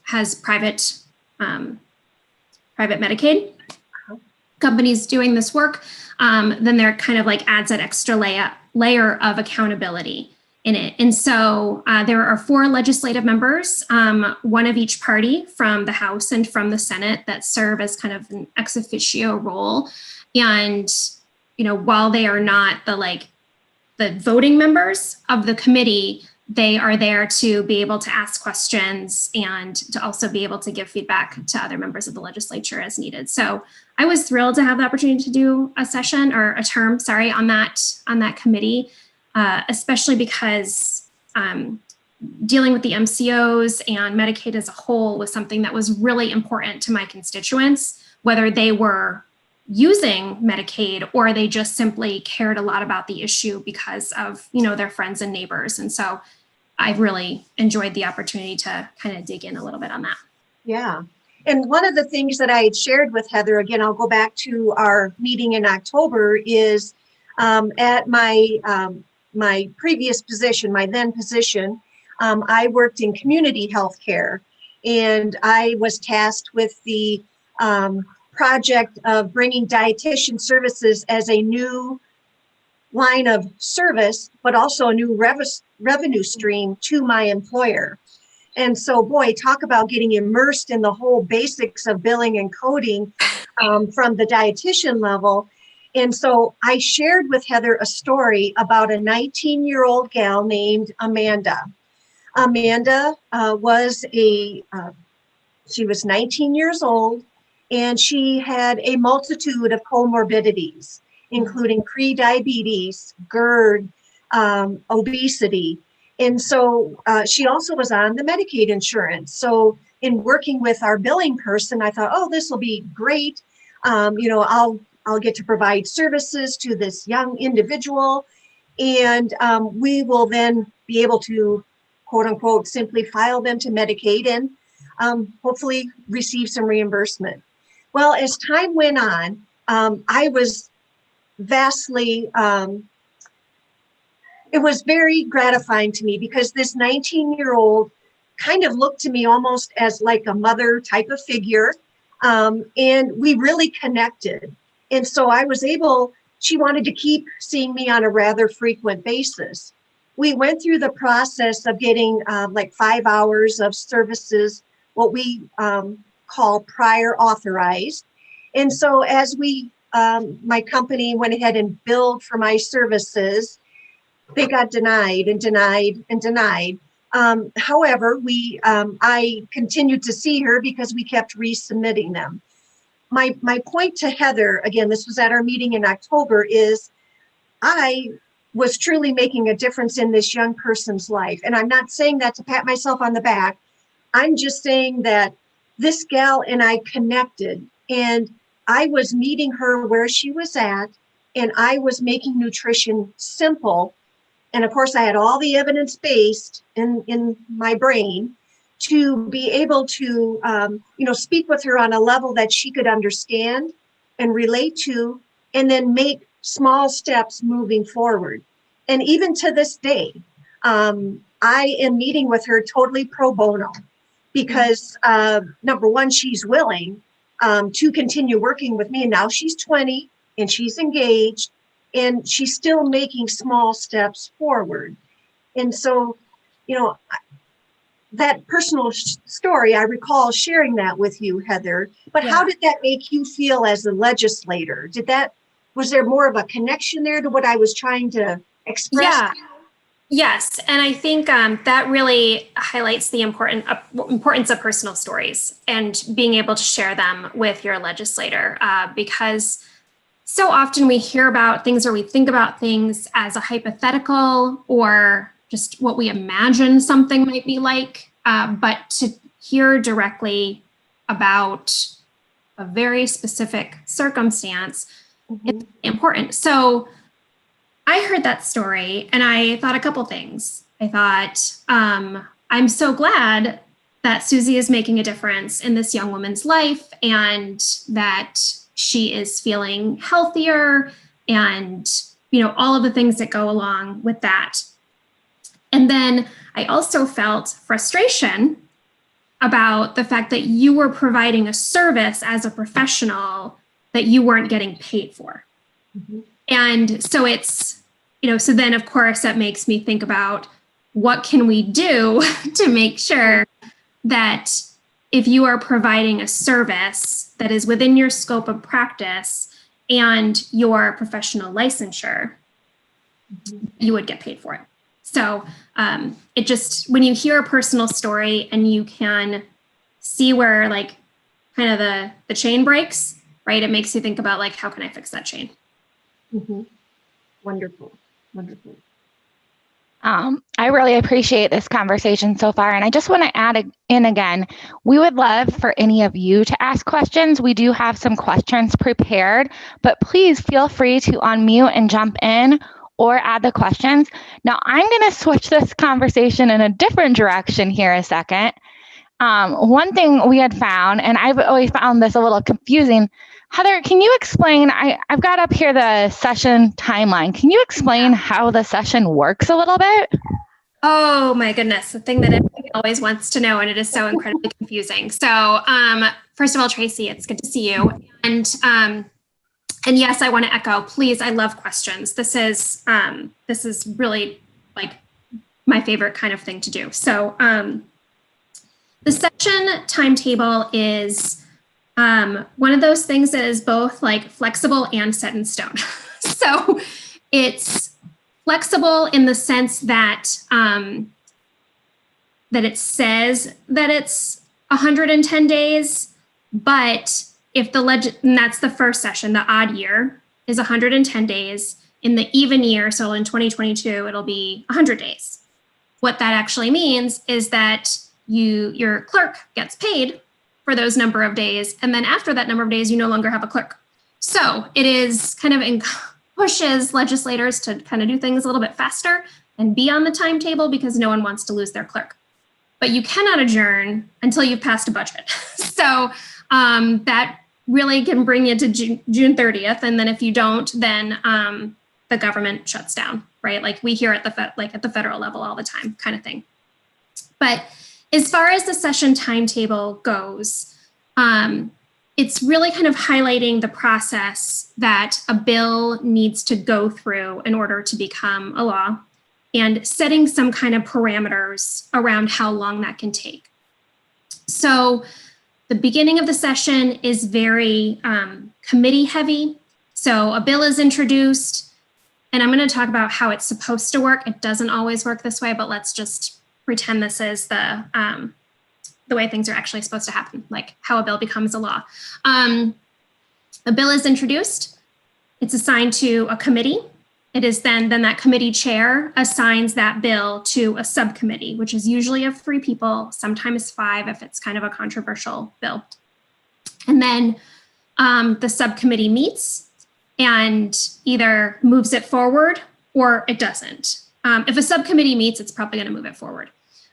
has private Medicaid companies doing this work, then there kind of like adds that extra layer of accountability in it. And so there are 4 legislative members, one of each party from the House and from the Senate, that serve as kind of an ex officio role. And, while they are not the voting members of the committee, they are there to be able to ask questions and to also be able to give feedback to other members of the legislature as needed. So I was thrilled to have the opportunity to do a term on that committee, especially because dealing with the MCOs and Medicaid as a whole was something that was really important to my constituents, whether they were using Medicaid or they just simply cared a lot about the issue because of, their friends and neighbors. And so I really enjoyed the opportunity to kind of dig in a little bit on that. Yeah. And one of the things that I had shared with Heather, again, I'll go back to our meeting in October, is at my previous position, my then position, I worked in community healthcare, and I was tasked with the project of bringing dietitian services as a new line of service, but also a new revenue stream to my employer. And so, boy, talk about getting immersed in the whole basics of billing and coding from the dietitian level. And so I shared with Heather a story about a 19-year-old gal named Amanda. Amanda was a She was 19 years old, and she had a multitude of comorbidities, including pre-diabetes, GERD, obesity. And so she also was on the Medicaid insurance. So in working with our billing person, I thought, oh, this will be great. I'll get to provide services to this young individual, and we will then be able to, quote unquote, simply file them to Medicaid and hopefully receive some reimbursement. Well, as time went on, I was vastly, it was very gratifying to me because this 19-year-old kind of looked to me almost as like a mother type of figure. And we really connected. And so I was able, she wanted to keep seeing me on a rather frequent basis. We went through the process of getting like 5 hours of services, what we call prior authorized. And so as we, my company went ahead and billed for my services, they got denied and denied and denied. However, I continued to see her because we kept resubmitting them. My point to Heather, again, this was at our meeting in October, is I was truly making a difference in this young person's life. And I'm not saying that to pat myself on the back. I'm just saying that this gal and I connected, and I was meeting her where she was at, and I was making nutrition simple. And of course, I had all the evidence based in my brain to be able to, speak with her on a level that she could understand and relate to, and then make small steps moving forward. And even to this day, I am meeting with her totally pro bono because number one, she's willing to continue working with me. And now she's 20 and she's engaged, and she's still making small steps forward. And so, that personal story, I recall sharing that with you, Heather, but How did that make you feel as a legislator? Was there more of a connection there to what I was trying to express? Yeah. Yes. And I think that really highlights the importance of personal stories and being able to share them with your legislator, because so often we hear about things or we think about things as a hypothetical or just what we imagine something might be like, but to hear directly about a very specific circumstance is important. So I heard that story and I thought a couple things. I thought, I'm so glad that Susie is making a difference in this young woman's life and that she is feeling healthier and, all of the things that go along with that. And then I also felt frustration about the fact that you were providing a service as a professional that you weren't getting paid for. Mm-hmm. And so it's, so then of course that makes me think about what can we do to make sure that if you are providing a service that is within your scope of practice and your professional licensure, you would get paid for it. So it just, when you hear a personal story and you can see where like kind of the chain breaks, right? It makes you think about like, how can I fix that chain? Mm-hmm. Wonderful. Wonderful. I really appreciate this conversation so far. And I just want to add in again, we would love for any of you to ask questions. We do have some questions prepared, but please feel free to unmute and jump in or add the questions. Now, I'm going to switch this conversation in a different direction here a second. One thing we had found, and I've always found this a little confusing, Heather, can you explain, I've got up here the session timeline. Can you explain how the session works a little bit? Oh my goodness, the thing that everybody always wants to know, and it is so incredibly confusing. So first of all, Tracy, it's good to see you. And yes, I want to echo, please, I love questions. This is really like my favorite kind of thing to do. So the session timetable is one of those things that is both like flexible and set in stone. So it's flexible in the sense that that it says that it's 110 days, but if and that's the first session, the odd year is 110 days. In the even year, so in 2022, it'll be 100 days. What that actually means is that your clerk gets paid for those number of days, and then after that number of days, you no longer have a clerk. So it is kind of pushes legislators to kind of do things a little bit faster and be on the timetable because no one wants to lose their clerk. But you cannot adjourn until you've passed a budget. So that really can bring you to June 30th. And then if you don't, then the government shuts down, right? Like we hear at the federal level all the time kind of thing. But as far as the session timetable goes, it's really kind of highlighting the process that a bill needs to go through in order to become a law and setting some kind of parameters around how long that can take. So the beginning of the session is very committee heavy. So a bill is introduced, and I'm going to talk about how it's supposed to work. It doesn't always work this way, but let's just pretend this is the way things are actually supposed to happen, like how a bill becomes a law. A bill is introduced. It's assigned to a committee. It is then that committee chair assigns that bill to a subcommittee, which is usually of 3 people, sometimes 5 if it's kind of a controversial bill. And then the subcommittee meets and either moves it forward or it doesn't. If a subcommittee meets, it's probably going to move it forward.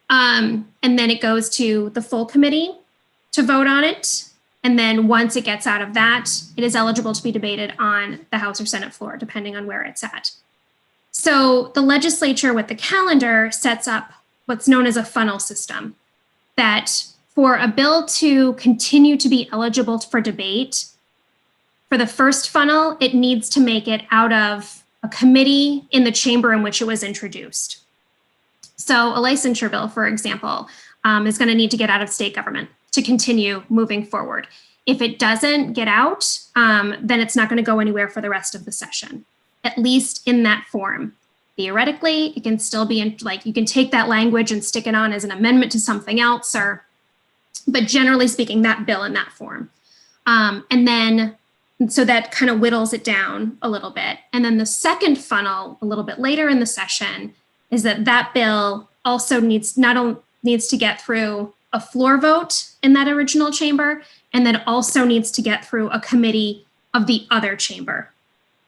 And then it goes to the full committee to vote on it. And then once it gets out of that, it is eligible to be debated on the House or Senate floor, depending on where it's at. So the legislature with the calendar sets up what's known as a funnel system, that for a bill to continue to be eligible for debate, for the first funnel, it needs to make it out of a committee in the chamber in which it was introduced. So a licensure bill, for example, is going to need to get out of state government to continue moving forward. If it doesn't get out, then it's not going to go anywhere for the rest of the session, at least in that form. Theoretically, it can still be you can take that language and stick it on as an amendment to something else, but generally speaking, that bill in that form. So that kind of whittles it down a little bit. And then the second funnel, a little bit later in the session, is that bill also needs to get through a floor vote in that original chamber, and then also needs to get through a committee of the other chamber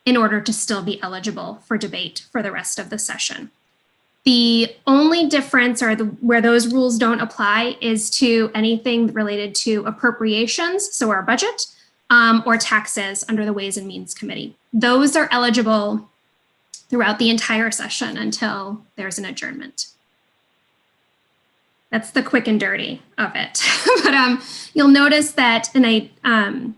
in order to still be eligible for debate for the rest of the session. The only difference, or where those rules don't apply, is to anything related to appropriations, so our budget, or taxes under the Ways and Means Committee. Those are eligible throughout the entire session until there's an adjournment. That's the quick and dirty of it. But you'll notice that, that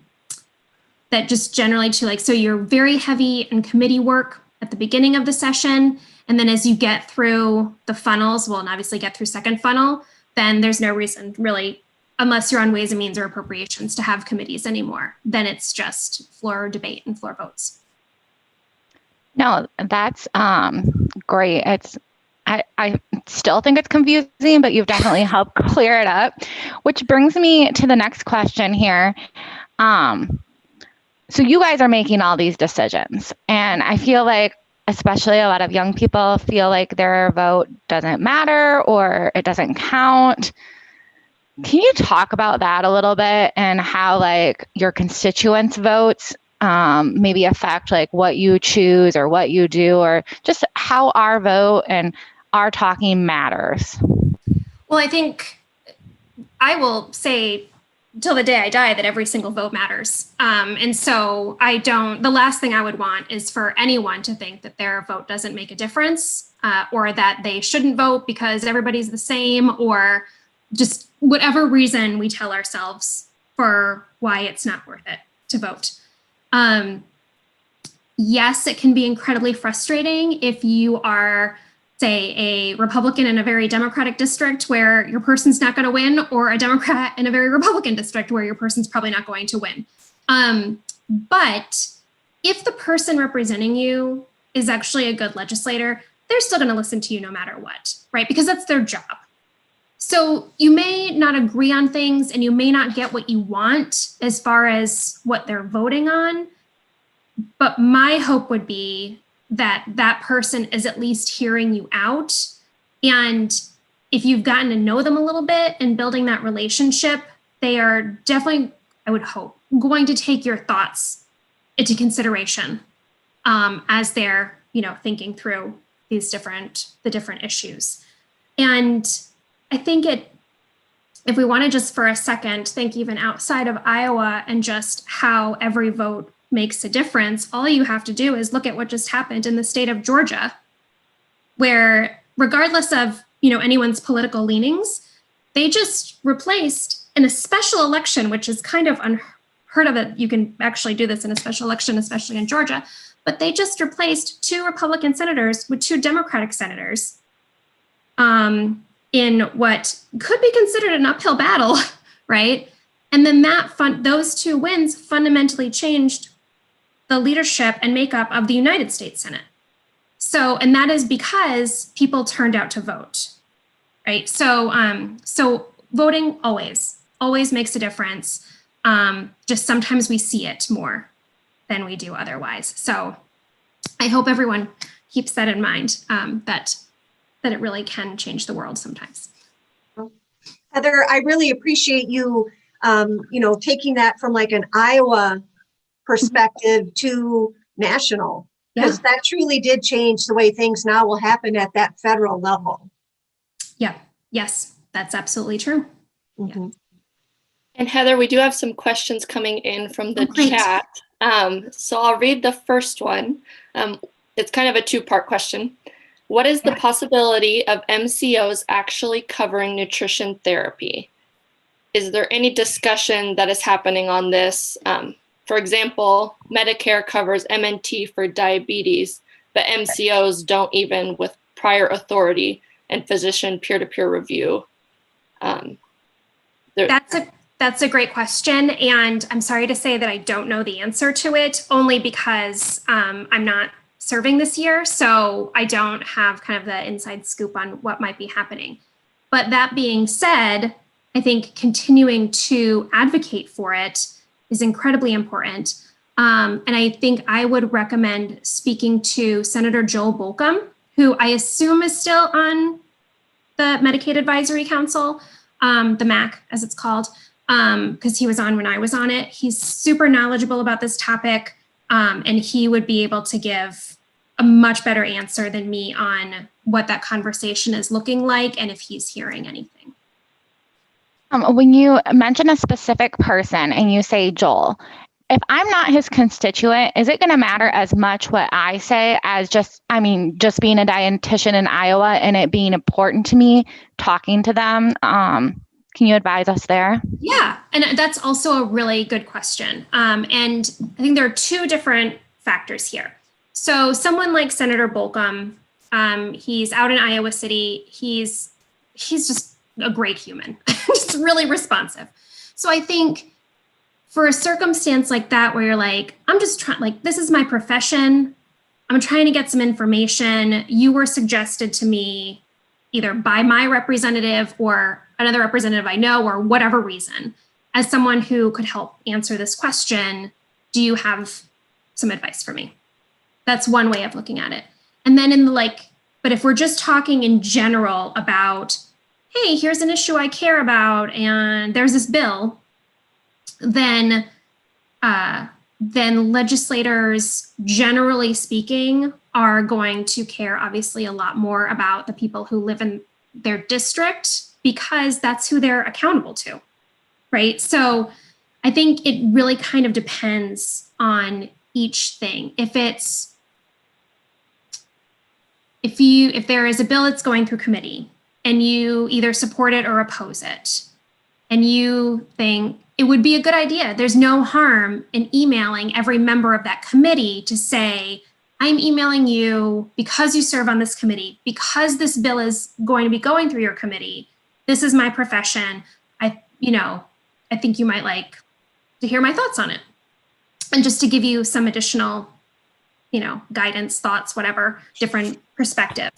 just generally so you're very very in committee work at the beginning of the session, and then as you get through the funnels, and obviously get through second funnel, then there's no reason really, unless you're on Ways and Means or Appropriations, to have committees anymore. Then it's just floor debate and floor votes. No, that's great. I still think it's confusing, but you've definitely helped clear it up, which brings me to the next question here. So you guys are making all these decisions, and I feel like especially a lot of young people feel like their vote doesn't matter or it doesn't count. Can you talk about that a little bit and how your constituents' votes maybe affect what you choose or what you do, or just how our vote and our talking matters? Well, I think I will say till the day I die that every single vote matters. And so the last thing I would want is for anyone to think that their vote doesn't make a difference, or that they shouldn't vote because everybody's the same, or just whatever reason we tell ourselves for why it's not worth it to vote. Yes, it can be incredibly frustrating if you are, say, a Republican in a very Democratic district where your person's not going to win, or a Democrat in a very Republican district where your person's probably not going to win. But if the person representing you is actually a good legislator, they're still going to listen to you no matter what, right? Because that's their job. So you may not agree on things and you may not get what you want as far as what they're voting on. But my hope would be that that person is at least hearing you out. And if you've gotten to know them a little bit and building that relationship, they are definitely, I would hope, going to take your thoughts into consideration as they're, thinking through the different issues. And I think if we want to just for a second think even outside of Iowa and just how every vote makes a difference, all you have to do is look at what just happened in the state of Georgia, where regardless of, anyone's political leanings, they just replaced in a special election, which is kind of unheard of it. You can actually do this in a special election, especially in Georgia, but they just replaced 2 Republican senators with 2 Democratic senators in what could be considered an uphill battle, right? And then those 2 wins fundamentally changed the leadership and makeup of the United States Senate. So, and that is because people turned out to vote, right? So voting always makes a difference. Just sometimes we see it more than we do otherwise. So I hope everyone keeps that in mind, that it really can change the world sometimes. Heather, I really appreciate you, taking that from like an Iowa perspective to national, because that truly did change the way things now will happen at that federal level. Yeah. Yes, that's absolutely true. Mm-hmm. Yeah. And Heather, we do have some questions coming in from the chat. So I'll read the first one. It's kind of a 2-part question. What is the possibility of MCOs actually covering nutrition therapy? Is there any discussion that is happening on this? For example, Medicare covers MNT for diabetes, but MCOs don't, even with prior authority and physician peer-to-peer review. That's a great question. And I'm sorry to say that I don't know the answer to it, only because I'm not serving this year. So I don't have kind of the inside scoop on what might be happening. But that being said, I think continuing to advocate for it is incredibly important. And I think I would recommend speaking to Senator Joel Bolcom, who I assume is still on the Medicaid Advisory Council, the MAC as it's called, because he was on when I was on it. He's super knowledgeable about this topic, and he would be able to give a much better answer than me on what that conversation is looking like and if he's hearing anything. When you mention a specific person and you say Joel, if I'm not his constituent, is it going to matter as much what I say as just being a dietitian in Iowa and it being important to me talking to them? Can you advise us there? Yeah, and that's also a really good question. And I think there are 2 different factors here. So someone like Senator Bolcom, he's out in Iowa City. He's just a great human, just really responsive. So I think for a circumstance like that, where you're like, I'm just trying, like, this is my profession. I'm trying to get some information. You were suggested to me either by my representative or another representative I know, or whatever reason, as someone who could help answer this question. Do you have some advice for me? That's one way of looking at it. And then but if we're just talking in general about, hey, here's an issue I care about, and there's this bill, then legislators, generally speaking, are going to care obviously a lot more about the people who live in their district, because that's who they're accountable to, right? So I think it really kind of depends on each thing. If there is a bill that's going through committee and you either support it or oppose it, and you think it would be a good idea, there's no harm in emailing every member of that committee to say, I'm emailing you because you serve on this committee, because this bill is going to be going through your committee. This is my profession. I think you might like to hear my thoughts on it. And just to give you some additional, guidance, thoughts, whatever, different perspective.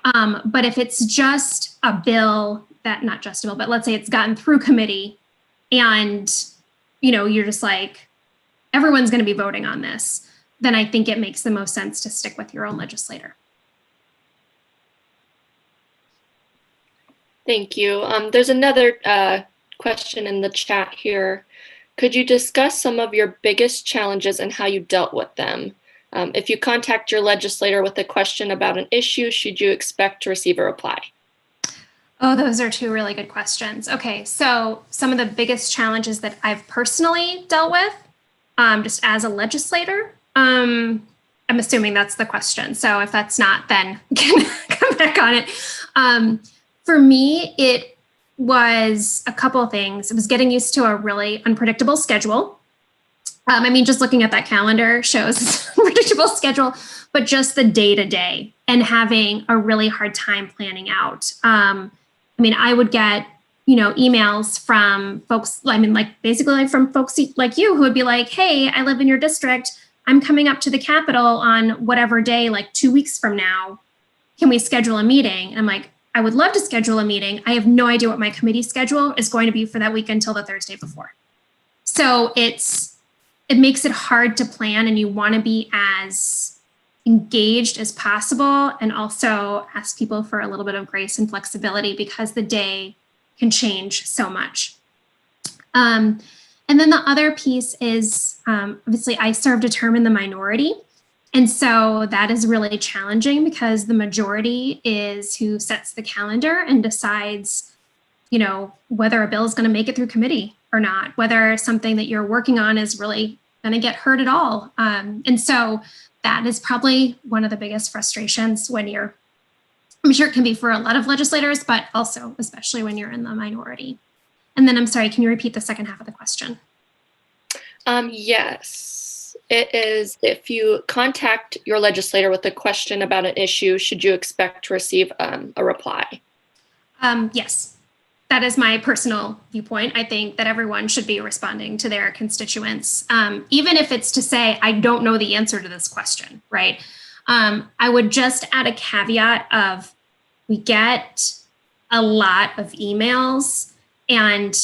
But if it's just a bill that, not just a bill, but let's say it's gotten through committee and, you're just like, everyone's going to be voting on this, then I think it makes the most sense to stick with your own legislator. Thank you. There's another question in the chat here. Could you discuss some of your biggest challenges and how you dealt with them? If you contact your legislator with a question about an issue, should you expect to receive a reply? Oh, those are two really good questions. Okay, so some of the biggest challenges that I've personally dealt with, just as a legislator, I'm assuming that's the question. So if that's not, then can come back on it. For me, it was a couple of things. It was getting used to a really unpredictable schedule. Just looking at that calendar shows it's an unpredictable schedule, but just the day-to-day and having a really hard time planning out. I would get, emails from folks, basically from folks like you who would be like, hey, I live in your district. I'm coming up to the Capitol on whatever day, like 2 weeks from now. Can we schedule a meeting? And I'm like, I would love to schedule a meeting. I have no idea what my committee schedule is going to be for that week until the Thursday before. So it makes it hard to plan, and you want to be as engaged as possible and also ask people for a little bit of grace and flexibility because the day can change so much. And then the other piece is, obviously I served a term in the minority. And so that is really challenging because the majority is who sets the calendar and decides, whether a bill is going to make it through committee or not, whether something that you're working on is really going to get heard at all. And so that is probably one of the biggest frustrations when I'm sure it can be for a lot of legislators, but also especially when you're in the minority. And then I'm sorry, can you repeat the second half of the question? Yes, it is. If you contact your legislator with a question about an issue, should you expect to receive a reply? Yes, that is my personal viewpoint. I think that everyone should be responding to their constituents, even if it's to say, I don't know the answer to this question, right? I would just add a caveat of, we get a lot of emails, and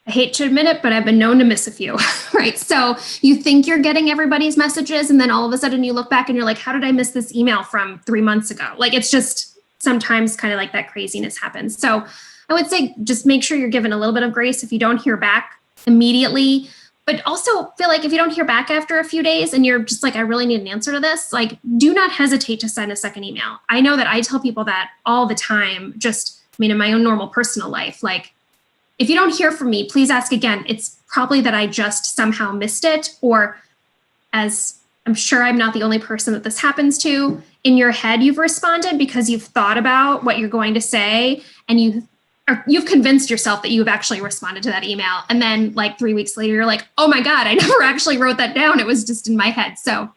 I hate to admit it, but I've been known to miss a few, right? So you think you're getting everybody's messages, and then all of a sudden you look back and you're like, how did I miss this email from 3 months ago? Like, it's just sometimes kind of like that craziness happens. So I would say just make sure you're given a little bit of grace if you don't hear back immediately, but also feel like if you don't hear back after a few days and you're just like, I really need an answer to this, like, do not hesitate to send a second email. I know that I tell people that all the time, in my own normal personal life, like, if you don't hear from me, please ask again. It's probably that I just somehow missed it, or, as I'm sure I'm not the only person that this happens to, in your head you've responded because you've thought about what you're going to say and you've convinced yourself that you've actually responded to that email. And then like 3 weeks later, you're like, oh my God, I never actually wrote that down. It was just in my head. So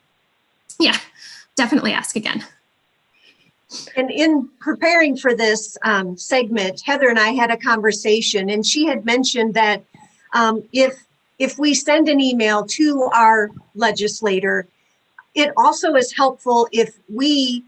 yeah, definitely ask again. And in preparing for this segment, Heather and I had a conversation, and she had mentioned that if we send an email to our legislator, it also is helpful if we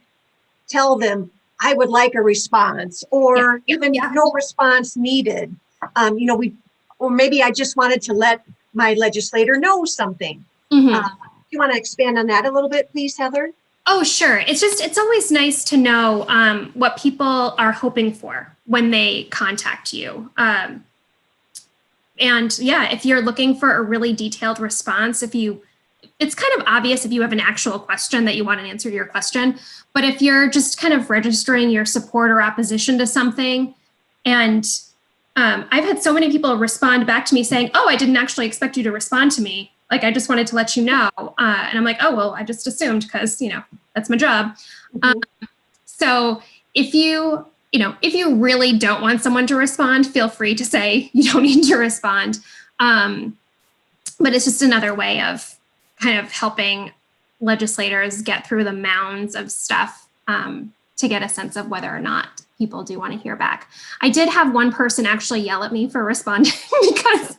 tell them, I would like a response, or no response needed. Or maybe I just wanted to let my legislator know something. Mm-hmm. You want to expand on that a little bit, please, Heather? Oh, sure. It's always nice to know what people are hoping for when they contact you. And yeah, if you're looking for a really detailed response, it's kind of obvious if you have an actual question that you want an answer to your question. But if you're just kind of registering your support or opposition to something, and I've had so many people respond back to me saying, oh, I didn't actually expect you to respond to me. Like, I just wanted to let you know. And I'm like, oh, well, I just assumed because, that's my job. Mm-hmm. So if you really don't want someone to respond, feel free to say you don't need to respond. But it's just another way of kind of helping legislators get through the mounds of stuff to get a sense of whether or not people do want to hear back. I did have one person actually yell at me for responding because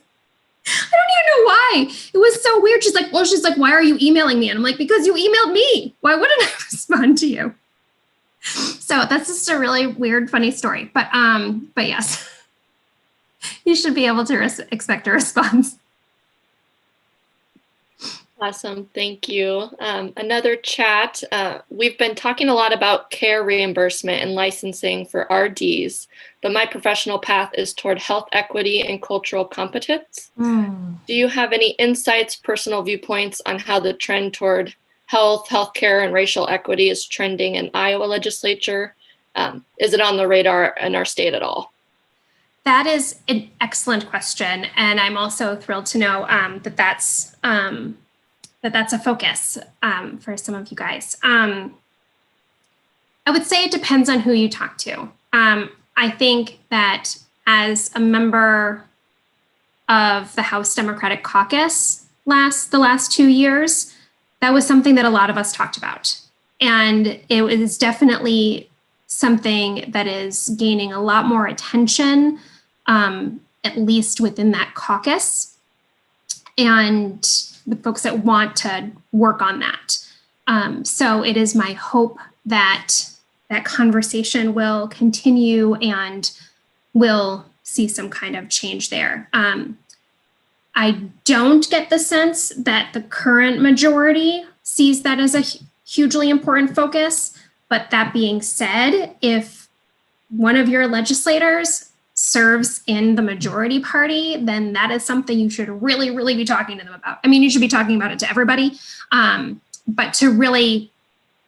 I don't even know why. It was so weird. She's like, why are you emailing me? And I'm like, because you emailed me. Why wouldn't I respond to you? So that's just a really weird, funny story. But yes, you should be able to expect a response. Awesome, thank you. Another chat, we've been talking a lot about care reimbursement and licensing for RDs, but my professional path is toward health equity and cultural competence. Do you have any insights, personal viewpoints on how the trend toward health, healthcare, and racial equity is trending in Iowa legislature? Is it on the radar in our state at all? That is an excellent question. And I'm also thrilled to know that that's a focus for some of you guys. I would say it depends on who you talk to. I think that as a member of the House Democratic Caucus the last 2 years, that was something that a lot of us talked about. And it was definitely something that is gaining a lot more attention, at least within that caucus, and the folks that want to work on that. So it is my hope that that conversation will continue and will see some kind of change there. I don't get the sense that the current majority sees that as a hugely important focus. But that being said, if one of your legislators serves in the majority party, then that is something you should really, really be talking to them about. I mean, you should be talking about it to everybody, but to really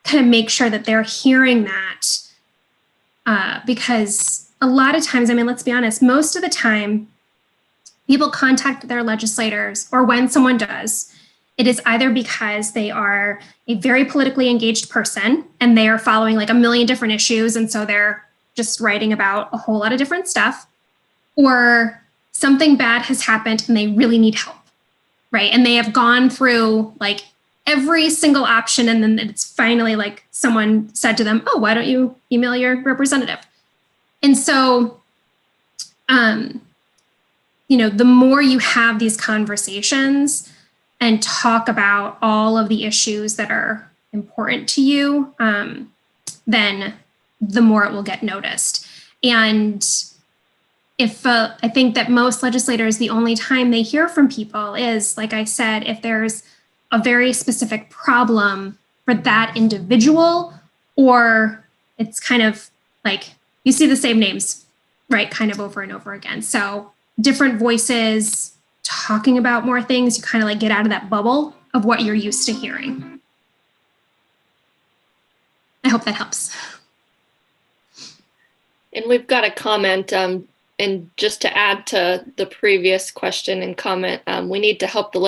kind of make sure that they're hearing that, because a lot of times, I mean, let's be honest, most of the time, people contact their legislators, or when someone does, it is either because they are a very politically engaged person and they are following like a million different issues, and so they're just writing about a whole lot of different stuff, or something bad has happened and they really need help, right? And they have gone through like every single option, and then it's finally like someone said to them, oh, why don't you email your representative? And so, the more you have these conversations and talk about all of the issues that are important to you, then the more it will get noticed. And if I think that most legislators, the only time they hear from people is, like I said, if there's a very specific problem for that individual, or it's kind of like you see the same names, right, kind of over and over again. So different voices talking about more things, you kind of like get out of that bubble of what you're used to hearing. I hope that helps. And we've got a comment, and just to add to the previous question and comment, we need to help the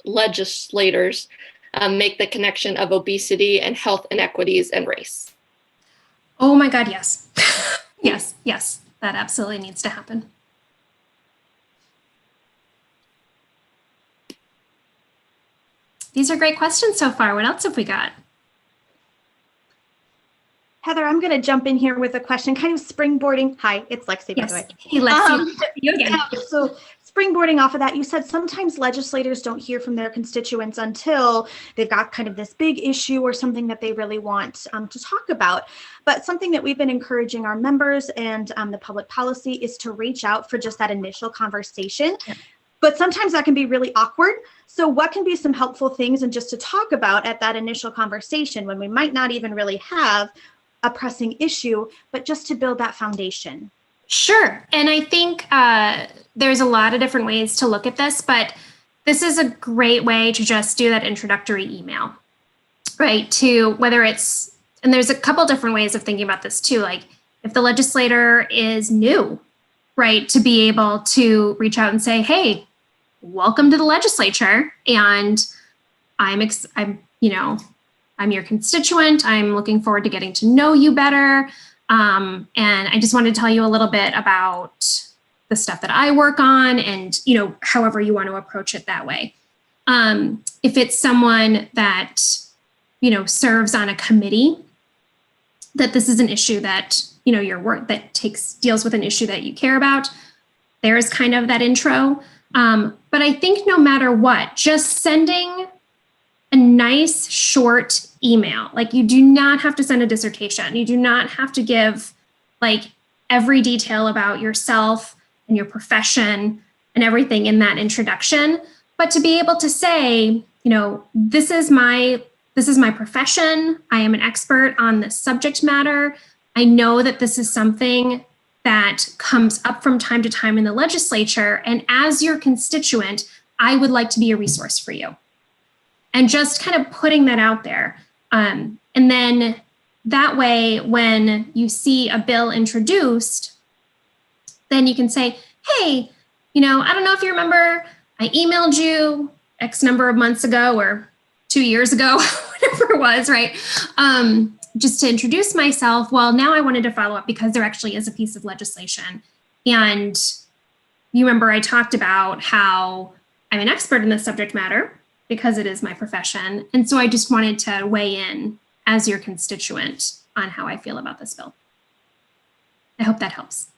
legislators make the connection of obesity and health inequities and race. Oh my God, yes. yes, that absolutely needs to happen. These are great questions so far. What else have we got? Heather, I'm going to jump in here with a question, kind of springboarding. Hi, it's Lexi, by the way. Hey, Lexi. You again. So springboarding off of that, you said sometimes legislators don't hear from their constituents until they've got kind of this big issue or something that they really want to talk about. But something that we've been encouraging our members and the public policy is to reach out for just that initial conversation. Yeah. But sometimes that can be really awkward. So what can be some helpful things and just to talk about at that initial conversation when we might not even really have a pressing issue, but just to build that foundation? Sure. And I think there's a lot of different ways to look at this, but this is a great way to just do that introductory email, right? To whether it's, and there's a couple different ways of thinking about this too. Like if the legislator is new, right, to be able to reach out and say, hey, welcome to the legislature. And I'm your constituent. I'm looking forward to getting to know you better. And I just wanted to tell you a little bit about the stuff that I work on and, however you want to approach it that way. If it's someone that, serves on a committee, that this is an issue that, your work that deals with an issue that you care about, there's kind of that intro. But I think no matter what, just sending a nice short email. Like, you do not have to send a dissertation. You do not have to give like every detail about yourself and your profession and everything in that introduction, but to be able to say, this is my profession. I am an expert on this subject matter. I know that this is something that comes up from time to time in the legislature. And as your constituent, I would like to be a resource for you. And just kind of putting that out there. And then that way, when you see a bill introduced, then you can say, hey, I don't know if you remember, I emailed you X number of months ago or 2 years ago, whatever it was, right? Just to introduce myself. Well, now I wanted to follow up because there actually is a piece of legislation. And you remember I talked about how I'm an expert in this subject matter because it is my profession. And so I just wanted to weigh in as your constituent on how I feel about this bill. I hope that helps.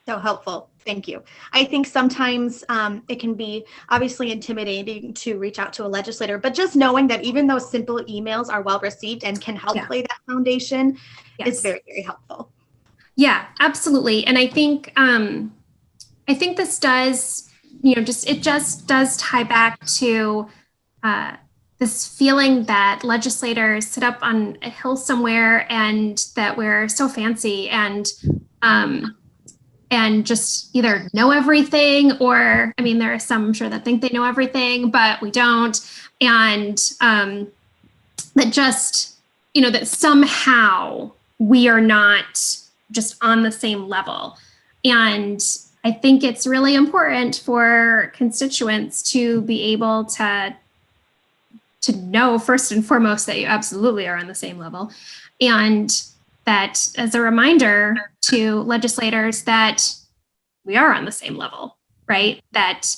So helpful. Thank you. I think sometimes it can be obviously intimidating to reach out to a legislator, but just knowing that even those simple emails are well received and can help lay that foundation is very, very helpful. Yeah, absolutely. And I think this does, it just does tie back to this feeling that legislators sit up on a hill somewhere and that we're so fancy and just either know everything or, there are some, I'm sure, that think they know everything, but we don't. And that just, that somehow we are not just on the same level. And I think it's really important for constituents to be able to know first and foremost that you absolutely are on the same level. And that as a reminder to legislators that we are on the same level, right? That,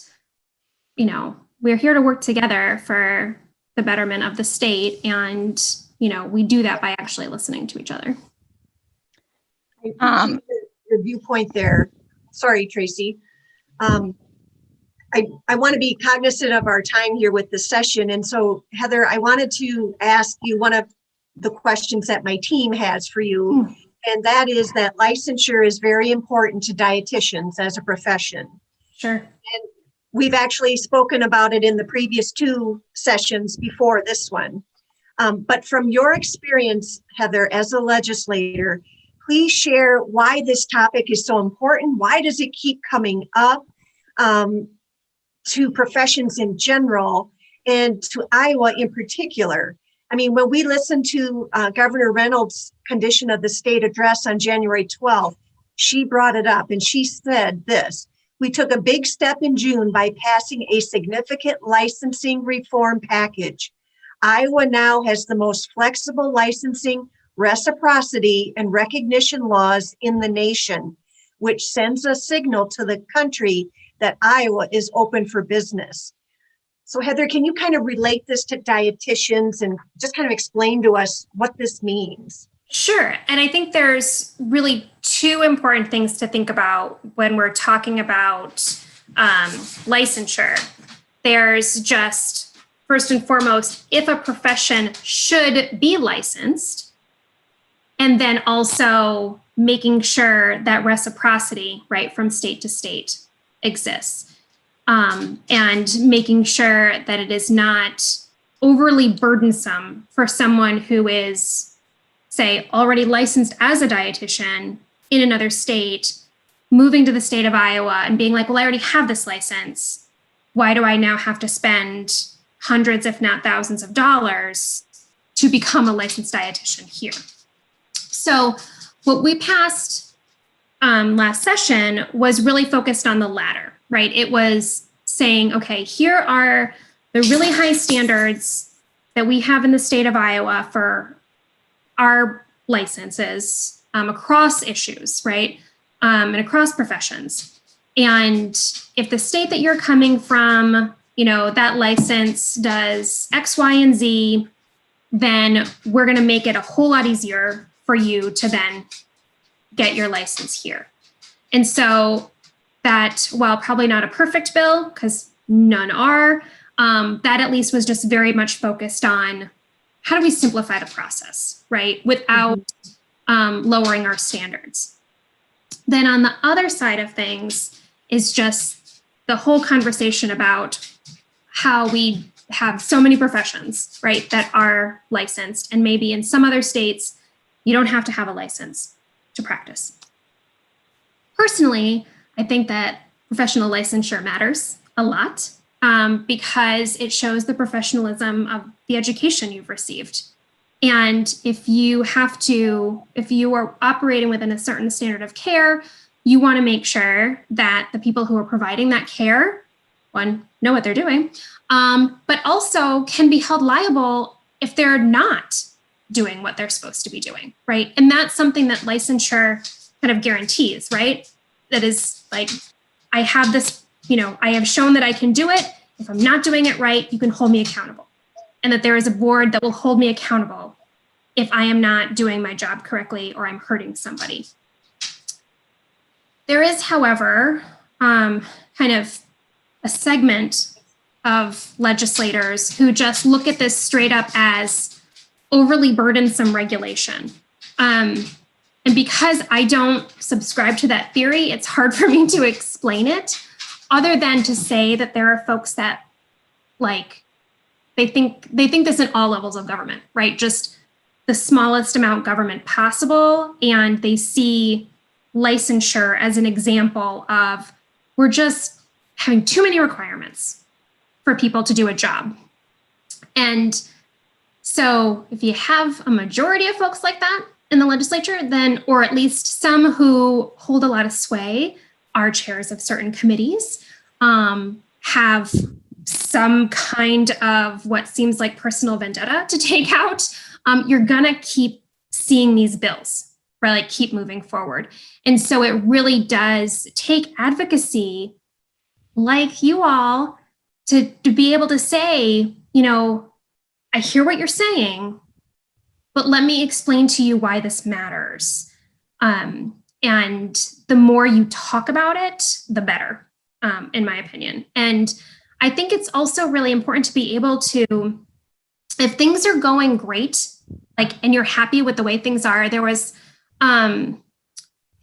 we're here to work together for the betterment of the state. And, we do that by actually listening to each other. I appreciate your viewpoint there. Sorry, Tracy. I want to be cognizant of our time here with the session. And so, Heather, I wanted to ask you one of the questions that my team has for you. And that is that licensure is very important to dietitians as a profession. Sure. And we've actually spoken about it in the previous 2 sessions before this one. But from your experience, Heather, as a legislator, please share why this topic is so important. Why does it keep coming up to professions in general and to Iowa in particular? When we listened to Governor Reynolds' condition of the state address on January 12th, she brought it up and she said this: we took a big step in June by passing a significant licensing reform package. Iowa now has the most flexible licensing, reciprocity, and recognition laws in the nation, which sends a signal to the country that Iowa is open for business. So Heather, can you kind of relate this to dietitians and just kind of explain to us what this means? Sure. And I think there's really 2 important things to think about when we're talking about licensure. There's just, first and foremost, if a profession should be licensed, and then also making sure that reciprocity, right, from state to state exists. And making sure that it is not overly burdensome for someone who is, say, already licensed as a dietitian in another state, moving to the state of Iowa and being like, well, I already have this license. Why do I now have to spend hundreds, if not thousands of dollars to become a licensed dietitian here? So what we passed last session was really focused on the latter. Right? It was saying, okay, here are the really high standards that we have in the state of Iowa for our licenses across issues, right? And across professions. And if the state that you're coming from, that license does X, Y, and Z, then we're going to make it a whole lot easier for you to then get your license here. And so that, while probably not a perfect bill, because none are, That at least was just very much focused on how do we simplify the process, right? Without lowering our standards. Then on the other side of things is just the whole conversation about how we have so many professions, right, that are licensed. And maybe in some other states, you don't have to have a license to practice. Personally, I think that professional licensure matters a lot because it shows the professionalism of the education you've received. And if you are operating within a certain standard of care, you want to make sure that the people who are providing that care, one, know what they're doing, but also can be held liable if they're not doing what they're supposed to be doing, right? And that's something that licensure kind of guarantees, right? That is like, I have this, I have shown that I can do it. If I'm not doing it right, you can hold me accountable. And that there is a board that will hold me accountable if I am not doing my job correctly or I'm hurting somebody. There is, however, kind of a segment of legislators who just look at this straight up as overly burdensome regulation. And because I don't subscribe to that theory, it's hard for me to explain it, other than to say that there are folks that they think this in all levels of government, right? Just the smallest amount government possible. And they see licensure as an example of we're just having too many requirements for people to do a job. And so if you have a majority of folks like that in the legislature, then, or at least some who hold a lot of sway, are chairs of certain committees, have some kind of what seems like personal vendetta to take out, you're gonna keep seeing these bills, right? Keep moving forward. And so it really does take advocacy like you all to be able to say, I hear what you're saying, but let me explain to you why this matters. And the more you talk about it, the better, in my opinion. And I think it's also really important to be able to, if things are going great, and you're happy with the way things are, there was, I'm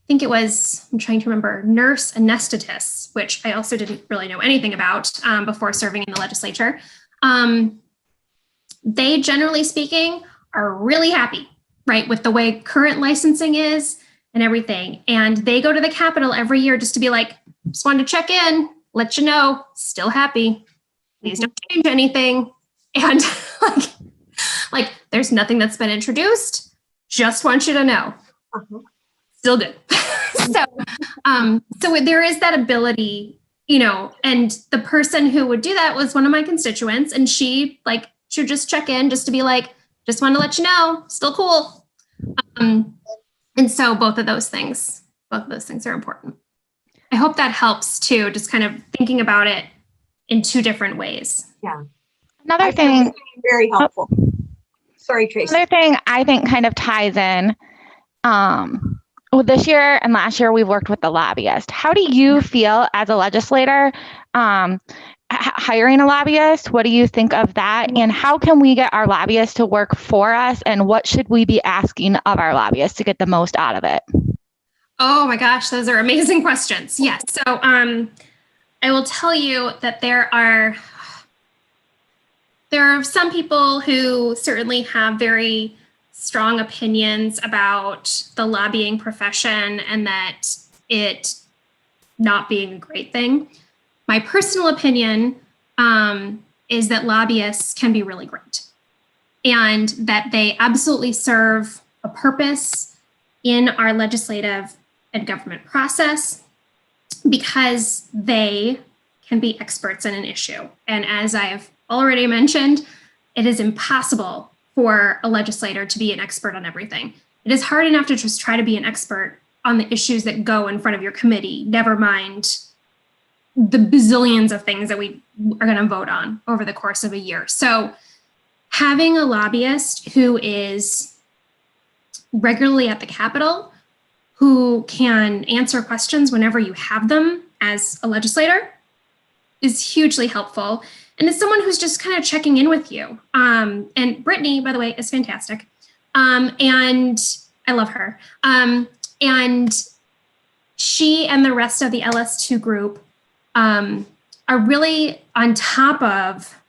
trying to remember, nurse anesthetists, which I also didn't really know anything about before serving in the legislature. They, generally speaking, are really happy, right, with the way current licensing is and everything. And they go to the Capitol every year just to be like, just wanted to check in, let you know, still happy. Please don't change anything. And there's nothing that's been introduced. Just want you to know. Still good. So there is that ability, and the person who would do that was one of my constituents, and she would just check in just to be like, just want to let you know, still cool. And so both of those things are important. I hope that helps too, just kind of thinking about it in two different ways. Yeah. Another thing, very helpful. Sorry, Tracy. Another thing I think kind of ties in, this year and last year, we've worked with the lobbyist. How do you feel as a legislator hiring a lobbyist? What do you think of that? And how can we get our lobbyists to work for us? And what should we be asking of our lobbyists to get the most out of it? Oh my gosh, those are amazing questions. Yes. So I will tell you that there are some people who certainly have very strong opinions about the lobbying profession and that it not being a great thing. My personal opinion is that lobbyists can be really great and that they absolutely serve a purpose in our legislative and government process because they can be experts in an issue. And as I've already mentioned, it is impossible for a legislator to be an expert on everything. It is hard enough to just try to be an expert on the issues that go in front of your committee, never mind the bazillions of things that we are going to vote on over the course of a year. So having a lobbyist who is regularly at the Capitol, who can answer questions whenever you have them as a legislator, is hugely helpful. And as someone who's just kind of checking in with you. And Brittany, by the way, is fantastic. And I love her. And she and the rest of the LS2 group are really on top of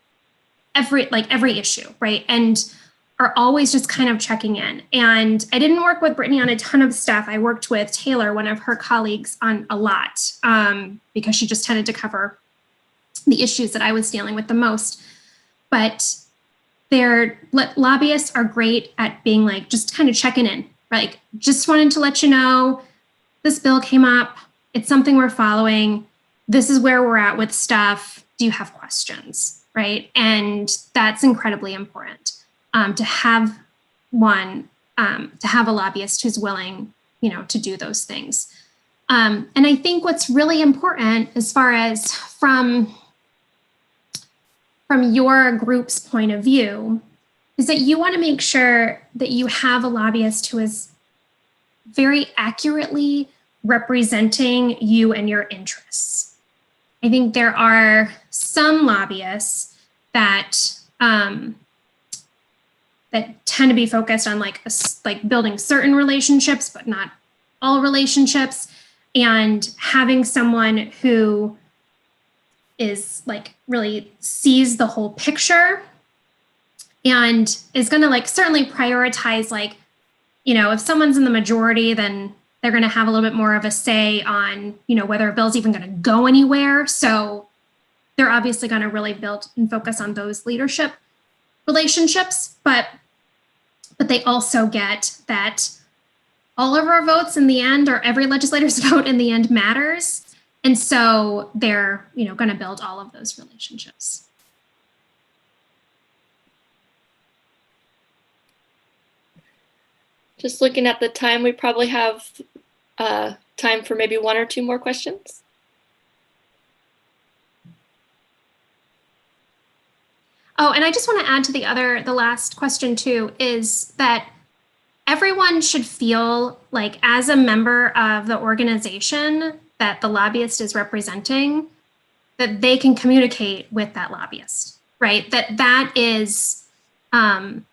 every issue, right? And are always just kind of checking in. And I didn't work with Brittany on a ton of stuff. I worked with Taylor, one of her colleagues, on a lot because she just tended to cover the issues that I was dealing with the most. But their lobbyists are great at being like, just kind of checking in, like, just wanted to let you know this bill came up. It's something we're following. This is where we're at with stuff. Do you have questions, right? And that's incredibly important. To have a lobbyist who's willing, to do those things. And I think what's really important as far as from your group's point of view is that you want to make sure that you have a lobbyist who is very accurately representing you and your interests. I think there are some lobbyists that tend to be focused on like building certain relationships, but not all relationships, and having someone who is like really sees the whole picture and is going to certainly prioritize if someone's in the majority, then they're going to have a little bit more of a say on, whether a bill's even going to go anywhere. So they're obviously going to really build and focus on those leadership relationships, but they also get that all of our votes in the end, or every legislator's vote in the end, matters. And so they're, going to build all of those relationships. Just looking at the time, we probably have time for maybe one or two more questions. Oh, and I just want to add to the last question too, is that everyone should feel like, as a member of the organization that the lobbyist is representing, that they can communicate with that lobbyist, right? That is, that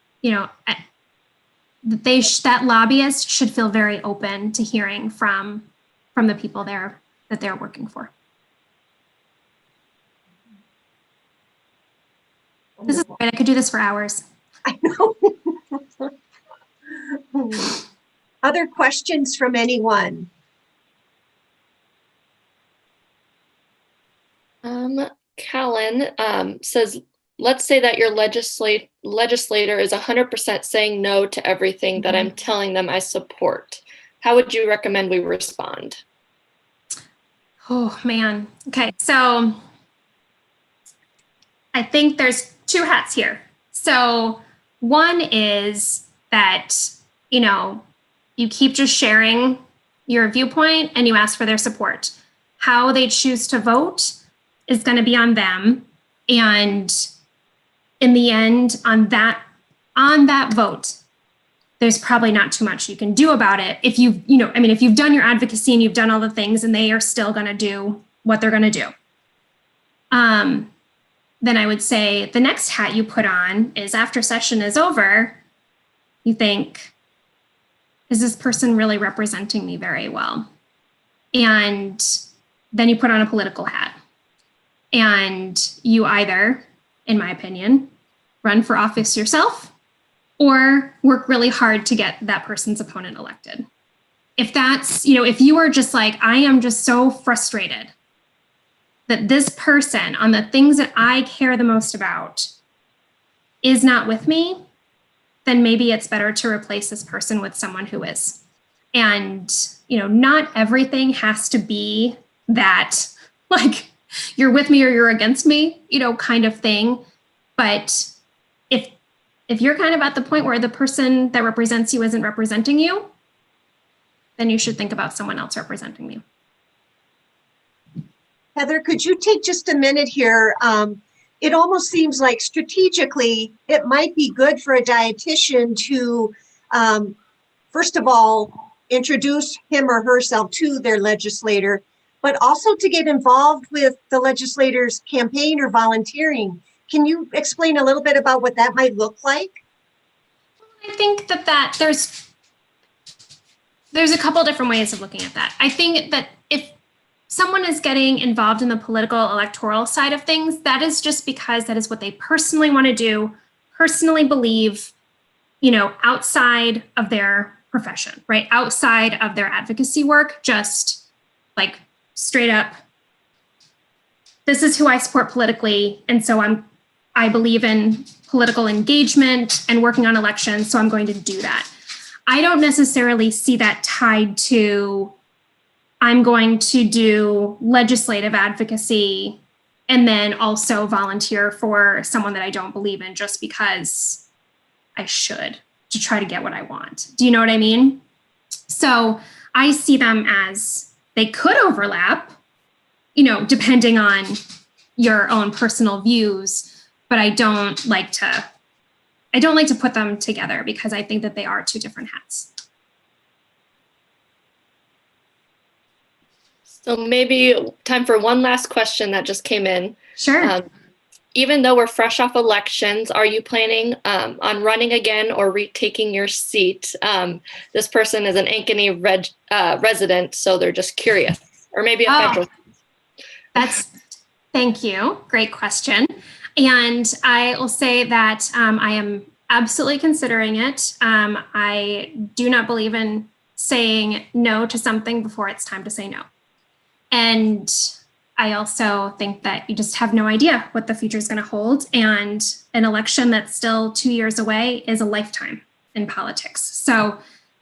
lobbyist should feel very open to hearing from the people that they're working for. This is great. I could do this for hours. I know. Other questions from anyone? Callan says, let's say that your legislator is 100% saying no to everything that I'm telling them I support. How would you recommend we respond? Oh, man. Okay. So I think there's two hats here. So one is that, you keep just sharing your viewpoint and you ask for their support. How they choose to vote is going to be on them. And in the end, on that vote, there's probably not too much you can do about it. If you've done your advocacy and you've done all the things and they are still going to do what they're going to do. Then I would say the next hat you put on is, after session is over, you think, is this person really representing me very well? And then you put on a political hat. And you either, in my opinion, run for office yourself or work really hard to get that person's opponent elected. If that's, if you are just like, I am just so frustrated that this person on the things that I care the most about is not with me, then maybe it's better to replace this person with someone who is. And, not everything has to be that, like, you're with me or you're against me, kind of thing. But if you're kind of at the point where the person that represents you isn't representing you, then you should think about someone else representing you. Heather, could you take just a minute here? It almost seems like strategically, it might be good for a dietitian to, first of all, introduce him or herself to their legislator, but also to get involved with the legislators' campaign or volunteering. Can you explain a little bit about what that might look like? I think that there's a couple different ways of looking at that. I think that if someone is getting involved in the political electoral side of things, that is just because that is what they personally want to do, personally believe, outside of their profession, right? Outside of their advocacy work, just like straight up, this is who I support politically. And so I believe in political engagement and working on elections, so I'm going to do that. I don't necessarily see that tied to, I'm going to do legislative advocacy and then also volunteer for someone that I don't believe in just because I should, to try to get what I want. Do you know what I mean? So I see them as they could overlap, depending on your own personal views, but I don't like to put them together because I think that they are two different hats. So maybe time for one last question that just came in. Sure. Even though we're fresh off elections, are you planning on running again or retaking your seat? This person is an Ankeny resident, so they're just curious. Or maybe a federal. Thank you. Great question. And I will say that I am absolutely considering it. I do not believe in saying no to something before it's time to say no. And I also think that you just have no idea what the future is going to hold. And an election that's still 2 years away is a lifetime in politics. So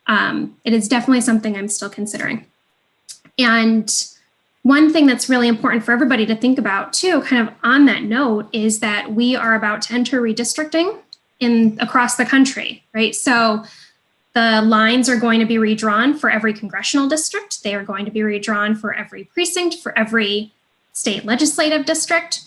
it is definitely something I'm still considering. And one thing that's really important for everybody to think about too, kind of on that note, is that we are about to enter redistricting across the country, right? So the lines are going to be redrawn for every congressional district. They are going to be redrawn for every precinct, for every state legislative district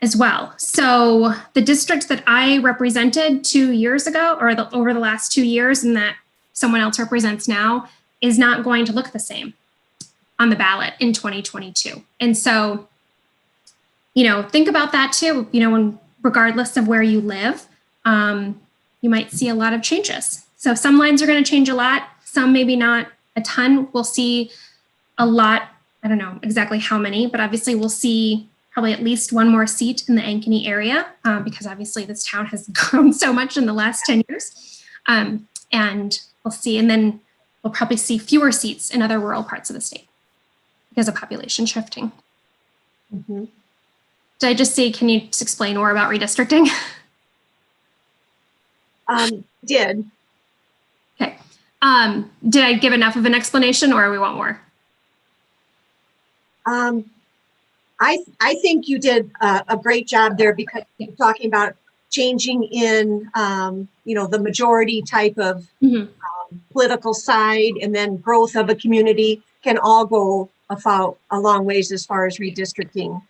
as well. So the district that I represented 2 years ago, or over the last 2 years, and that someone else represents now, is not going to look the same on the ballot in 2022. And so, think about that too, regardless of where you live, you might see a lot of changes. So some lines are going to change a lot, some maybe not a ton. We'll see a lot, I don't know exactly how many, but obviously we'll see probably at least one more seat in the Ankeny area because obviously this town has grown so much in the last 10 years. And we'll see, and then we'll probably see fewer seats in other rural parts of the state because of population shifting. Mm-hmm. Did I just say, can you just explain more about redistricting? Did. Okay. Did I give enough of an explanation or we want more? I think you did a great job there because you're talking about changing in, the majority type of political side, and then growth of a community can all go a long ways as far as redistricting.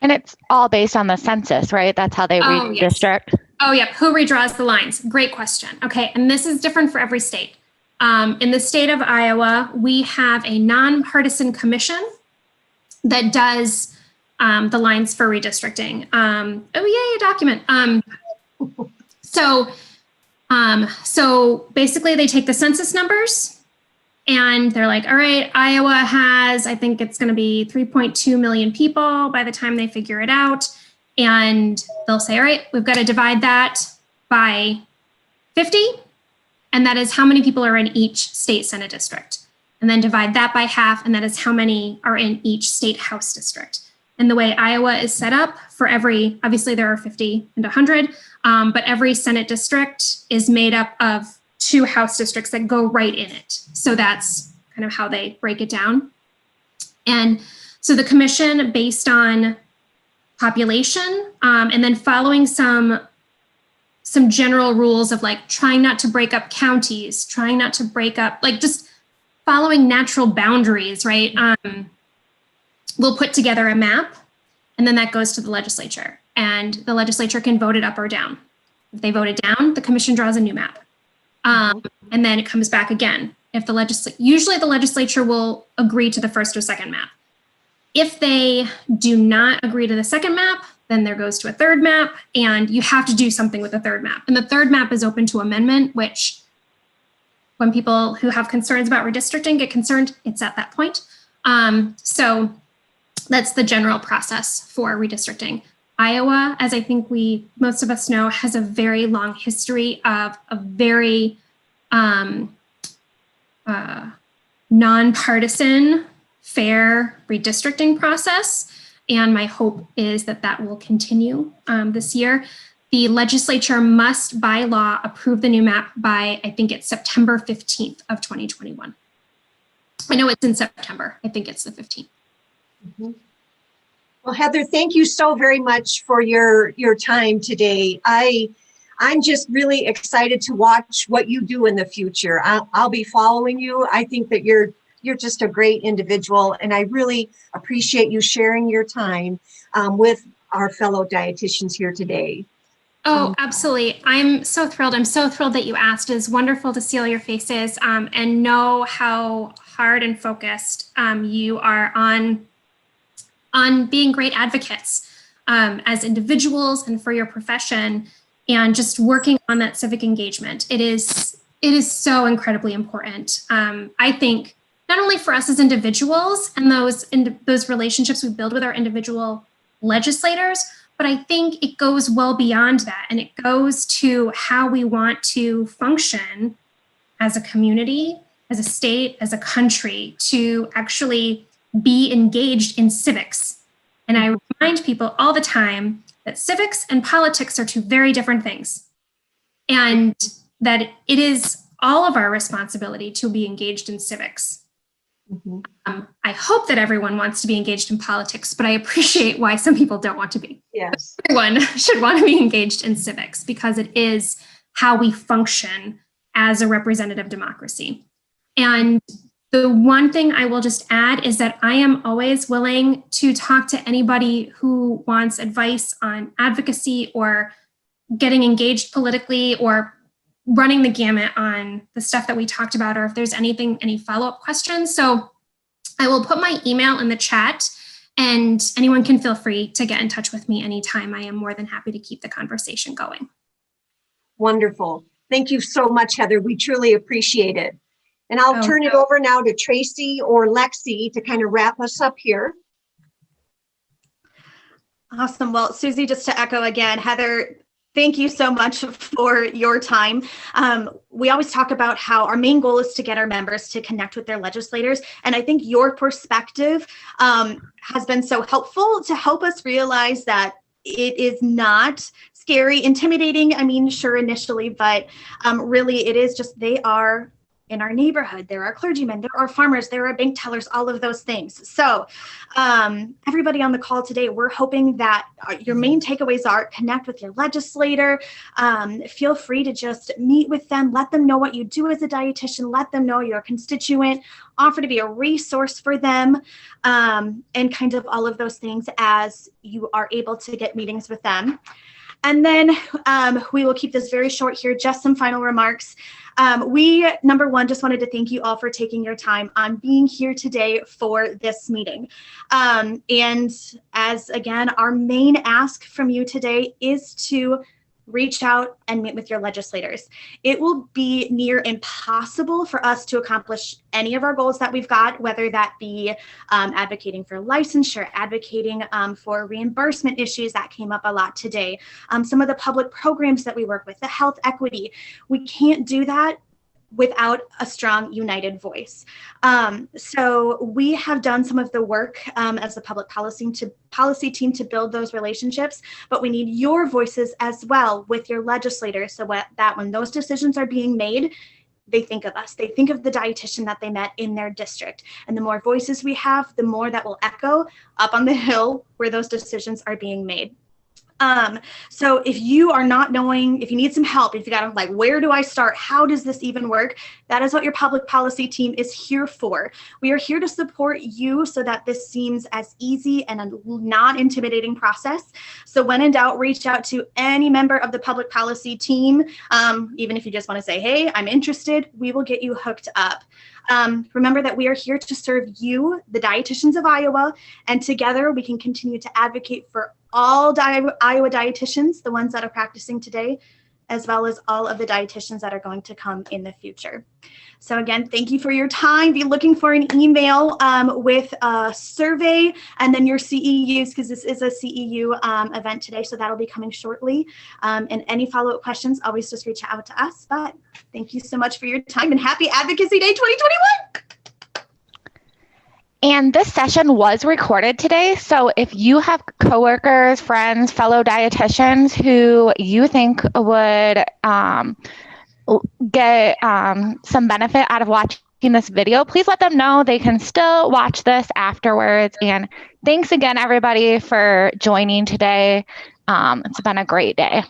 And it's all based on the census, right? That's how they redistrict. Yes. Oh, yeah. Who redraws the lines? Great question. Okay. And this is different for every state. In the state of Iowa, we have a nonpartisan commission that does the lines for redistricting. A document. So basically they take the census numbers and they're like, all right, Iowa has, I think it's going to be 3.2 million people by the time they figure it out. And they'll say, all right, we've got to divide that by 50. And that is how many people are in each state Senate district. And then divide that by half. And that is how many are in each state House district. And the way Iowa is set up for obviously there are 50 and 100, but every Senate district is made up of 2 House districts that go right in it. So that's kind of how they break it down. And so the commission, based on population, and then following some general rules of like trying not to break up counties, trying not to break up, like just following natural boundaries, right? We'll put together a map, and then that goes to the legislature, and the legislature can vote it up or down. If they vote it down, the commission draws a new map. And then it comes back again. If usually the legislature will agree to the first or second map. If they do not agree to the second map, then there goes to a third map, and you have to do something with the third map. And the third map is open to amendment, which when people who have concerns about redistricting get concerned, it's at that point. So that's the general process for redistricting. Iowa, as I think most of us know, has a very long history of a very nonpartisan, fair redistricting process. And my hope is that that will continue this year. The legislature must, by law, approve the new map by, I think it's September 15th of 2021. I know it's in September. I think it's the 15th. Mm-hmm. Well, Heather, thank you so very much for your time today. I'm just really excited to watch what you do in the future. I'll be following you. I think that you're just a great individual, and I really appreciate you sharing your time with our fellow dietitians here today. Oh, absolutely. I'm so thrilled. I'm so thrilled that you asked. It's wonderful to see all your faces and know how hard and focused you are on being great advocates as individuals and for your profession, and just working on that civic engagement. It is so incredibly important. I think not only for us as individuals and those relationships we build with our individual legislators, but I think it goes well beyond that, and it goes to how we want to function as a community, as a state, as a country, to actually be engaged in civics. And I remind people all the time that civics and politics are two very different things, and that it is all of our responsibility to be engaged in civics. Mm-hmm. I hope that everyone wants to be engaged in politics, but I appreciate why some people don't want to be. Yes. Everyone should want to be engaged in civics because it is how we function as a representative democracy. And the one thing I will just add is that I am always willing to talk to anybody who wants advice on advocacy or getting engaged politically or running the gamut on the stuff that we talked about, or if there's any follow-up questions. So I will put my email in the chat, and anyone can feel free to get in touch with me anytime. I am more than happy to keep the conversation going. Wonderful. Thank you so much, Heather. We truly appreciate it. And I'll turn it over now to Tracy or Lexi to kind of wrap us up here. Awesome. Well, Susie, just to echo again, Heather, thank you so much for your time. We always talk about how our main goal is to get our members to connect with their legislators. And I think your perspective has been so helpful to help us realize that it is not scary, intimidating. I mean, sure, initially, but really it is just, they are in our neighborhood. There are clergymen, there are farmers, there are bank tellers, all of those things. So everybody on the call today, we're hoping that your main takeaways are connect with your legislator. Feel free to just meet with them, let them know what you do as a dietitian, let them know you're a constituent, offer to be a resource for them, and kind of all of those things as you are able to get meetings with them. And then we will keep this very short here, just some final remarks. We, number one, just wanted to thank you all for taking your time on being here today for this meeting. And as, again, our main ask from you today is to reach out and meet with your legislators. It will be near impossible for us to accomplish any of our goals that we've got, whether that be advocating for licensure, advocating for reimbursement issues that came up a lot today, some of the public programs that we work with, the health equity. We can't do that without a strong, united voice. So we have done some of the work as the public policy team to build those relationships, but we need your voices as well with your legislators, so that when those decisions are being made, they think of us. They think of the dietitian that they met in their district. And the more voices we have, the more that will echo up on the hill where those decisions are being made. So if you are not knowing, if you need some help, if you got to like, where do I start? How does this even work? That is what your public policy team is here for. We are here to support you so that this seems as easy and a not intimidating process. So when in doubt, reach out to any member of the public policy team. Even if you just want to say, hey, I'm interested, we will get you hooked up. Remember that we are here to serve you, the dietitians of Iowa, and together we can continue to advocate for all Iowa dietitians, the ones that are practicing today, as well as all of the dietitians that are going to come in the future. So again, thank you for your time. Be looking for an email with a survey and then your CEUs, because this is a CEU event today, so that'll be coming shortly. And any follow-up questions, always just reach out to us. But thank you so much for your time and happy Advocacy Day 2021. And this session was recorded today. So if you have coworkers, friends, fellow dietitians who you think would get some benefit out of watching this video, please let them know they can still watch this afterwards. And thanks again, everybody, for joining today. It's been a great day.